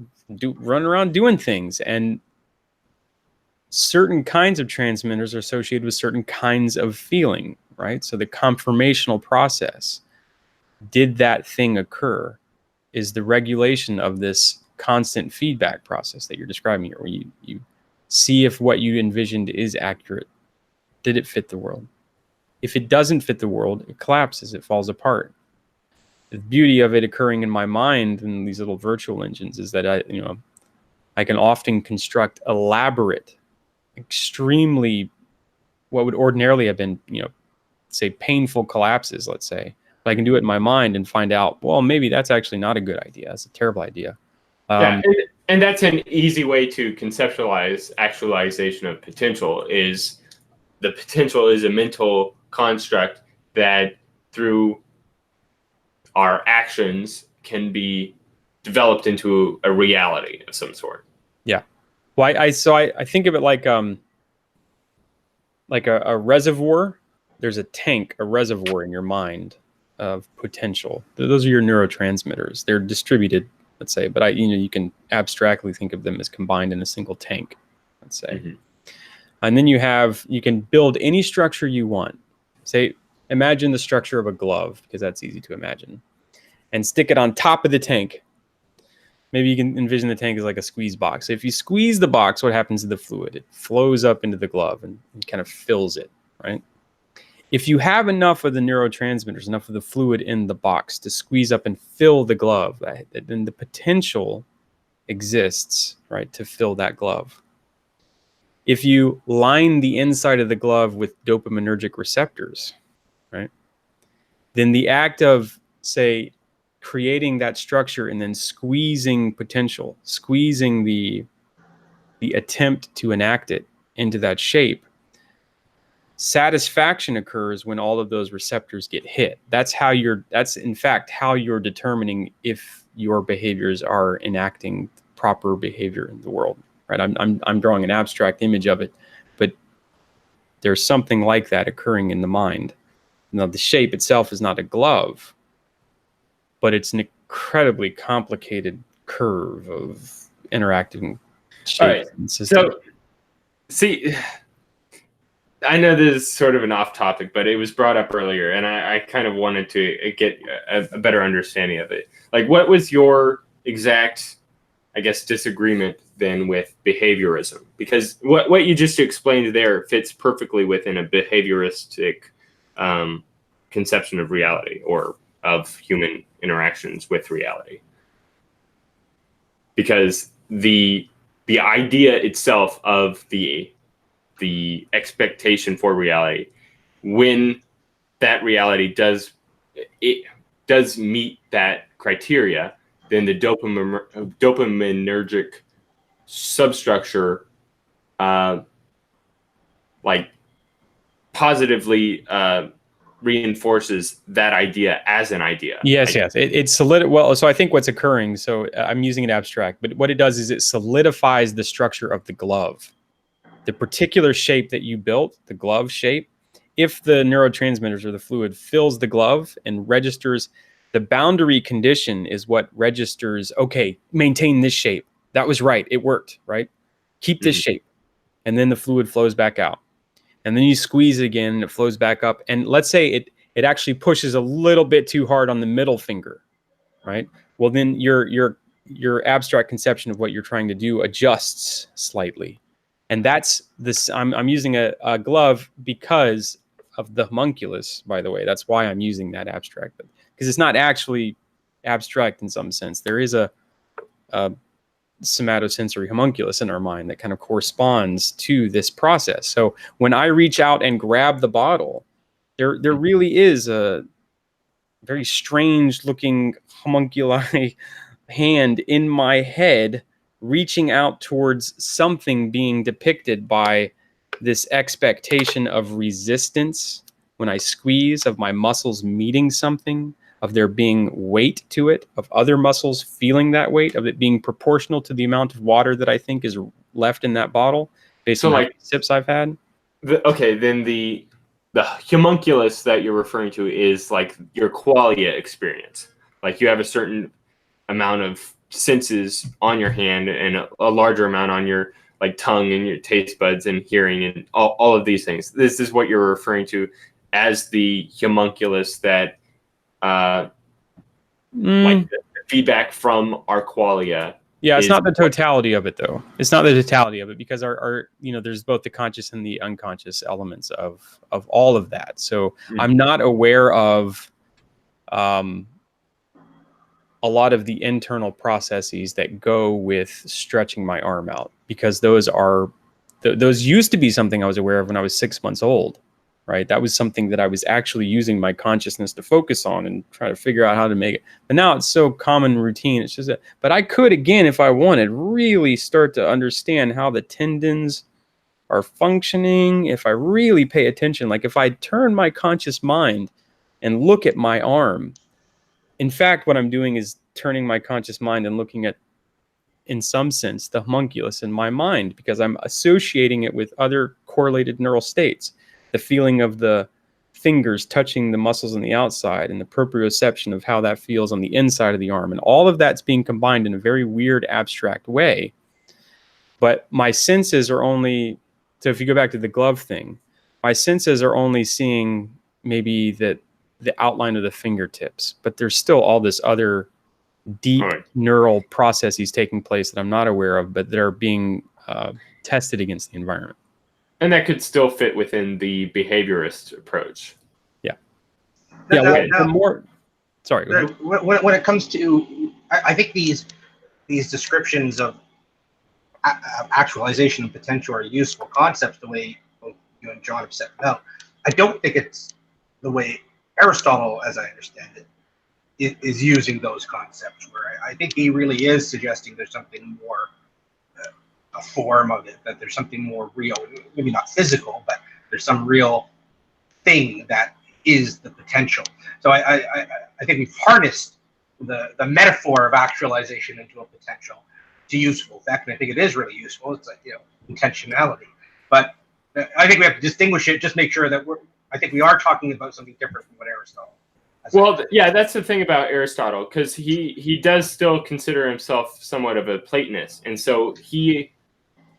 running around doing things, and certain kinds of transmitters are associated with certain kinds of feeling, right? So the confirmational process, did that thing occur, is the regulation of this constant feedback process that you're describing here, where you see if what you envisioned is accurate. Did it fit the world? If it doesn't fit the world, it collapses, it falls apart. The beauty of it occurring in my mind and these little virtual engines is that I can often construct elaborate, extremely, what would ordinarily have been, say painful collapses, let's say. But I can do it in my mind and find out, well, maybe that's actually not a good idea. That's a terrible idea. And that's an easy way to conceptualize actualization of potential. Is the potential is a mental construct that through our actions can be developed into a reality of some sort. Yeah. Well, I think of it like a reservoir. There's a tank, a reservoir in your mind of potential. Those are your neurotransmitters. They're distributed, let's say, but you can abstractly think of them as combined in a single tank, let's say. Mm-hmm. And then you can build any structure you want. Say, imagine the structure of a glove, because that's easy to imagine, and stick it on top of the tank. Maybe you can envision the tank as like a squeeze box. So if you squeeze the box, what happens to the fluid? It flows up into the glove and kind of fills it, right? If you have enough of the neurotransmitters, enough of the fluid in the box to squeeze up and fill the glove, then the potential exists, right, to fill that glove. If you line the inside of the glove with dopaminergic receptors, right, then the act of, say, creating that structure and then squeezing potential, squeezing the attempt to enact it into that shape, satisfaction occurs when all of those receptors get hit. That's in fact how you're determining if your behaviors are enacting proper behavior in the world, right? I'm drawing an abstract image of it, but there's something like that occurring in the mind. Now, the shape itself is not a glove, but it's an incredibly complicated curve of interacting shapes and systems. So, see, I know this is sort of an off topic, but it was brought up earlier, and I kind of wanted to get a better understanding of it. Like, what was your exact, I guess, disagreement then with behaviorism? Because what you just explained there fits perfectly within a behavioristic conception of reality, or of human interactions with reality. Because the idea itself of the expectation for reality, when that reality does meet that criteria, then the dopaminergic substructure positively reinforces that idea as an idea. Yes. It's well, so I think what's occurring, so I'm using it abstract, but what it does is it solidifies the structure of the glove. The particular shape that you built, the glove shape, if the neurotransmitters or the fluid fills the glove and registers, the boundary condition is what registers, okay, maintain this shape. That was right. It worked, right? Keep this shape. And then the fluid flows back out. And then you squeeze it again and it flows back up. And let's say it actually pushes a little bit too hard on the middle finger, right? Well, then your abstract conception of what you're trying to do adjusts slightly. And that's this. I'm using a glove because of the homunculus, by the way. That's why I'm using that abstract, because it's not actually abstract in some sense. There is a somatosensory homunculus in our mind that kind of corresponds to this process. So when I reach out and grab the bottle, there really is a very strange looking homunculi hand in my head reaching out towards something being depicted by this expectation of resistance when I squeeze, of my muscles meeting something, of there being weight to it, of other muscles feeling that weight, of it being proportional to the amount of water that I think is left in that bottle based on how many sips I've had. Then the homunculus that you're referring to is like your qualia experience. Like you have a certain amount of senses on your hand and a larger amount on your like tongue and your taste buds and hearing and all of these things. This is what you're referring to as the homunculus that like the feedback from our qualia. Yeah, it's not the totality of it though. It's not the totality of it because our there's both the conscious and the unconscious elements of all of that. So I'm not aware of a lot of the internal processes that go with stretching my arm out, because those used to be something I was aware of when I was 6 months old, right? That was something that I was actually using my consciousness to focus on and try to figure out how to make it. But now it's so common routine. It's just but I could, again, if I wanted, really start to understand how the tendons are functioning. If I really pay attention, like if I turn my conscious mind and look at my arm, in fact, what I'm doing is turning my conscious mind and looking at, in some sense, the homunculus in my mind, because I'm associating it with other correlated neural states. The feeling of the fingers touching the muscles on the outside and the proprioception of how that feels on the inside of the arm. And all of that's being combined in a very weird, abstract way. But my senses are only, so if you go back to the glove thing, my senses are only seeing maybe the outline of the fingertips, but there's still all this other deep neural processes taking place that I'm not aware of, but that are being tested against the environment. And that could still fit within the behaviorist approach. Yeah. Yeah. More. Sorry. Go ahead. When it comes to, I think these descriptions of actualization and potential are useful concepts, the way both you and John have set them out. I don't think it's the way Aristotle, as I understand it, is using those concepts, where I think he really is suggesting there's something more, a form of it, that there's something more real, maybe not physical, but there's some real thing that is the potential. So I think we've harnessed the metaphor of actualization into a potential to useful effect, and I think it is really useful. It's like, intentionality. But I think we have to distinguish it, just make sure that I think we are talking about something different from what Aristotle. Well, yeah, that's the thing about Aristotle, because he does still consider himself somewhat of a Platonist, and so he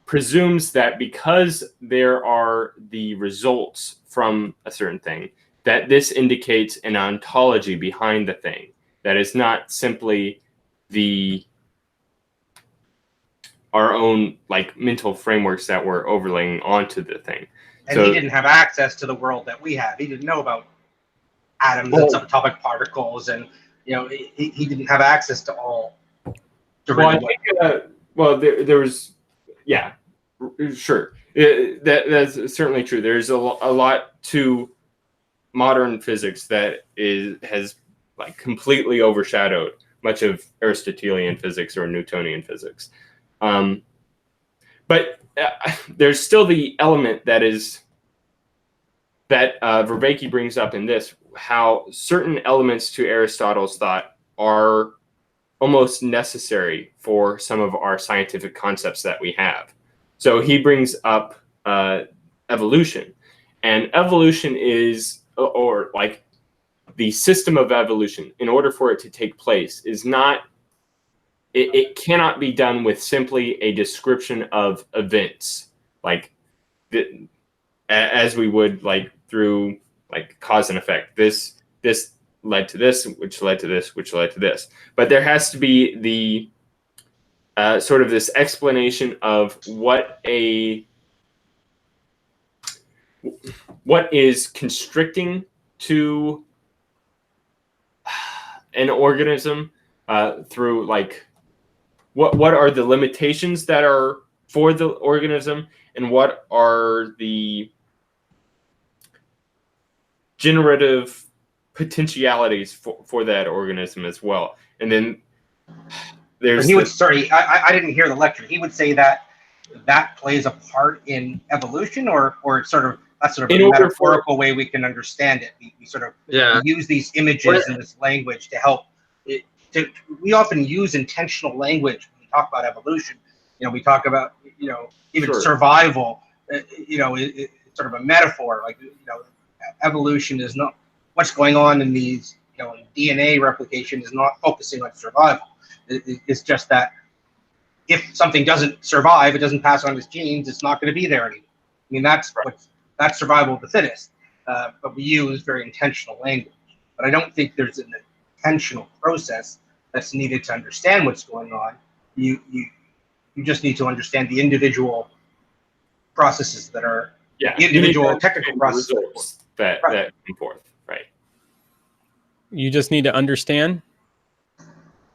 presumes that because there are the results from a certain thing, that this indicates an ontology behind the thing, that is not simply our own like mental frameworks that we're overlaying onto the thing. And so, he didn't have access to the world that we have. He didn't know about atoms and subatomic particles, and he didn't have access to all. There was, yeah, sure, that's certainly true. There's a lot to modern physics that has like completely overshadowed much of Aristotelian physics or Newtonian physics. But there's still the element that Vervake brings up in this, how certain elements to Aristotle's thought are almost necessary for some of our scientific concepts that we have. So he brings up evolution, and evolution is, or like the system of evolution, in order for it to take place, is not, it cannot be done with simply a description of events, like as we would like through like cause and effect. This led to this, which led to this, which led to this. But there has to be the sort of this explanation of what is constricting to an organism through like what are the limitations that are for the organism, and what are the generative potentialities for that organism as well. And then there's I didn't hear the lecture. He would say that that plays a part in evolution, or it's sort of that's sort of In a order metaphorical way we can understand it. We sort of we use these images and this language to help it. We often use intentional language when we talk about evolution. You know, we talk about, you know, even survival. You know, it's sort of a metaphor. Like, you know, evolution is not what's going on in these. You know, DNA replication is not focusing on survival. It's just that if something doesn't survive, it doesn't pass on its genes, it's not going to be there anymore. I mean, that's survival of the fittest. But we use very intentional language. But I don't think there's an intentional process that's needed to understand what's going on. You just need to understand the individual processes that are individual technical processes that come forth. Right. You just need to understand.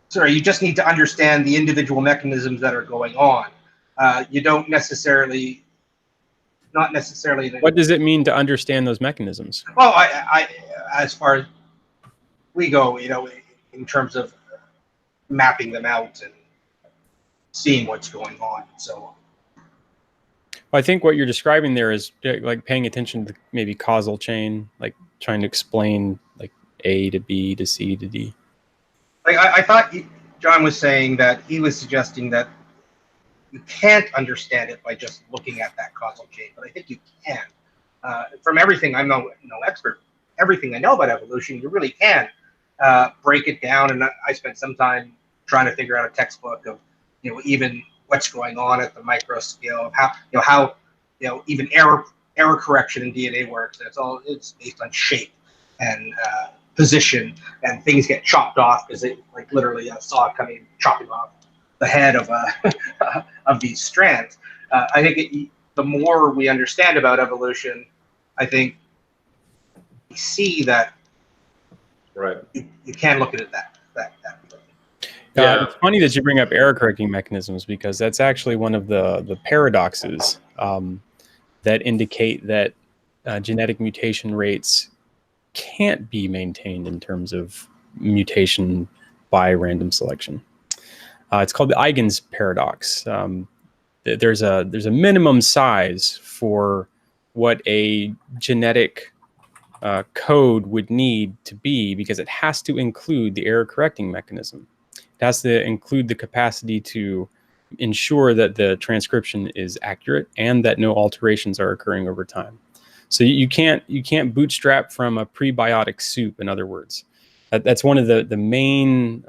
Sorry, you just need to understand the individual mechanisms that are going on. You don't necessarily, not necessarily. What does it mean to understand those mechanisms? Well, I as far as we go, you know, in terms of mapping them out and seeing what's going on and so on. I think what you're describing there is like paying attention to maybe causal chain, like trying to explain like A to B to C to D. Like I thought John was saying that he was suggesting that you can't understand it by just looking at that causal chain, but I think you can. From everything, I'm no expert. Everything I know about evolution, you really can break it down. And I spent some time trying to figure out a textbook of, you know, even what's going on at the micro scale, of how even error correction in DNA works. It's based on shape and position, and things get chopped off because it, like, literally a saw coming chopping off the head of of these strands. I think the more we understand about evolution, I think we see that you can look at it that way. It's funny that you bring up error correcting mechanisms, because that's actually one of the paradoxes that indicate that genetic mutation rates can't be maintained in terms of mutation by random selection. It's called the Eigen's paradox. There's a minimum size for what a genetic code would need to be, because it has to include the error correcting mechanism. It has to include the capacity to ensure that the transcription is accurate and that no alterations are occurring over time. So you can't bootstrap from a prebiotic soup, in other words. That's one of the main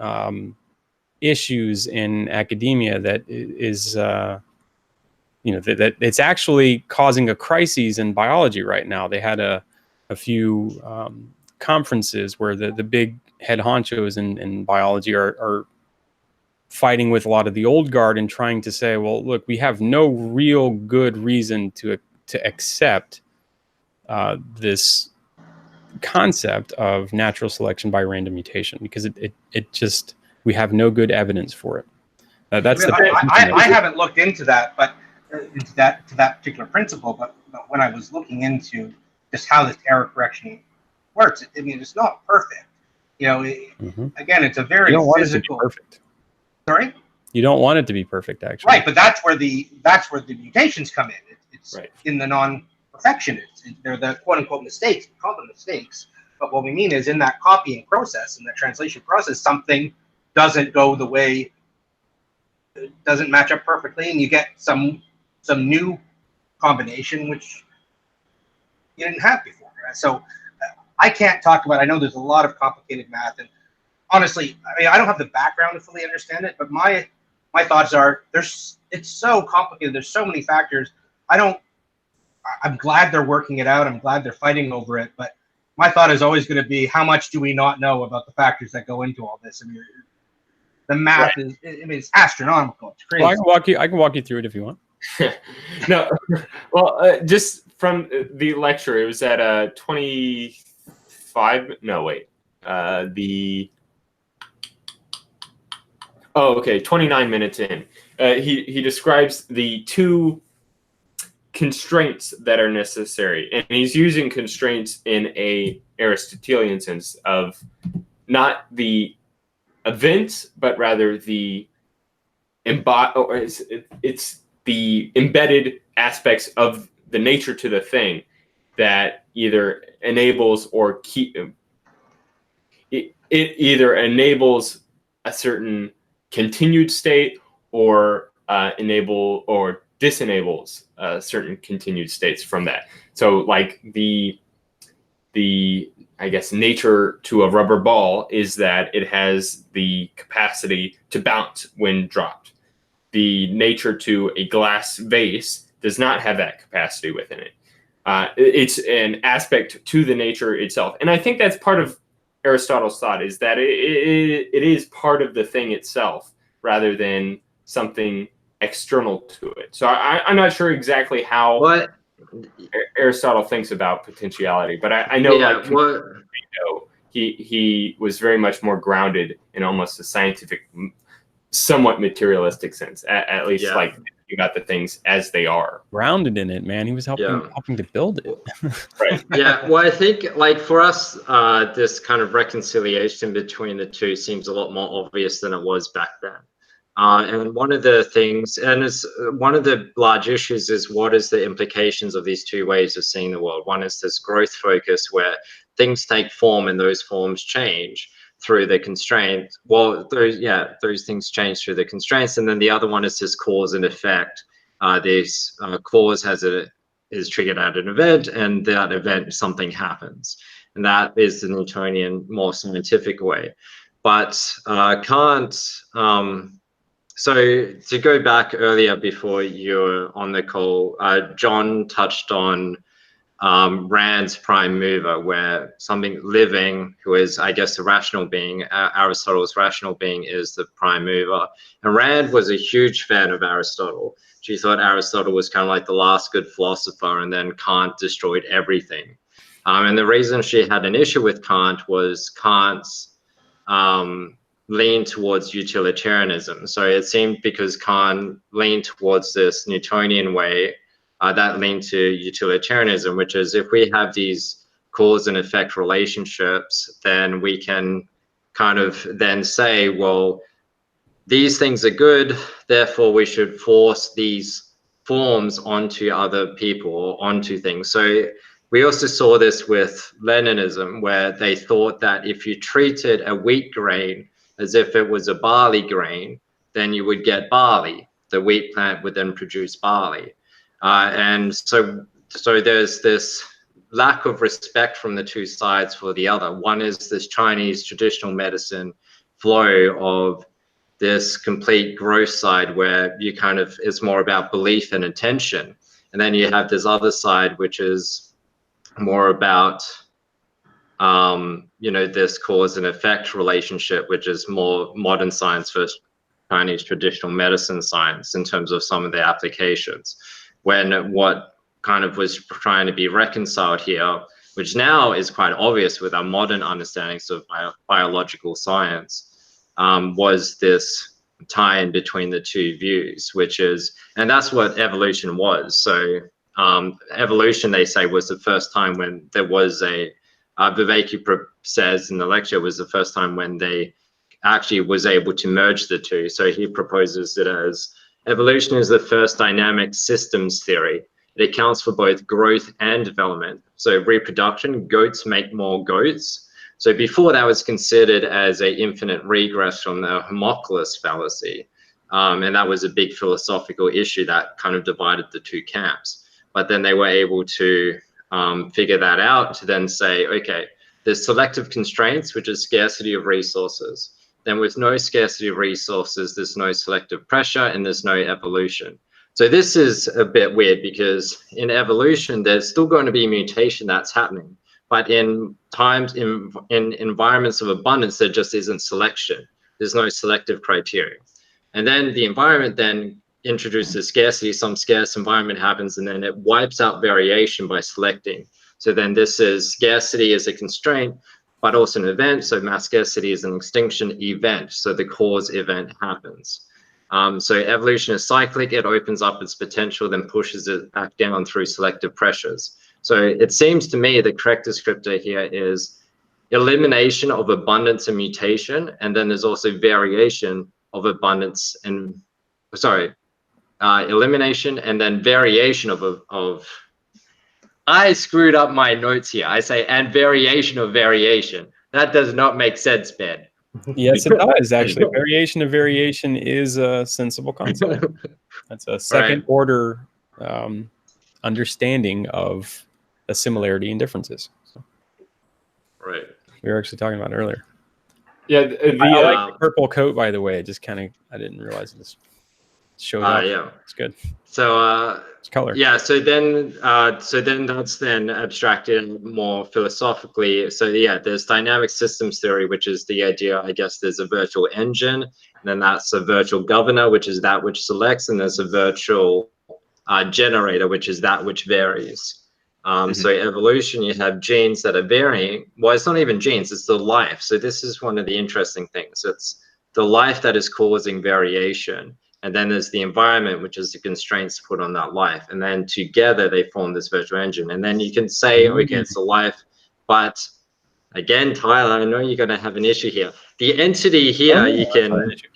issues in academia that is that it's actually causing a crisis in biology right now. They had a few conferences where the big head honchos in biology are fighting with a lot of the old guard and trying to say, well, look, we have no real good reason to accept this concept of natural selection by random mutation, because it just, we have no good evidence for it. That's I haven't looked into that, but into that particular principle. But when I was looking into just how this error correction works, I mean, it's not perfect. You know, again, it's a very physical. Perfect. Sorry. You don't want it to be perfect, actually. Right, but that's where the mutations come in. It's right in the non-perfection. They're the quote-unquote mistakes. We call them mistakes. But what we mean is, in that copying process, in that translation process, something doesn't go the way, it doesn't match up perfectly, and you get some new combination which you didn't have before. So I can't talk about. I know there's a lot of complicated math, and honestly, I mean, I don't have the background to fully understand it, but my thoughts are it's so complicated. There's so many factors. I'm glad they're working it out. I'm glad they're fighting over it. But my thought is always going to be, how much do we not know about the factors that go into all this? I mean, the math is, it's astronomical. It's crazy. Well, I can walk you through it if you want. No, well, just from the lecture, it was at 25. No, wait. 29 minutes in. He describes the two constraints that are necessary, and he's using constraints in a Aristotelian sense of not the event, but rather the it's the embedded aspects of the nature to the thing that either enables or it either enables a certain continued state or enable or disenables certain continued states from that. So like the I guess nature to a rubber ball is that it has the capacity to bounce when dropped. The nature to a glass vase does not have that capacity within it. It's an aspect to the nature itself. And I think that's part of Aristotle's thought, is that it is part of the thing itself rather than something external to it. So I'm not sure exactly how Aristotle thinks about potentiality, but I know he was very much more grounded in almost a scientific, somewhat materialistic sense, at least like thinking about the things as they are. Grounded in it, man. He was helping to build it. Right. Yeah. Well, I think like for us, this kind of reconciliation between the two seems a lot more obvious than it was back then. And one of the things, and it's one of the large issues, is what is the implications of these two ways of seeing the world? One is this growth focus where things take form and those forms change through the constraints. Well, those things change through the constraints. And then the other one is this cause and effect. This cause is triggered at an event, and that event, something happens. And that is the Newtonian, more scientific way. But Kant, so to go back earlier before you were on the call, John touched on Rand's prime mover, where something living, who is, I guess, a rational being, Aristotle's rational being, is the prime mover. And Rand was a huge fan of Aristotle. She thought Aristotle was kind of like the last good philosopher, and then Kant destroyed everything. And the reason she had an issue with Kant was Kant's lean towards utilitarianism. So it seemed because Kant leaned towards this Newtonian way, that leaned to utilitarianism, which is if we have these cause and effect relationships, then we can kind of then say, well, these things are good, therefore we should force these forms onto other people or onto things. So we also saw this with Leninism, where they thought that if you treated a wheat grain as if it was a barley grain, then you would get barley. The wheat plant would then produce barley. And so there's this lack of respect from the two sides for the other. One is this Chinese traditional medicine flow of this complete growth side, where you kind of, it's more about belief and intention. And then you have this other side, which is more about this cause and effect relationship, which is more modern science versus Chinese traditional medicine science in terms of some of the applications. When what kind of was trying to be reconciled here, which now is quite obvious with our modern understandings of biological science, was this tie-in between the two views, which is, and that's what evolution was. So evolution, they say, was the first time when there was a, Vervake says in the lecture, was the first time when they actually was able to merge the two. So he proposes it as evolution is the first dynamic systems theory. It accounts for both growth and development. So reproduction, goats make more goats. So before that was considered as an infinite regress from the homunculus fallacy. And that was a big philosophical issue that kind of divided the two camps. But then they were able to figure that out to then say, okay, there's selective constraints, which is scarcity of resources. Then with no scarcity of resources, there's no selective pressure and there's no evolution. So this is a bit weird because in evolution, there's still going to be mutation that's happening. But in times, in environments of abundance, there just isn't selection. There's no selective criteria. And then the environment then introduces scarcity, some scarce environment happens, and then it wipes out variation by selecting. So then this is scarcity is a constraint, but also an event. So mass scarcity is an extinction event. So the cause event happens. So evolution is cyclic. It opens up its potential, then pushes it back down through selective pressures. So it seems to me the correct descriptor here is elimination of abundance and mutation. And then there's also variation of abundance and, sorry, elimination, and then variation of I screwed up my notes here. I say, and variation of variation. That does not make sense, Ben. Yes, it does, actually. Variation of variation is a sensible concept. That's a second order understanding of a similarity and differences. So, right. we were actually talking about it earlier. Yeah, I like the purple coat, by the way. It just kind of, I didn't realize this showed up. Yeah, it's good. So it's color. Yeah, so then that's then abstracted more philosophically. So yeah, there's dynamic systems theory, which is the idea, I guess there's a virtual engine, and then that's a virtual governor, which is that which selects, and there's a virtual generator, which is that which varies. So evolution, you have genes that are varying. Well, it's not even genes, it's the life. So this is one of the interesting things. It's the life that is causing variation. And then there's the environment, which is the constraints put on that life. And then together they form this virtual engine. And then you can say, okay, it's the life. But again, Tyler, I know you're going to have an issue here. The entity here,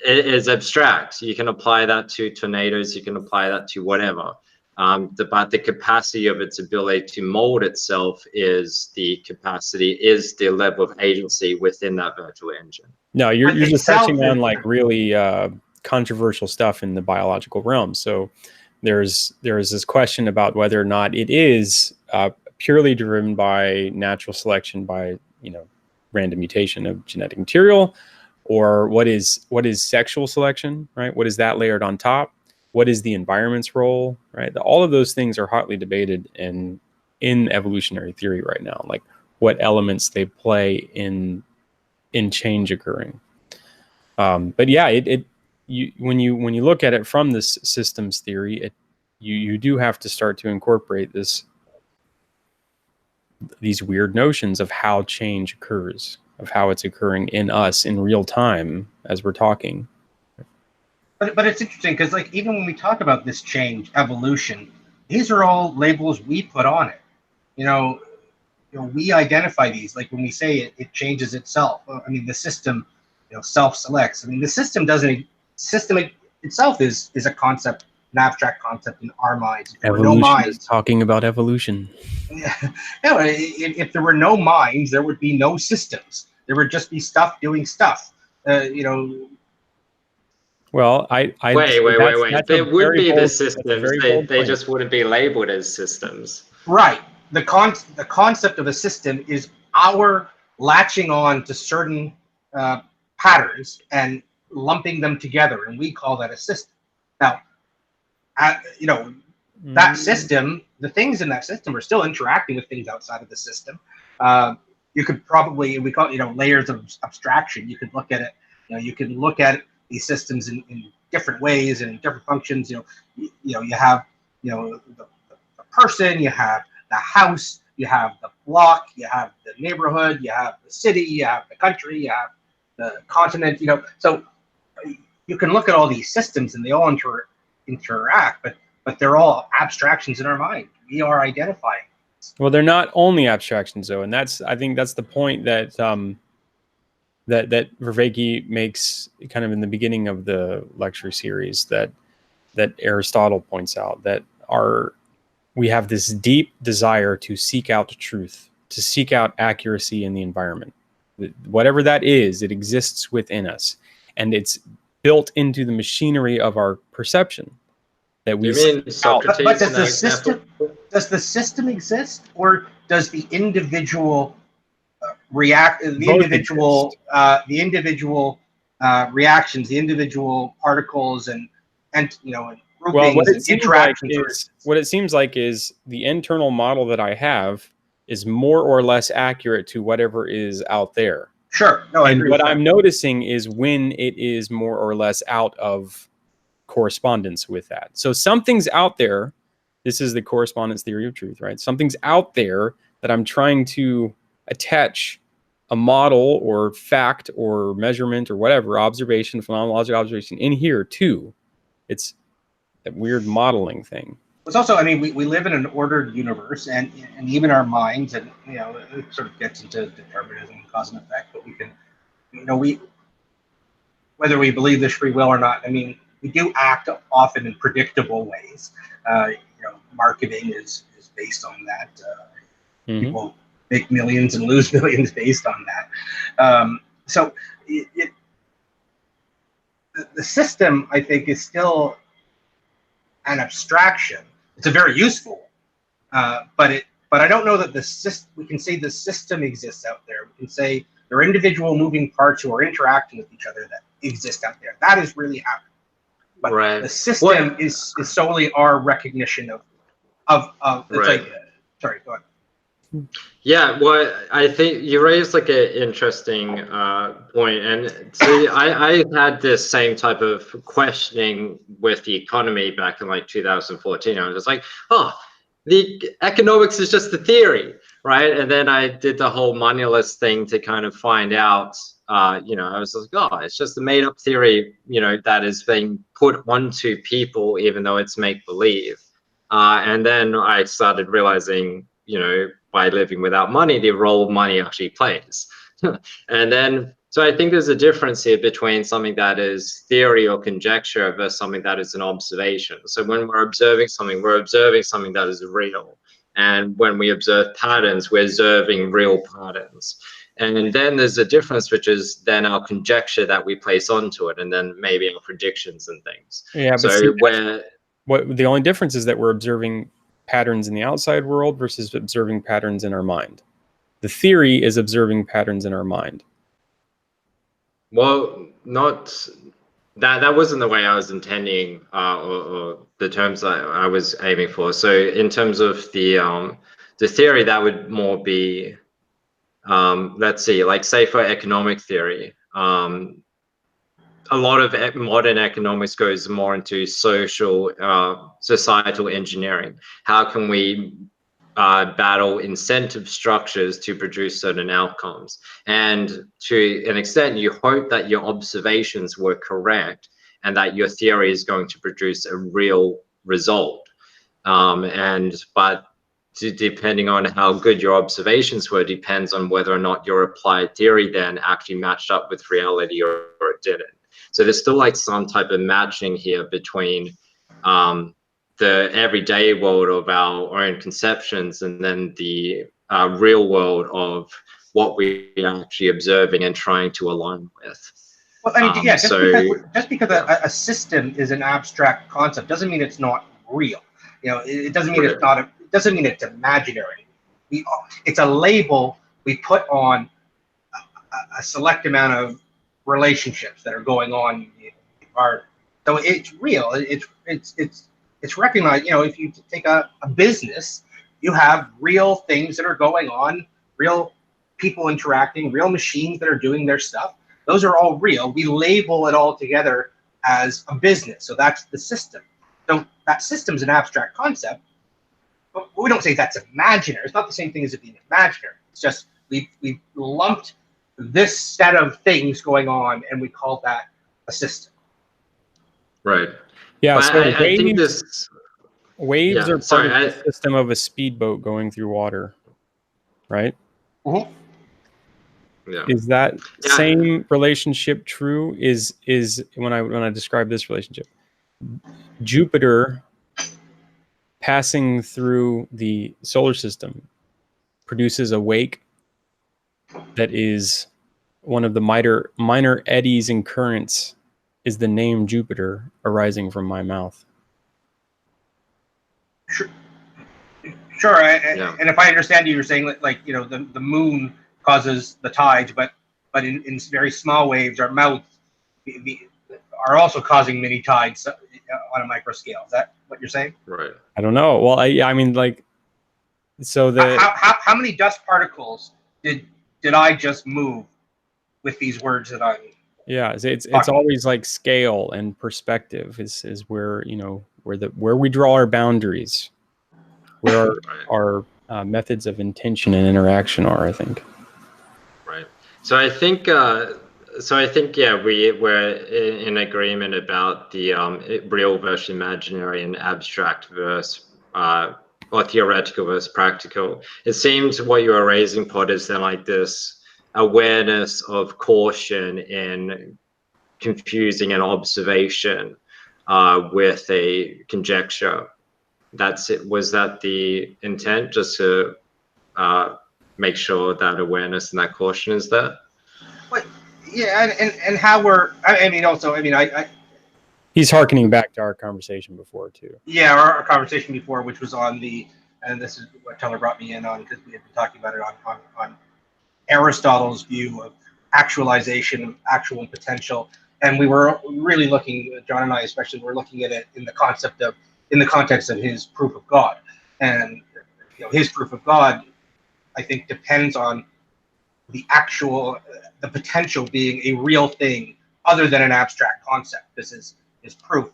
is abstract. You can apply that to tornadoes. You can apply that to whatever. But the capacity of its ability to mold itself is the level of agency within that virtual engine. No, you're just touching on like really controversial stuff in the biological realm. So there's this question about whether or not it is purely driven by natural selection, by random mutation of genetic material, or what is sexual selection, right? What is that layered on top? What is the environment's role, right? All of those things are hotly debated in evolutionary theory right now, like what elements they play in change occurring. But yeah, when you look at it from this systems theory, you do have to start to incorporate these weird notions of how change occurs, of how it's occurring in us in real time as we're talking. But it's interesting because like even when we talk about this change, evolution, these are all labels we put on it. We identify these. Like when we say it changes itself. I mean, the system, self-selects. I mean, the system itself is a concept, an abstract concept in our minds. Evolution is talking about evolution. If there were no minds, there would be no systems. There would just be stuff doing stuff. Well, wait. There would be the systems. They just wouldn't be labeled as systems. Right. The concept of a system is our latching on to certain patterns and lumping them together, and we call that a system. Now, that system, the things in that system are still interacting with things outside of the system. You could probably, we call it, layers of abstraction. You could look at it, you can look at these systems in different ways and different functions. You have, the person, you have the house, you have the block, you have the neighborhood, you have the city, you have the country, you have the continent. So you can look at all these systems and they all interact, but they're all abstractions in our mind. We are identifying. Well, they're not only abstractions, though, and I think that's the point that that Vervake makes kind of in the beginning of the lecture series that Aristotle points out, that we have this deep desire to seek out truth, to seek out accuracy in the environment. Whatever that is, it exists within us, and it's built into the machinery of our perception. That we but does the system exist, or does the individual reactions, the individual particles and groupings and interactions? What it seems like is the internal model that I have is more or less accurate to whatever is out there. Sure. No, I agree. What I'm noticing is when it is more or less out of correspondence with that. So something's out there. This is the correspondence theory of truth, right? Something's out there that I'm trying to attach a model or fact or measurement or whatever, observation, phenomenological observation in here too. It's that weird modeling thing. It's also, I mean, we live in an ordered universe, and even our minds, and it sort of gets into determinism and cause and effect, but we can, whether we believe there's free will or not, I mean, we do act often in predictable ways. Marketing is based on that. People make millions and lose millions based on that. So the system, I think, is still an abstraction. It's a very useful one, but I don't know that we can say the system exists out there. We can say there are individual moving parts who are interacting with each other that exist out there. That is really happening. But the system is solely our recognition of it's sorry, go ahead. Yeah, well, I think you raised like an interesting point, and so I had this same type of questioning with the economy back in like 2014. I was just like, oh, the economics is just the theory, right? And then I did the whole moneyless thing to kind of find out. I was like, oh, it's just a made-up theory, that is being put onto people, even though it's make-believe. And then I started realizing, by living without money, the role money actually plays. And then, so I think there's a difference here between something that is theory or conjecture versus something that is an observation. So when we're observing something that is real. And when we observe patterns, we're observing real patterns. And then there's a difference, which is then our conjecture that we place onto it, and then maybe our predictions and things. Yeah, so the only difference is that we're observing patterns in the outside world versus observing patterns in our mind. The theory is observing patterns in our mind. Well, not that wasn't the way I was intending, or the terms I was aiming for. So in terms of the theory, that would more be, let's see, like say for economic theory, a lot of modern economics goes more into societal engineering. How can we battle incentive structures to produce certain outcomes? And to an extent, you hope that your observations were correct and that your theory is going to produce a real result. But depending on how good your observations were depends on whether or not your applied theory then actually matched up with reality or it didn't. So there's still like some type of matching here between the everyday world of our own conceptions and then the real world of what we are actually observing and trying to align with. Well, I mean, just because a system is an abstract concept doesn't mean it's not real. It doesn't mean it's not. It doesn't mean it's imaginary. It's a label we put on a select amount of relationships that are going on so it's real. It's recognized. If you take a business, you have real things that are going on, real people interacting, real machines that are doing their stuff. Those are all real. We label it all together as a business. So that's the system. So that system's an abstract concept, but we don't say that's imaginary. It's not the same thing as it being imaginary. It's just we've lumped this set of things going on, and we call that a system. Right. Yeah. But So I think this waves are part of the system of a speedboat going through water, right? Mm-hmm. Yeah. Is that same relationship true? Is when I describe this relationship, Jupiter passing through the solar system produces a wake that is one of the minor eddies and currents is the name Jupiter arising from my mouth. Sure. And if I understand you, you're saying like the moon causes the tides, but in very small waves, our mouths are also causing mini tides on a micro scale. Is that what you're saying? Right. I don't know. Well, I mean, like, so how many dust particles did I just move with these words that I'm? Yeah, it's always like scale and perspective is where where we draw our boundaries, where our methods of intention and interaction are, I think. Right. So I think we're in agreement about the real versus imaginary and abstract versus or theoretical versus practical. It seems what you are raising, Pod, is then like this awareness of caution in confusing an observation with a conjecture. That's it. Was that the intent, just to make sure that awareness and that caution is there? But yeah, and how we're, I mean, also, I mean, he's hearkening back to our conversation before too. Yeah, our conversation before, which was on the, and this is what Teller brought me in on, because we had been talking about it on Aristotle's view of actualization, actual potential, and we were really looking, John and I especially, were looking at it in the context of his proof of God, and you know, his proof of God, I think, depends on the potential being a real thing other than an abstract concept. This is his proof,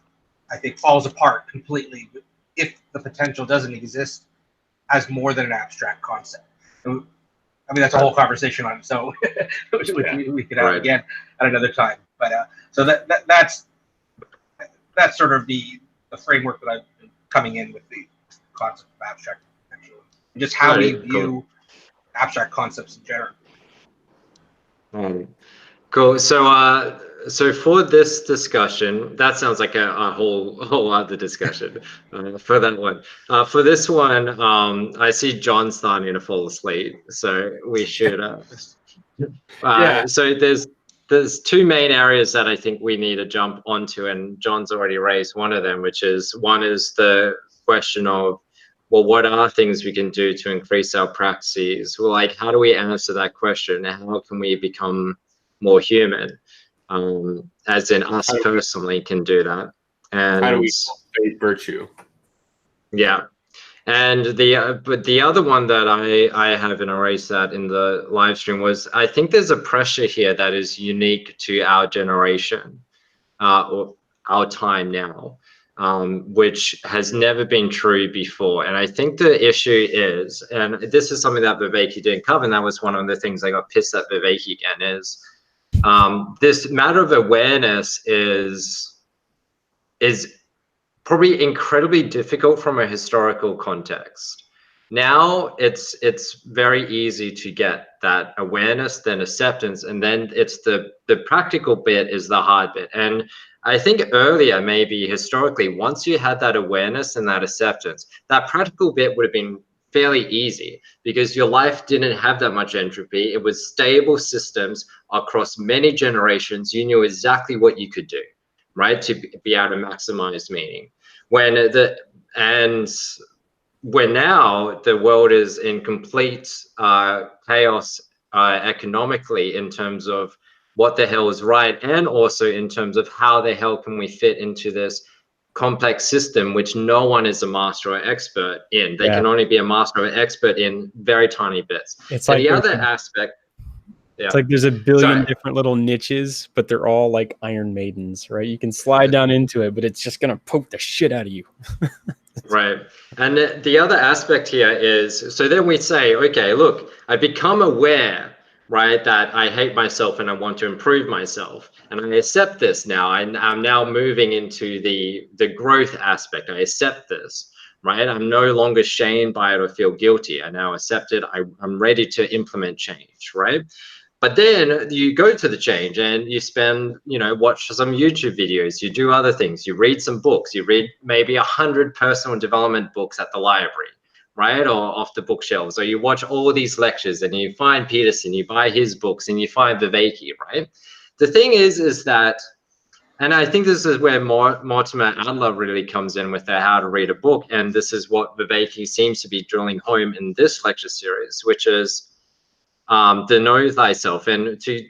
I think, falls apart completely if the potential doesn't exist as more than an abstract concept. I mean, that's a whole conversation on its own, which we could have again at another time. But so that's sort of the framework that I've been coming in with the concept of abstract potential, and just how we view abstract concepts in general. Cool. So for this discussion, that sounds like a whole other discussion for that one. For this one, I see John starting to fall asleep, so we should. So there's two main areas that I think we need to jump onto, and John's already raised one of them, which is the question of, well, what are things we can do to increase our practices? Well, like, how do we answer that question? How can we become more human? As in us personally can do that. And how do we cultivate virtue? Yeah. And but the other one that I haven't erased that in the live stream was, I think there's a pressure here that is unique to our generation, or our time now, which has never been true before. And I think the issue is, and this is something that Vervake didn't cover, and that was one of the things I got pissed at Vervake again, is this matter of awareness is probably incredibly difficult from a historical context. Now it's very easy to get that awareness, then acceptance, and then it's the practical bit is the hard bit. And I think earlier, maybe historically, once you had that awareness and that acceptance, that practical bit would have been fairly easy because your life didn't have that much entropy. It was stable systems across many generations. You knew exactly what you could do, right, to be able to maximize meaning. When now the world is in complete chaos economically, in terms of what the hell is right, and also in terms of how the hell can we fit into this complex system which no one is a master or expert in. They can only be a master or expert in very tiny bits. It's and like the other aspect, it's like there's a billion different little niches, but they're all like Iron Maidens, right? You can slide down into it, but it's just gonna poke the shit out of you. Right. And the other aspect here is, so then we say, okay, look, I become aware, right, that I hate myself and I want to improve myself. And I accept this now. I'm now moving into the growth aspect. I accept this, right? I'm no longer shamed by it or feel guilty. I now accept it. I'm ready to implement change, right? But then you go to the change and you spend, watch some YouTube videos, you do other things, you read some books, you read maybe 100 personal development books at the library, right? Or off the bookshelves, or you watch all these lectures and you find Peterson, you buy his books and you find Vervake, right? The thing is that, and I think this is where Mortimer Adler really comes in with the how to read a book. And this is what Vervake seems to be drilling home in this lecture series, which is, the know thyself. And to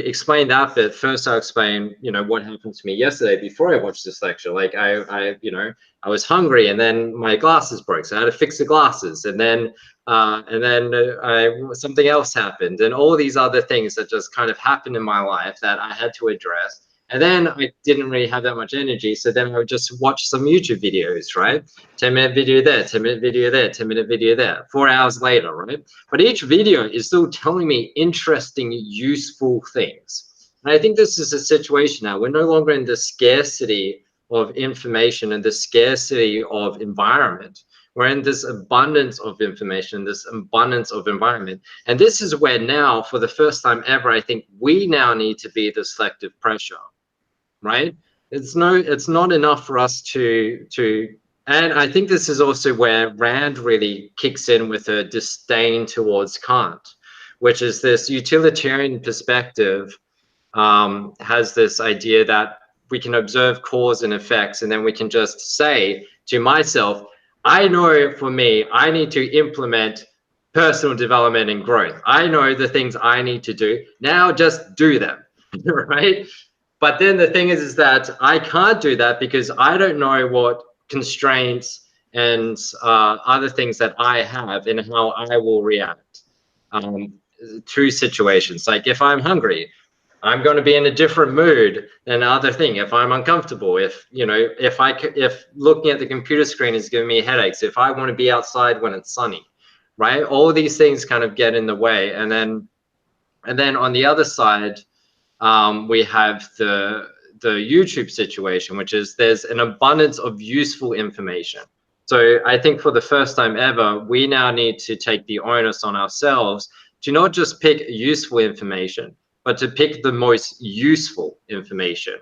explain that bit, first I'll explain, what happened to me yesterday before I watched this lecture. Like I was hungry and then my glasses broke, so I had to fix the glasses, and then something else happened, and all these other things that just kind of happened in my life that I had to address. And then I didn't really have that much energy, so then I would just watch some YouTube videos, right? 10-minute video there, 10-minute video there, 10-minute video there, 4 hours later, right? But each video is still telling me interesting, useful things. And I think this is a situation now. We're no longer in the scarcity of information and the scarcity of environment. We're in this abundance of information, this abundance of environment. And this is where now, for the first time ever, I think we now need to be the selective pressure. Right? it's not enough for us to and I think this is also where Rand really kicks in with a disdain towards Kant, which is this utilitarian perspective has this idea that we can observe cause and effects, and then we can just say to myself, I know for me, I need to implement personal development and growth. I know the things I need to do. Now just do them, right? But then the thing is that I can't do that because I don't know what constraints and other things that I have and how I will react to situations. Like if I'm hungry, I'm going to be in a different mood than other thing. If I'm uncomfortable, if looking at the computer screen is giving me headaches, if I want to be outside when it's sunny, right? All these things kind of get in the way. And then on the other side, we have the YouTube situation, which is there's an abundance of useful information. So I think for the first time ever, we now need to take the onus on ourselves to not just pick useful information, but to pick the most useful information,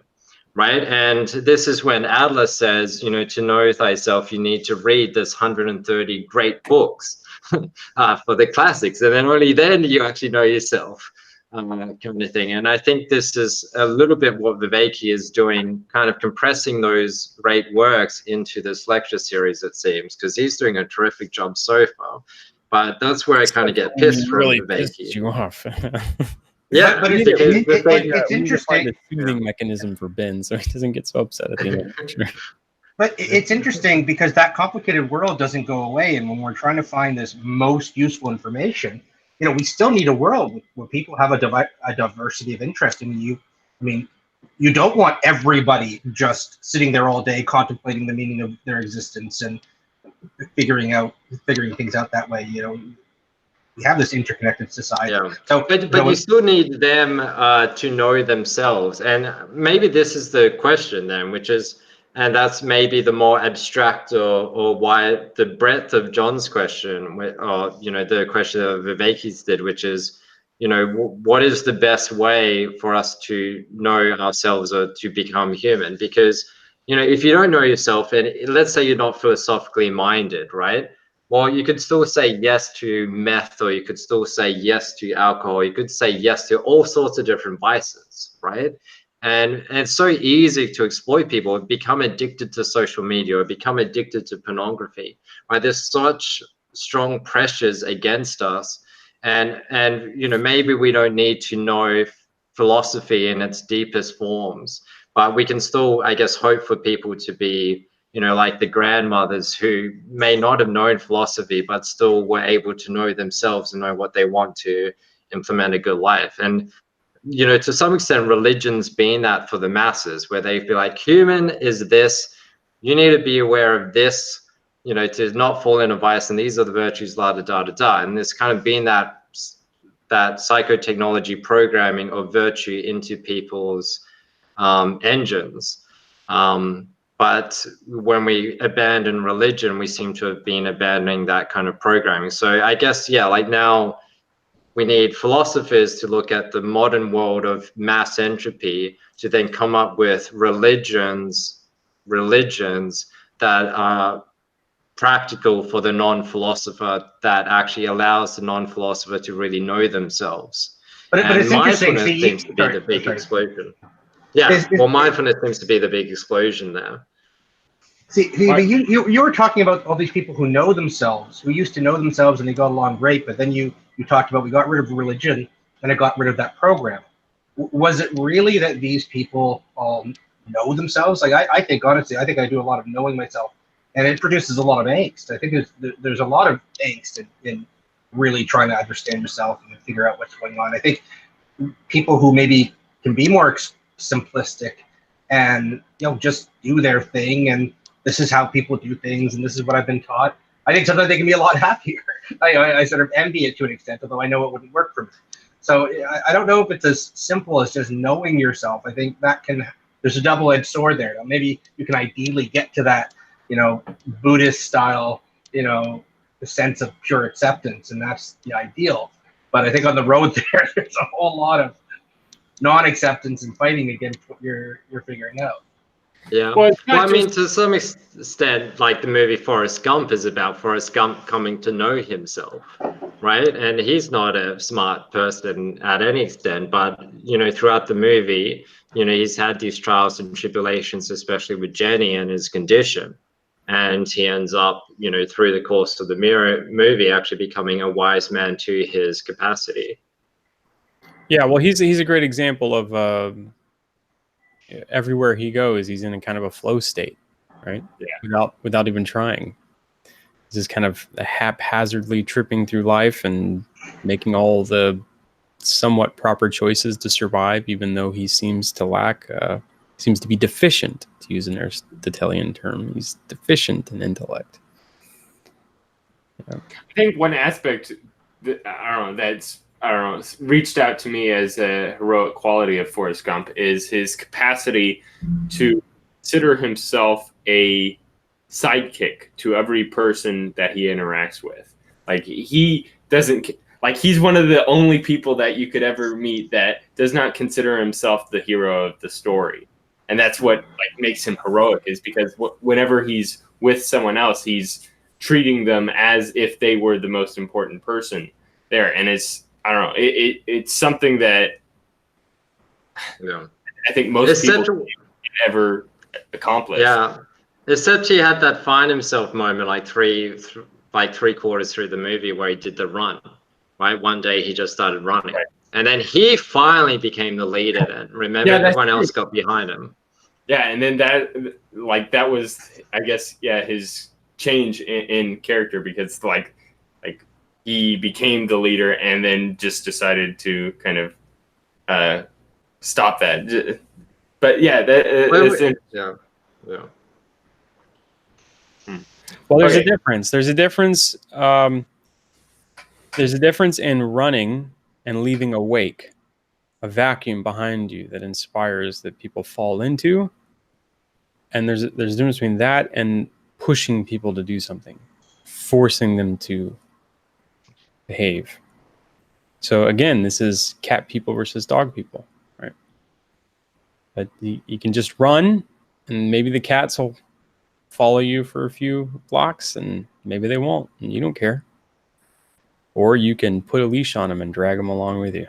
right? And this is when Adler says, to know thyself, you need to read this 130 great books for the classics, and then only then you actually know yourself. Kind of thing. And I think this is a little bit what Vervake is doing, kind of compressing those great works into this lecture series, it seems, because he's doing a terrific job so far. But that's where I kind of get pissed from really Vervake. Pissed you off. Yeah, but it's interesting. The soothing mechanism for Ben, so he doesn't get so upset at the end of the lecture. But it's interesting because that complicated world doesn't go away, and when we're trying to find this most useful information, we still need a world where people have a diversity of interest. You don't want everybody just sitting there all day contemplating the meaning of their existence and figuring things out that way. We have this interconnected society. Yeah. So, but you still need them to know themselves, and maybe this is the question then, which is. And that's maybe the more abstract or why the breadth of John's question, or the question that Vervake's did, which is, what is the best way for us to know ourselves or to become human? Because, if you don't know yourself, and let's say you're not philosophically minded, right? Well, you could still say yes to meth, or you could still say yes to alcohol. You could say yes to all sorts of different vices, right? And it's so easy to exploit people, become addicted to social media, or become addicted to pornography, right? There's such strong pressures against us. And maybe we don't need to know philosophy in its deepest forms, but we can still, I guess, hope for people to be, like the grandmothers who may not have known philosophy, but still were able to know themselves and know what they want to implement a good life. And to some extent, religion's been that for the masses, where they feel like human is this, you need to be aware of this, to not fall into vice, and these are the virtues, la da da da da. And there's kind of been that psychotechnology programming of virtue into people's engines. But when we abandon religion, we seem to have been abandoning that kind of programming. So I guess, yeah, like now, we need philosophers to look at the modern world of mass entropy to then come up with religions that are practical for the non-philosopher, that actually allows the non-philosopher to really know themselves. But it's interesting. Seems to be the big explosion. Yeah, mindfulness seems to be the big explosion there. See, you were talking about all these people who know themselves, who used to know themselves and they got along great, but then you talked about we got rid of religion and it got rid of that program. Was it really that these people know themselves? Like I think, honestly, I think I do a lot of knowing myself, and it produces a lot of angst. I think there's a lot of angst in really trying to understand yourself and figure out what's going on. I think people who maybe can be more simplistic and just do their thing, and this is how people do things, and this is what I've been taught. I think sometimes they can be a lot happier. I sort of envy it to an extent, although I know it wouldn't work for me. So I don't know if it's as simple as just knowing yourself. I think that there's a double-edged sword there. Now, maybe you can ideally get to that, Buddhist style, the sense of pure acceptance, and that's the ideal. But I think on the road there's a whole lot of non-acceptance and fighting against what you're figuring out. Yeah. Well, it's Well, not I mean, just to some extent, like the movie Forrest Gump is about Forrest Gump coming to know himself, right? And he's not a smart person at any extent, but, you know, throughout the movie, you know, he's had these trials and tribulations, especially with Jenny and his condition. And he ends up, you know, through the course of the movie, actually becoming a wise man to his capacity. Yeah, well, he's a great example of everywhere he goes, he's in a kind of a flow state, right? Yeah. Without even trying. He's just kind of haphazardly tripping through life and making all the somewhat proper choices to survive, even though he seems to be deficient, to use an Aristotelian term. He's deficient in intellect. Yeah. I think one aspect that that's reached out to me as a heroic quality of Forrest Gump is his capacity to consider himself a sidekick to every person that he interacts with. Like he doesn't like he's one of the only people that you could ever meet that does not consider himself the hero of the story. And that's what like makes him heroic, is because whenever he's with someone else, he's treating them as if they were the most important person there. And it's, I don't know, it's something that I think most people can ever accomplish. Yeah, except he had that find himself moment like three quarters through the movie where he did the run, right? One day he just started running. Right. And then he finally became the leader then. Remember, everyone else got behind him. Yeah, and then that was, I guess, his change in character, because like he became the leader and then just decided to kind of stop that. But yeah, yeah. Well, there's a difference. There's a difference. There's a difference in running and leaving a wake, a vacuum behind you that inspires that people fall into. And there's a difference between that and pushing people to do something, forcing them to behave. So again, this is cat people versus dog people, right? But you can just run, and maybe the cats will follow you for a few blocks, and maybe they won't, and you don't care. Or you can put a leash on them and drag them along with you.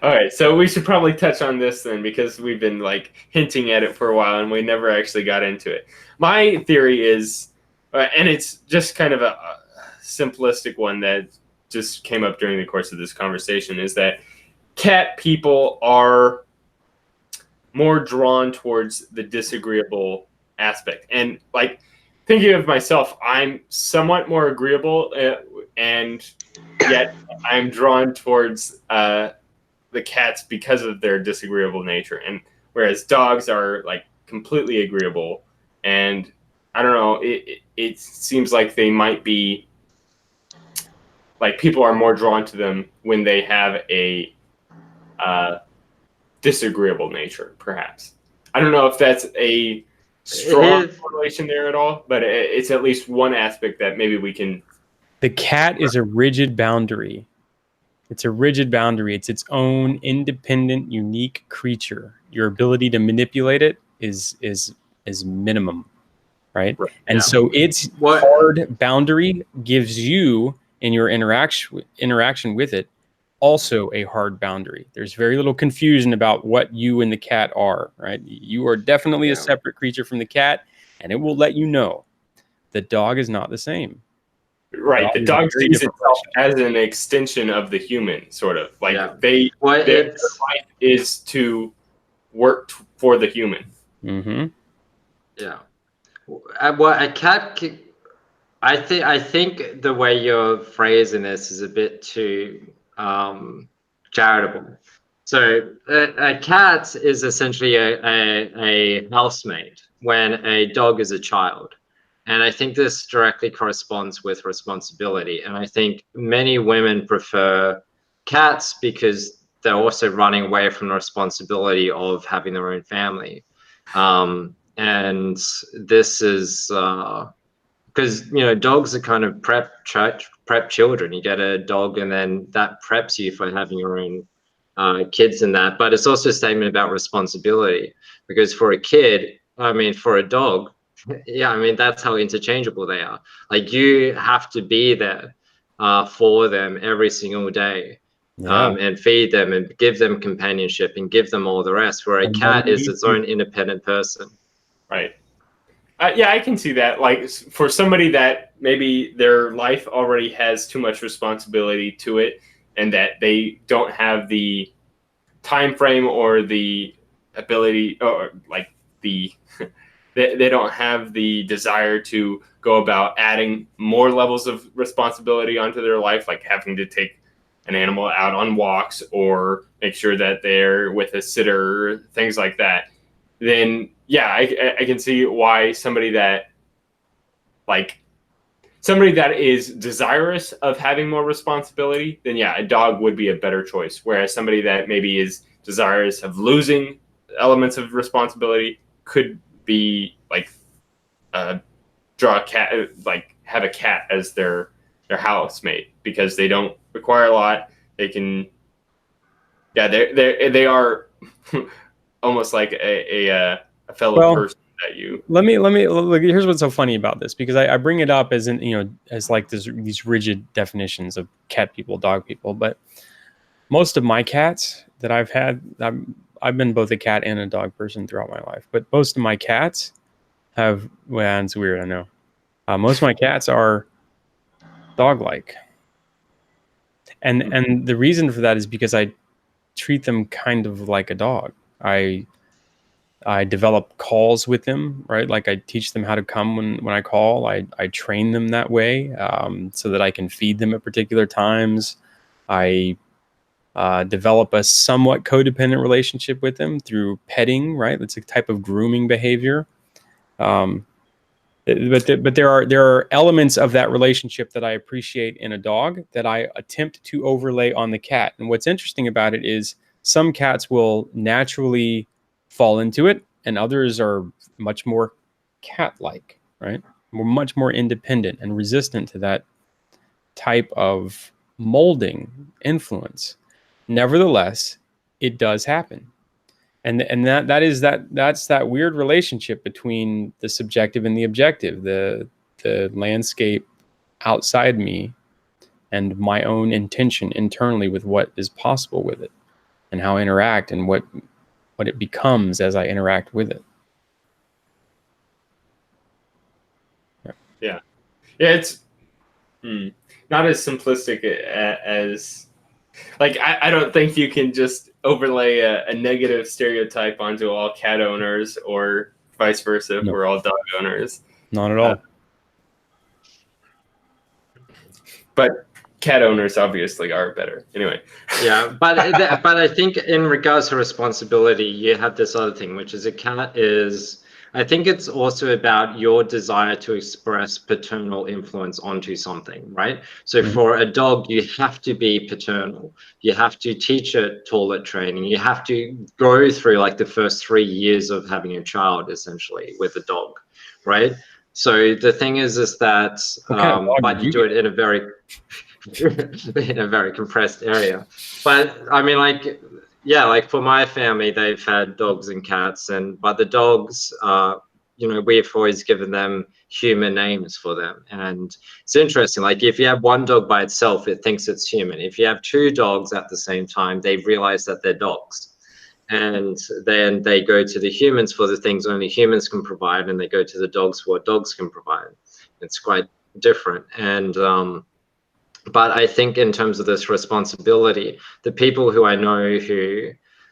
All right, so we should probably touch on this then, because we've been like hinting at it for a while and we never actually got into it. My theory is, and it's just kind of a simplistic one that just came up during the course of this conversation, is that cat people are more drawn towards the disagreeable aspect. And like thinking of myself, I'm somewhat more agreeable, and yet I'm drawn towards the cats because of their disagreeable nature. And whereas dogs are like completely agreeable, and I don't know, it seems like they might be like people are more drawn to them when they have a disagreeable nature, perhaps. I don't know if that's a strong correlation there at all, but it's at least one aspect that maybe we can. The cat is a rigid boundary. It's a rigid boundary. It's its own independent, unique creature. Your ability to manipulate it is minimum, right? And so its hard boundary gives you, in your interaction with it, also a hard boundary. There's very little confusion about what you and the cat are, right? You are definitely a separate creature from the cat, and it will let you know the dog is not the same. Right, the dog sees itself as an extension of the human, sort of. Like their life is to work for the human. Mm-hmm. Yeah. Well, a cat. I think the way you're phrasing this is a bit too charitable. So a cat is essentially a housemate when a dog is a child. And I think this directly corresponds with responsibility. And I think many women prefer cats because they're also running away from the responsibility of having their own family. And this is because, you know, dogs are kind of prep children. You get a dog and then that preps you for having your own kids and that. But it's also a statement about responsibility, because for a kid, I mean, for a dog, yeah, I mean, that's how interchangeable they are. Like, you have to be there for them every single day, and feed them and give them companionship and give them all the rest, where a cat is its own independent person. Right. Yeah, I can see that. Like, for somebody that maybe their life already has too much responsibility to it, and that they don't have the time frame or the ability, or like the they don't have the desire to go about adding more levels of responsibility onto their life, like having to take an animal out on walks or make sure that they're with a sitter, things like that. Then yeah, I can see why somebody that is desirous of having more responsibility, then yeah, a dog would be a better choice. Whereas somebody that maybe is desirous of losing elements of responsibility could be like draw a cat, like have a cat as their housemate, because they don't require a lot. They can, yeah, they are almost like a fellow person that you. Let me look. Here's what's so funny about this, because I bring it up as as like these rigid definitions of cat people, dog people, but most of my cats that I've had, I've been both a cat and a dog person throughout my life, but most of my cats have, well, it's weird, I know. Most of my cats are dog-like. And the reason for that is because I treat them kind of like a dog. I develop calls with them, right? Like, I teach them how to come when I call. I train them that way, so that I can feed them at particular times. I develop a somewhat codependent relationship with them through petting, right? That's a type of grooming behavior. But there are elements of that relationship that I appreciate in a dog that I attempt to overlay on the cat. And what's interesting about it is some cats will naturally fall into it, and others are much more cat-like, right? Much more independent and resistant to that type of molding influence. Nevertheless, it does happen. And that's that weird relationship between the subjective and the objective, the landscape outside me and my own intention internally with what is possible with it, and how I interact, and what it becomes as I interact with it. Yeah, it's not as simplistic as, like, I don't think you can just overlay a negative stereotype onto all cat owners, or vice versa if we're all dog owners. Not at all. But cat owners obviously are better. Anyway. Yeah, but I think in regards to responsibility, you have this other thing, which is a cat is, I think it's also about your desire to express paternal influence onto something, right? So for a dog, you have to be paternal. You have to teach it toilet training. You have to go through like the first 3 years of having a child, essentially, with a dog, right? So the thing is that, but you do it in a very compressed area. But I mean, like, yeah, like for my family, they've had dogs and cats, but the dogs, we've always given them human names for them. And it's interesting, like, if you have one dog by itself, it thinks it's human. If you have two dogs at the same time, they realize that they're dogs. And then they go to the humans for the things only humans can provide, and they go to the dogs for what dogs can provide. It's quite different. And but I think in terms of this responsibility, the people who I know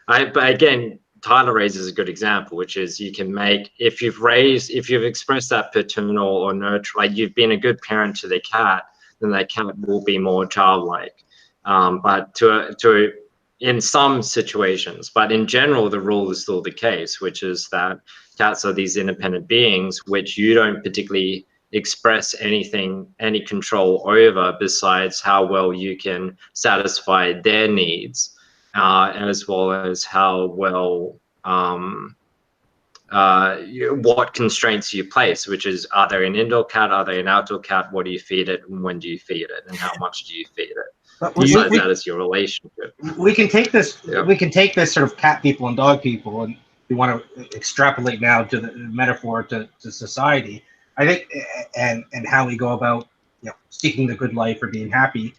but again, Tyler raises a good example, which is you can make, if you've expressed that paternal or nurture, like you've been a good parent to the cat, then that cat will be more childlike. But in some situations, but in general, the rule is still the case, which is that cats are these independent beings, which you don't particularly express any control over, besides how well you can satisfy their needs, as well as how well what constraints you place, which is, are they an indoor cat, are they an outdoor cat, what do you feed it, and when do you feed it, and how much do you feed it? Besides that is your relationship. We can take this. Yeah. We can take this sort of cat people and dog people, and we want to extrapolate now to the metaphor to society, I think, and how we go about, seeking the good life or being happy.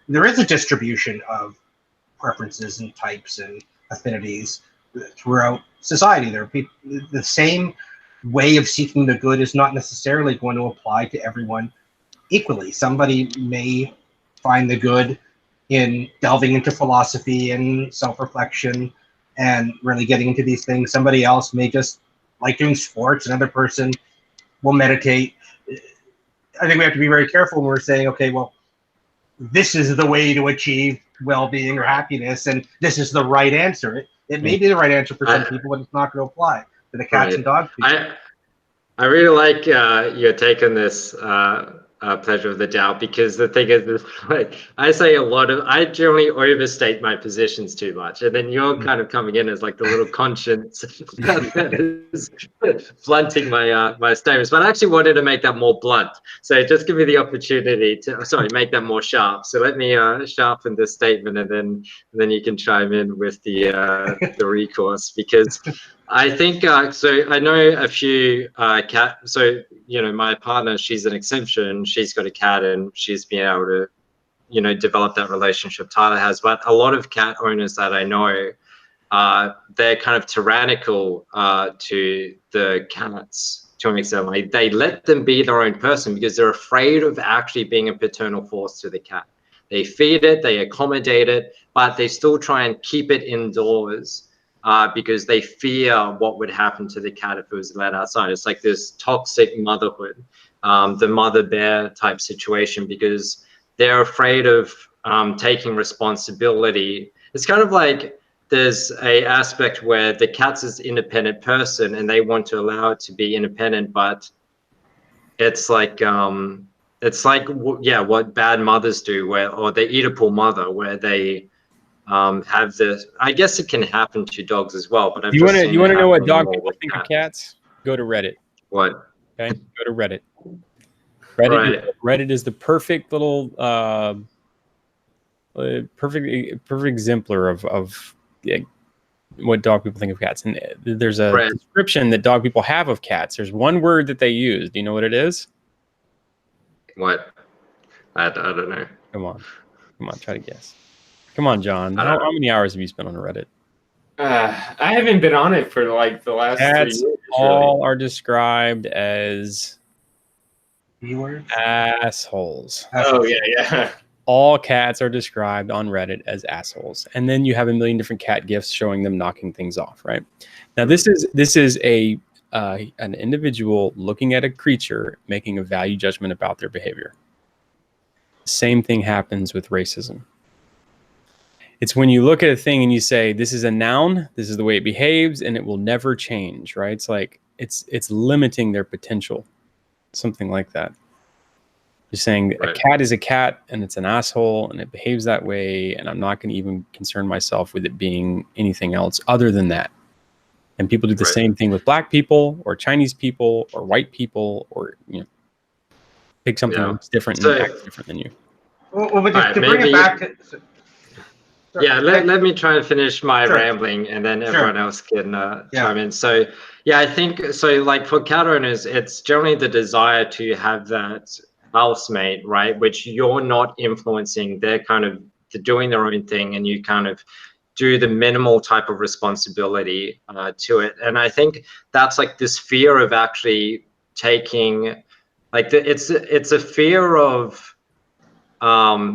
There is a distribution of preferences and types and affinities throughout society. There are people, the same way of seeking the good is not necessarily going to apply to everyone equally. Somebody may find the good in delving into philosophy and self-reflection and really getting into these things. Somebody else may just like doing sports. Another person will meditate. I think we have to be very careful when we're saying, okay, well, this is the way to achieve well-being or happiness, and this is the right answer. It may be the right answer for some people, but it's not going to apply to the cats and dogs people. I really like your take on this, pleasure of the doubt, because the thing is, like, I say I generally overstate my positions too much, and then you're kind of coming in as like the little conscience that is blunting my statements. But I actually wanted to make that more blunt, so just give me the opportunity to, make that more sharp. So let me sharpen this statement, and then you can chime in with the recourse, because I think, so I know a few cat, so, my partner, she's an exception. She's got a cat and she's been able to, develop that relationship Tyler has. But a lot of cat owners that I know, they're kind of tyrannical to the cats to an extent. Like, they let them be their own person because they're afraid of actually being a paternal force to the cat. They feed it, they accommodate it, but they still try and keep it indoors. Because they fear what would happen to the cat if it was let outside. It's like this toxic motherhood, the mother bear type situation, because they're afraid of taking responsibility. It's kind of like there's a aspect where the cat's this independent person and they want to allow it to be independent, but it's like what bad mothers do, or the Oedipal mother, where they have this. I guess it can happen to dogs as well, but you want to know what dog people think of cats? Go to Reddit. What? Okay, go to Reddit. Reddit is the perfect little perfect exemplar of what dog people think of cats. And there's a description that dog people have of cats. There's one word that they use. Do you know what it is? What? I don't know. Come on, try to guess. Come on, John. How many hours have you spent on Reddit? I haven't been on it for like the last 3 years. All are described as assholes. Oh, yeah. All cats are described on Reddit as assholes. And then you have a million different cat gifs showing them knocking things off, right? Now, this is an individual looking at a creature, making a value judgment about their behavior. Same thing happens with racism. It's when you look at a thing and you say, this is a noun, this is the way it behaves, and it will never change, right? It's like, it's limiting their potential, something like that. You're saying a cat is a cat and it's an asshole and it behaves that way, and I'm not going to even concern myself with it being anything else other than that. And people do the same thing with black people or Chinese people or white people, or, pick something that's different and act different than you. Well, but to bring it back to... let me try and finish my rambling, and then everyone else can chime in. So, I think, so like for cat owners, it's generally the desire to have that housemate, right? Which you're not influencing. They're kind of doing their own thing, and you kind of do the minimal type of responsibility to it. And I think that's like this fear of actually taking, like, it's a fear of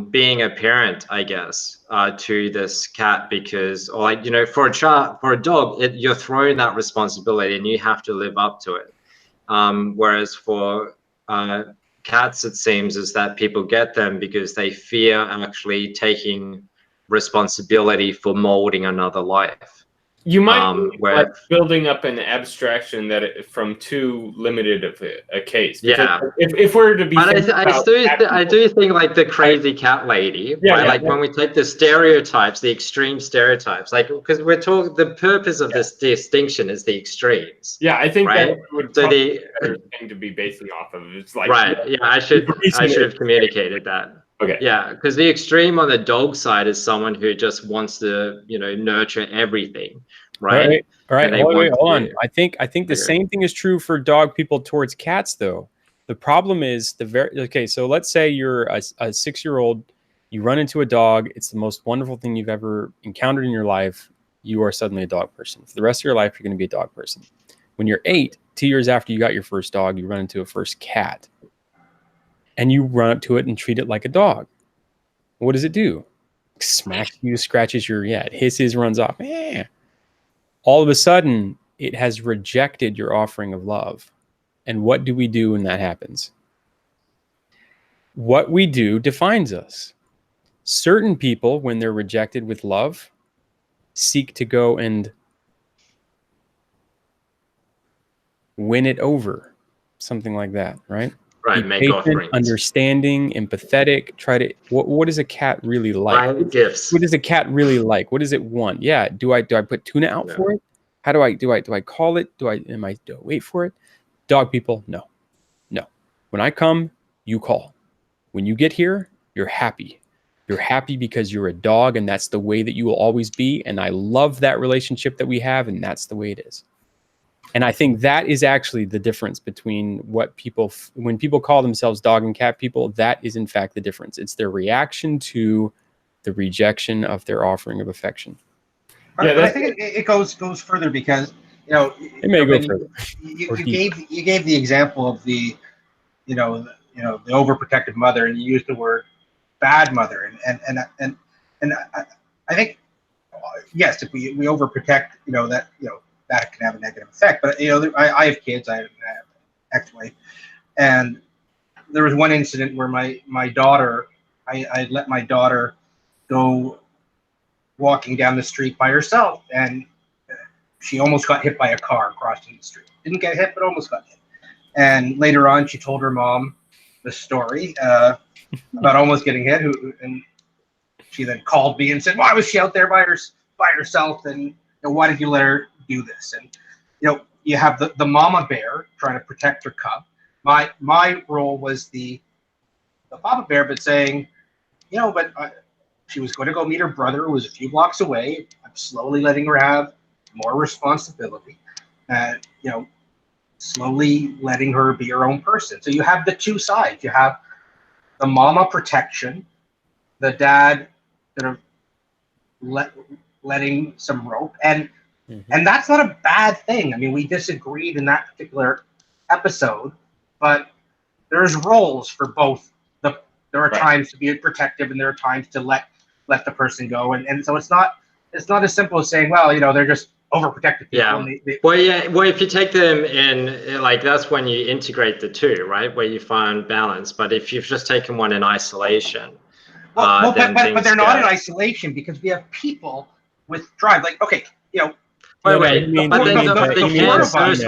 being a parent, I guess, to this cat, because, or like, for a dog, you're throwing that responsibility and you have to live up to it. Whereas for cats, it seems, is that people get them because they fear actually taking responsibility for molding another life. You might be like building up an abstraction that from too limited of a case. Because if we're to be, I do think like the crazy cat lady, when we take the stereotypes, the extreme stereotypes, like, because we're talking, the purpose of this distinction is the extremes. Yeah, I think that would be a better thing to be basing off of. It's like I should have communicated that. Okay. Yeah, because the extreme on the dog side is someone who just wants to, nurture everything, right? All right. And they Wait, hold on. to- I think the same thing is true for dog people towards cats, though. The problem is okay. So let's say you're a 6-year-old, you run into a dog. It's the most wonderful thing you've ever encountered in your life. You are suddenly a dog person. For the rest of your life, you're going to be a dog person. When you're 8, 2 years after you got your first dog, you run into a first cat, and you run up to it and treat it like a dog. What does it do? Smacks you, scratches your, it hisses, runs off. All of a sudden, it has rejected your offering of love. And what do we do when that happens? What we do defines us. Certain people, when they're rejected with love, seek to go and win it over. Something like that, right? Right, Be make patient, offerings. understanding, empathetic. Try to. What does a cat really like? Buy gifts. What does a cat really like? What does it want? Yeah. Do I put tuna out for it? How do I call it? Do I wait for it? Dog people, no. When I come, you call. When you get here, you're happy. You're happy because you're a dog, and that's the way that you will always be. And I love that relationship that we have, and that's the way it is. And I think that is actually the difference between what people, when people call themselves dog and cat people, that is in fact the difference. It's their reaction to the rejection of their offering of affection. But I think it goes further because, it may go further. You gave the example of the the overprotective mother, and you used the word bad mother, and I think yes, if we overprotect, that can have a negative effect. But I have kids, I have an ex-wife, and there was one incident where my daughter, I let my daughter go walking down the street by herself, and she almost got hit by a car crossing the street. Didn't get hit, but almost got hit. And later on, she told her mom the story about almost getting hit. And she then called me and said, "Why was she out there by herself? And why did you let her do this?" And you have the mama bear trying to protect her cub. My role was the papa bear, but saying, she was going to go meet her brother, who was a few blocks away. I'm slowly letting her have more responsibility, and slowly letting her be her own person. So you have the two sides. You have the mama protection, the dad sort of letting some rope, and that's not a bad thing. I mean, we disagreed in that particular episode, but there's roles for both. There are times to be protective, and there are times to let the person go, and so it's not as simple as saying, well, they're just overprotective people. Yeah. Well, if you take them in, like, that's when you integrate the two, right? Where you find balance. But if you've just taken one in isolation, but they're not in isolation, because we have people with drive. Like, okay, But then the four of us,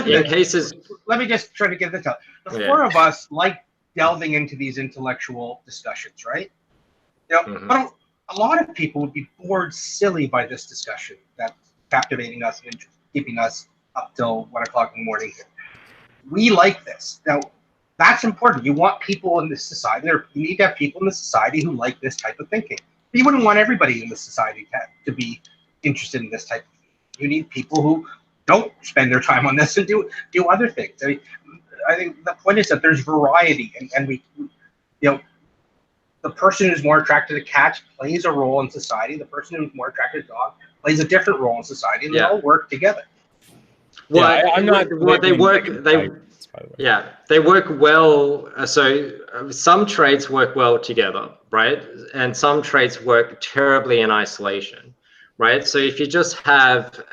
in cases. Let me just try to get this out. The four of us like delving into these intellectual discussions, right? But a lot of people would be bored silly by this discussion that's captivating us and keeping us up till 1 o'clock in the morning. We like this. Now, that's important. You want people in this society. You need to have people in the society who like this type of thinking. But you wouldn't want everybody in the society to be interested in this type of thing. You need people who don't spend their time on this and do other things. I think the point is that there's variety, and we the person who's more attracted to cats plays a role in society. The person who's more attracted to dogs plays a different role in society, and they all work together. They work well. So some traits work well together, right? And some traits work terribly in isolation, right? So if you just have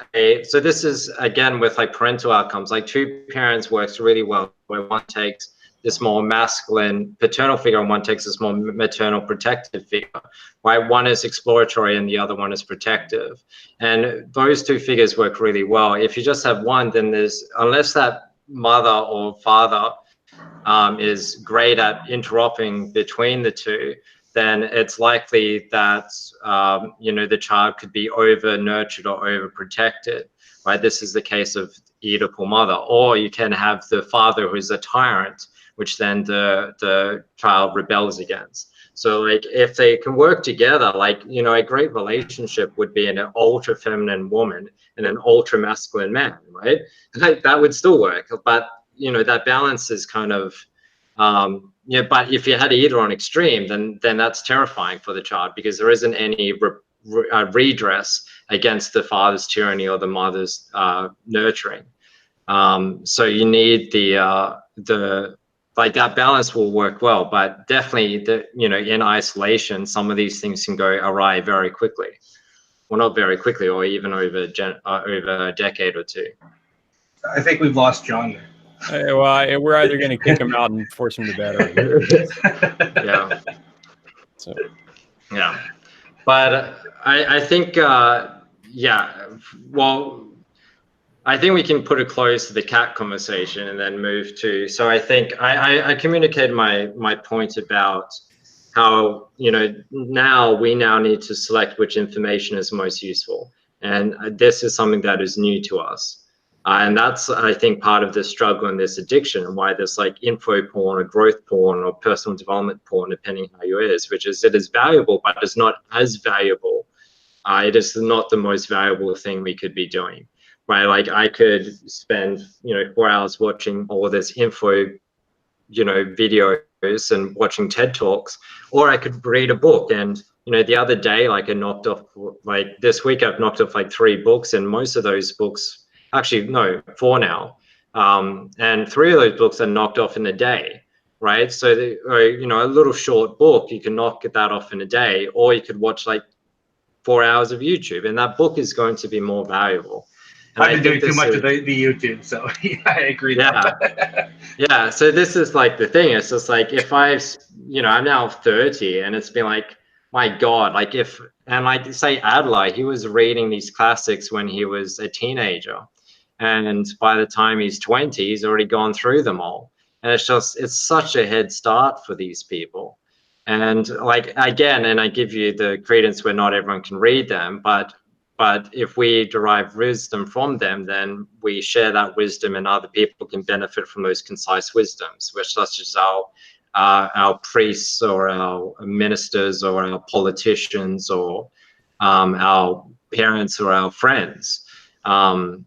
so this is again with like parental outcomes, like two parents works really well, where one takes this more masculine paternal figure and one takes this more maternal protective figure, right? One is exploratory and the other one is protective. And those two figures work really well. If you just have one, then unless that mother or father is great at interrupting between the two, then it's likely that, the child could be over nurtured or over protected, right? This is the case of Oedipal mother. Or you can have the father who's a tyrant, which then the child rebels against. So like if they can work together, like, you know, a great relationship would be an ultra feminine woman and an ultra masculine man, right? Like, that would still work, but you know, that balance is kind of, yeah, but if you had either on extreme, then that's terrifying for the child, because there isn't any redress against the father's tyranny or the mother's nurturing. So you need the like, that balance will work well, but definitely you know, in isolation, some of these things can go awry very quickly. Well, not very quickly, or even over a decade or two. I think we've lost John there. Well, we're either going to kick him out and force him to bed, or Yeah. So Yeah, but I think yeah. Well, I think we can put a close to the cat conversation and then move to. So I think I communicated my point about how, you know, now we need to select which information is most useful, and this is something that is new to us. And that's, I think, part of this struggle and this addiction, and why there's like info porn or growth porn or personal development porn, depending how you is, which is, it is valuable, but it's not as valuable. It is not the most valuable thing we could be doing, right? Like, I could spend, you know, 4 hours watching all this info, you know, videos and watching TED Talks, or I could read a book. And, you know, the other day, like, I knocked off, like this week, I've knocked off like 3 books, and most of those books, actually, no, 4 now. And 3 of those books are knocked off in a day, right? So, you know, a little short book, you can knock that off in a day, or you could watch like 4 hours of YouTube, and that book is going to be more valuable. And I've been doing too much of the YouTube, so yeah, I agree. Yeah. Yeah. So this is like the thing. It's just like, if you know, I'm now 30, and it's been like, my God, like, and like, say Adler, he was reading these classics when he was a teenager, and by the time he's 20, he's already gone through them all. And it's such a head start for these people. And like, again, and I give you the credence where not everyone can read them, but if we derive wisdom from them, then we share that wisdom, and other people can benefit from those concise wisdoms, which, such as our priests or our ministers or our politicians or our parents or our friends.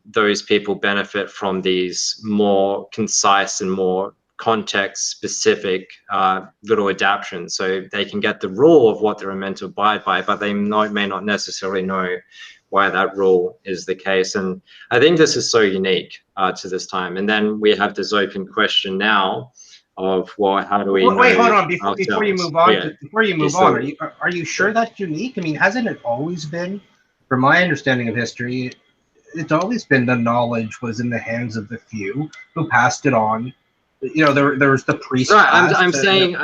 Those people benefit from these more concise and more context-specific little adaptations, so they can get the rule of what they're meant to abide by, but they may not necessarily know why that rule is the case. And I think this is so unique to this time. And then we have this open question now of, well, how do we wait, know hold on, before you move on, are you sure that's unique? I mean, hasn't it always been, from my understanding of history, it's always been the knowledge was in the hands of the few who passed it on. You know, there was the priest. Right, I'm saying,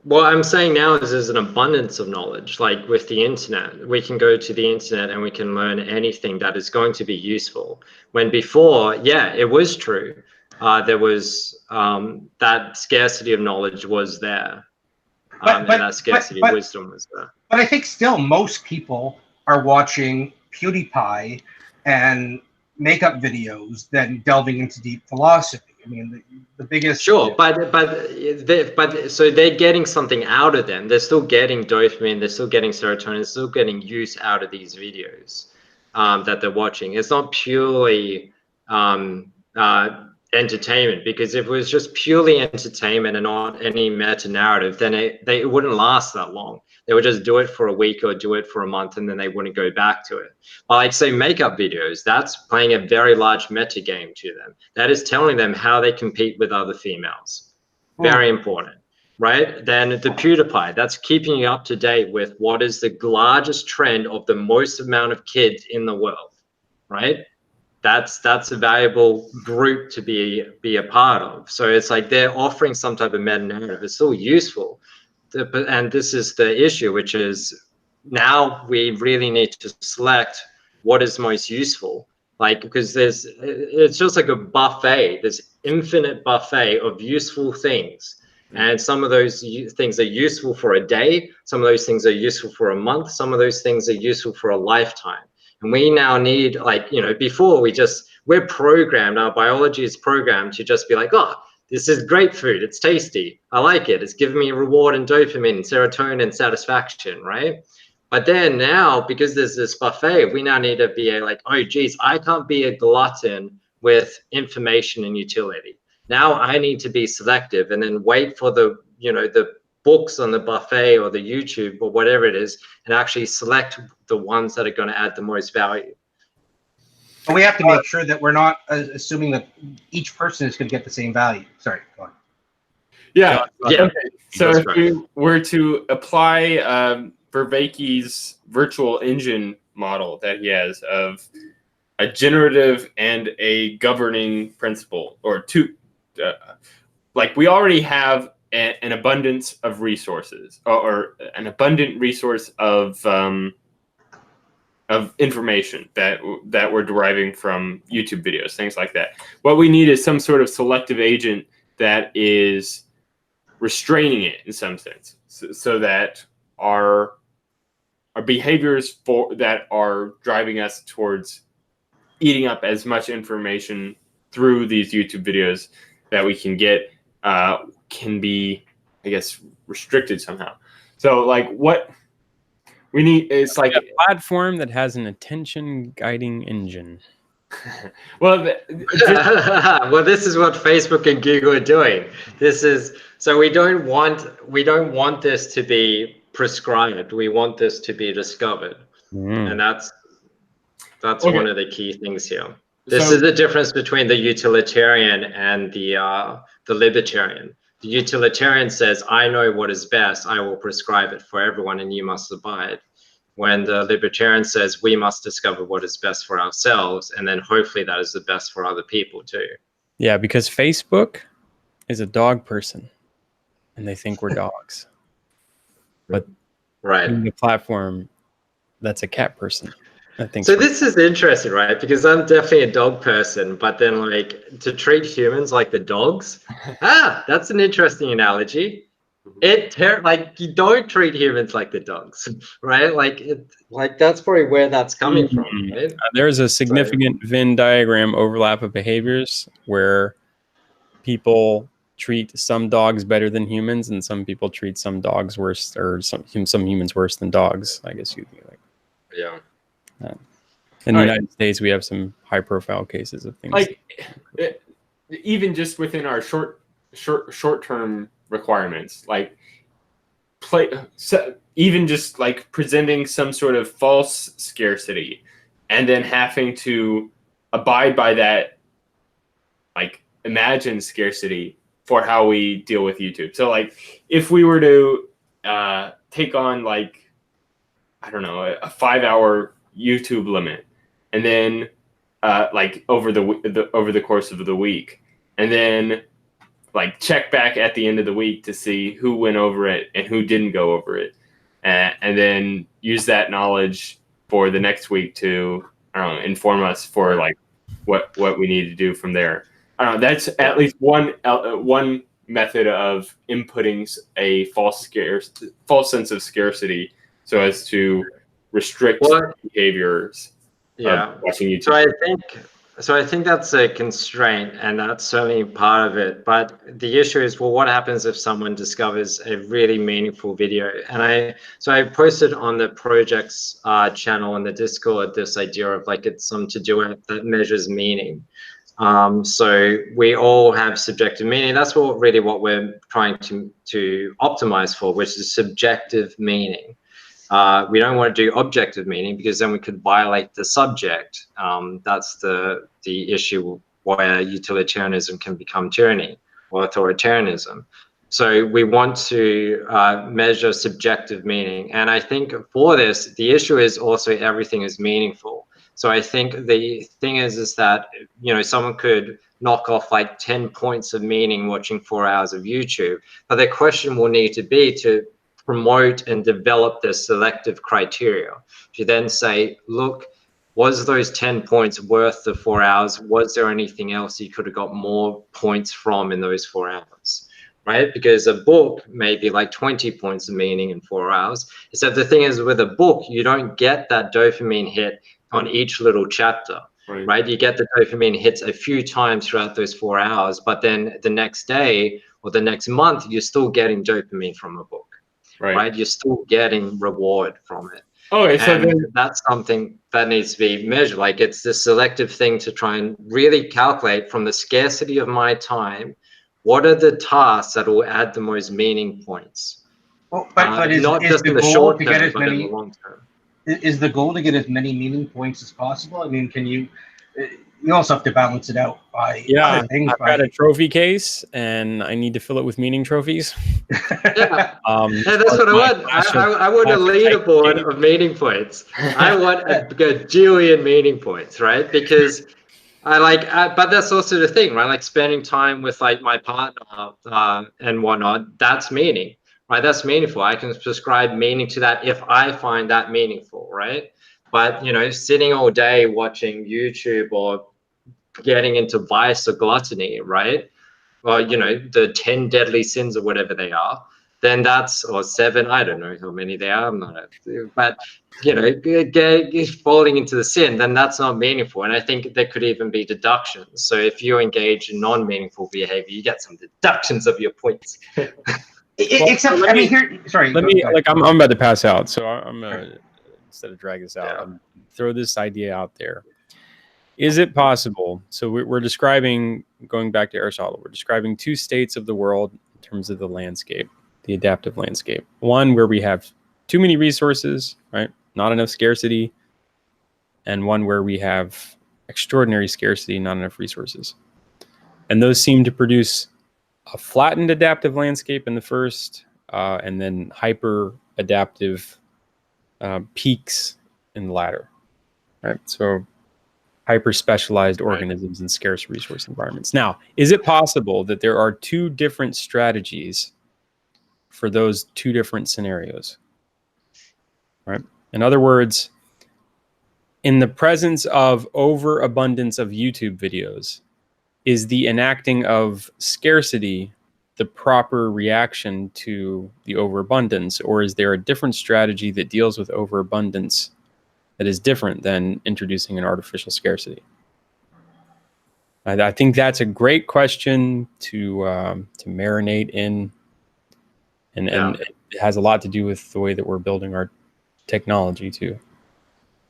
what I'm saying now is there's an abundance of knowledge. Like, with the internet, we can go to the internet and we can learn anything that is going to be useful. When before, yeah, it was true. There was that scarcity of knowledge was there, and that scarcity of wisdom was there. But I think still most people are watching PewDiePie and makeup videos than delving into deep philosophy. I mean, the biggest. Sure, but so they're getting something out of them. They're still getting dopamine. They're still getting serotonin. They're still getting use out of these videos that they're watching. It's not purely entertainment, because if it was just purely entertainment and not any meta narrative, then it wouldn't last that long. They would just do it for a week or do it for a month, and then they wouldn't go back to it. But like, say, makeup videos, that's playing a very large meta game to them. That is telling them how they compete with other females. Very important, right? Then the PewDiePie, that's keeping you up to date with what is the largest trend of the most amount of kids in the world, right? That's a valuable group to be a part of. So it's like they're offering some type of meta narrative. It's still useful. And this is the issue, which is now we really need to select what is most useful. Like, because it's just like a buffet. There's infinite buffet of useful things. And some of those things are useful for a day. Some of those things are useful for a month. Some of those things are useful for a lifetime. And we now need, like, you know, before we're programmed, our biology is programmed to just be like, oh, this is great food. It's tasty. I like it. It's giving me a reward and dopamine, serotonin, and satisfaction, right? But then now, because there's this buffet, we now need to be like, oh, geez, I can't be a glutton with information and utility. Now I need to be selective and then wait for the, the books on the buffet or the YouTube or whatever it is, and actually select the ones that are going to add the most value. But we have to make sure that we're not assuming that each person is going to get the same value. Sorry, go on. Yeah. Yeah. Okay. So if we were to apply Vervake's virtual engine model that he has of a generative and a governing principle, or two, like we already have an abundance of resources, or an abundant resource of information that we're deriving from YouTube videos, things like that. What we need is some sort of selective agent that is restraining it in some sense, so that our behaviors that are driving us towards eating up as much information through these YouTube videos that we can get can be, I guess, restricted somehow. So like what we need is like a platform that has an attention guiding engine. Well, well, this is what Facebook and Google are doing. This is, so we don't want this to be prescribed. We want this to be discovered, and that's okay. One of the key things here. This is the difference between the utilitarian and the libertarian. The utilitarian says, I know what is best, I will prescribe it for everyone and you must abide. When the libertarian says we must discover what is best for ourselves, and then hopefully that is the best for other people too. Yeah, because Facebook is a dog person and they think we're dogs. But in the platform, that's a cat person. I think so. This is interesting, right? Because I'm definitely a dog person, but then like to treat humans like the dogs, that's an interesting analogy. Like you don't treat humans like the dogs, right? Like that's probably where that's coming from. Right? There's a significant Venn diagram overlap of behaviors where people treat some dogs better than humans, and some people treat some dogs worse, or some humans worse than dogs. I guess you'd be like, yeah. In the United States, we have some high-profile cases of things like even just within our short-term requirements, like even just like presenting some sort of false scarcity and then having to abide by that, like imagined scarcity for how we deal with YouTube. So like if we were to take on like, I don't know, a 5-hour YouTube limit, and then like over the course of the week, and then like check back at the end of the week to see who went over it and who didn't go over it, and then use that knowledge for the next week to, I don't know, inform us for like what we need to do from there. I don't know. That's at least one method of inputting a false sense of scarcity so as to restrict behaviors. Yeah. Watching YouTube. So I think that's a constraint, and that's certainly part of it. But the issue is, well, what happens if someone discovers a really meaningful video? And I posted on the project's channel in the Discord this idea of like it's something to do with that measures meaning. So we all have subjective meaning. That's what we're trying to optimize for, which is subjective meaning. We don't want to do objective meaning because then we could violate the subject. That's the issue where utilitarianism can become tyranny or authoritarianism. So we want to measure subjective meaning. And I think for this, the issue is also everything is meaningful. So I think the thing is that, someone could knock off like 10 points of meaning watching 4 hours of YouTube, but the question will need to be to promote and develop the selective criteria to then say, look, was those 10 points worth the 4 hours? Was there anything else you could have got more points from in those 4 hours, right? Because a book may be like 20 points of meaning in 4 hours. So the thing is, with a book, you don't get that dopamine hit on each little chapter. right? You get the dopamine hits a few times throughout those 4 hours, but then the next day or the next month, you're still getting dopamine from a book, right? You're still getting reward from it. Okay, so then that's something that needs to be measured. Like, it's this selective thing to try and really calculate from the scarcity of my time, what are the tasks that will add the most meaning points? Well, but is not just the in the goal short to term, get as but in many? the long term. Is the goal to get as many meaning points as possible? I mean, can you? You also have to balance it out by other things. I've got a trophy case, and I need to fill it with meaning trophies. Yeah, that's what I want. I want a leaderboard of meaning points. I want a gajillion meaning points, right? Because but that's also the thing, right? Like, spending time with like my partner and whatnot, that's meaning, right? That's meaningful. I can prescribe meaning to that if I find that meaningful, right? But, you know, sitting all day watching YouTube or getting into vice or gluttony, right? Or, you know, the 10 deadly sins or whatever they are, then that's, or 7, I don't know how many they are, I'm not but, you know, falling into the sin, then that's not meaningful. And I think there could even be deductions. So if you engage in non-meaningful behavior, you get some deductions of your points. Except, I mean, here, sorry. Let me, like, I'm about to pass out, so I'm gonna, instead of drag this out, I'm throw this idea out there. Is it possible? So we're describing, going back to Aristotle, we're describing 2 states of the world in terms of the landscape, the adaptive landscape. One where we have too many resources, right? Not enough scarcity. And one where we have extraordinary scarcity, not enough resources. And those seem to produce a flattened adaptive landscape in the first, and then hyper adaptive peaks in the latter, right? So hyper specialized organisms in scarce resource environments. Now, is it possible that there are 2 different strategies for those 2 different scenarios? Right? In other words, in the presence of overabundance of YouTube videos, is the enacting of scarcity the proper reaction to the overabundance, or is there a different strategy that deals with overabundance that is different than introducing an artificial scarcity? I think that's a great question to marinate in, and it has a lot to do with the way that we're building our technology too.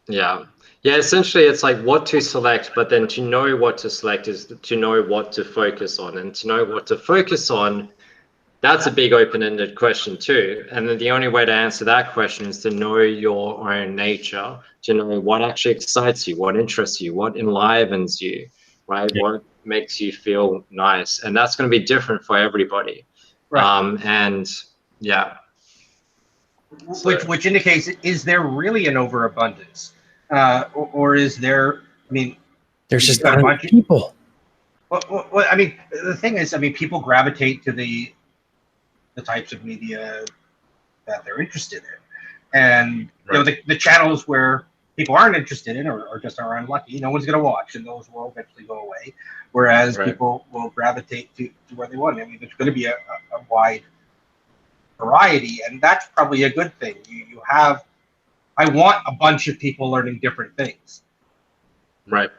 Yeah, essentially it's like what to select, but then to know what to select is to know what to focus on, and to know what to focus on, that's a big open-ended question too. And then the only way to answer that question is to know your own nature, to know what actually excites you, what interests you, what enlivens you, right? Yeah. What makes you feel nice. And that's going to be different for everybody. Right. And yeah. Which indicates, is there really an overabundance? Or is there, I mean, there's just not enough people. Well, I mean, the thing is, I mean, people gravitate to the types of media that they're interested in. And, you know, the channels where people aren't interested in or just are unlucky, no one's going to watch, and those will eventually go away. Whereas people will gravitate to where they want. I mean, there's going to be a wide variety, and that's probably a good thing. You have, I want a bunch of people learning different things. Right.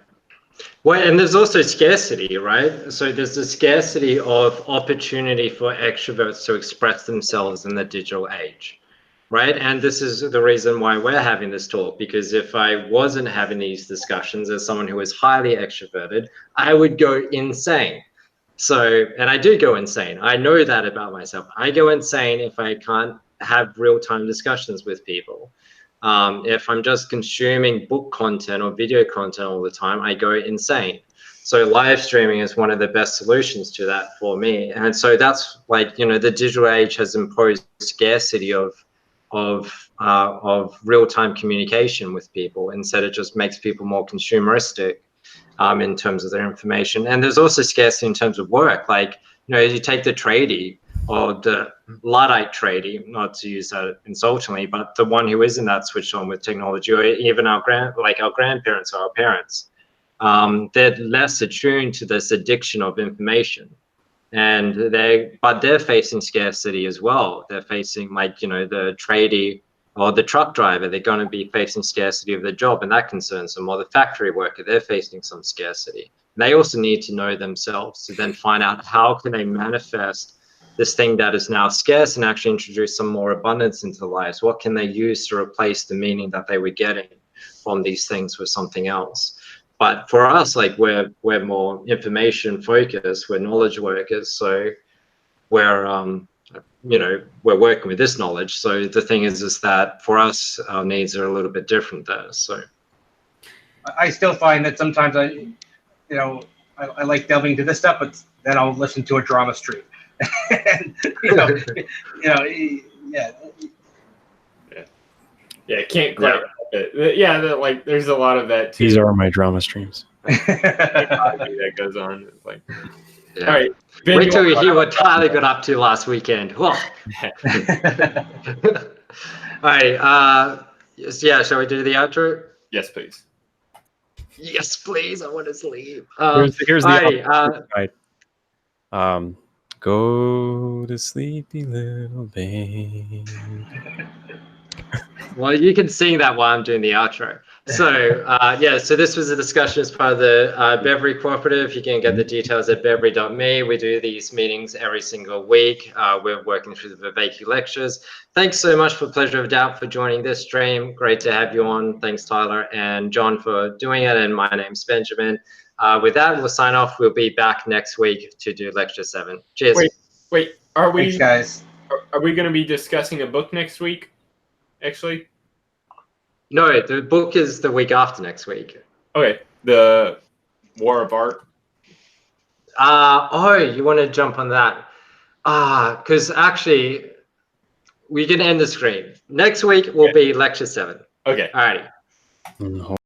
Well, and there's also scarcity, right? So there's the scarcity of opportunity for extroverts to express themselves in the digital age, right? And this is the reason why we're having this talk, because if I wasn't having these discussions as someone who is highly extroverted, I would go insane. So, and I do go insane. I know that about myself. I go insane if I can't have real-time discussions with people. If I'm just consuming book content or video content all the time, I go insane. So live streaming is one of the best solutions to that for me. And so that's like, you know, the digital age has imposed scarcity of real-time communication with people. Instead, it just makes people more consumeristic in terms of their information. And there's also scarcity in terms of work. Like, you know, you take the tradie, or the Luddite tradie, not to use that insultingly, but the one who isn't that switched on with technology, or even our grandparents or our parents, they're less attuned to this addiction of information, and they're facing scarcity as well. They're facing, like, you know, the tradie Or the truck driver, they're going to be facing scarcity of their job, and that concerns them. Or the factory worker, they're facing some scarcity. And they also need to know themselves to then find out how can they manifest this thing that is now scarce and actually introduce some more abundance into their lives. What can they use to replace the meaning that they were getting from these things with something else? But for us, like we're more information focused, we're knowledge workers, so we're we're working with this knowledge. So the thing is that for us, our needs are a little bit different there. So I still find that sometimes I like delving into this stuff, but then I'll listen to a drama stream. And, yeah, can't quite. Yeah, like there's a lot of that too. These are my drama streams. That goes on. It's like, yeah. All right. Wait till you hear what Tyler got up to last weekend. Whoa. All right. Yeah, shall we do the outro? Yes, please. Yes, please. I want to sleep. Here's the outro. Go to sleepy little babe. Well, you can sing that while I'm doing the outro. So, so this was a discussion as part of the Bevry Cooperative. You can get the details at bevry.me. We do these meetings every single week. We're working through the Vervake lectures. Thanks so much for Pleasure of Doubt for joining this stream. Great to have you on. Thanks, Tyler and John, for doing it. And my name's Benjamin. With that, we'll sign off. We'll be back next week to do Lecture 7. Cheers. Wait. Are we? Thanks, guys. Are we going to be discussing a book next week? Actually, no. The book is the week after next week. Okay, the War of Art. You want to jump on that? Because actually, we can end the screen. Next week will be Lecture 7. Okay. All right.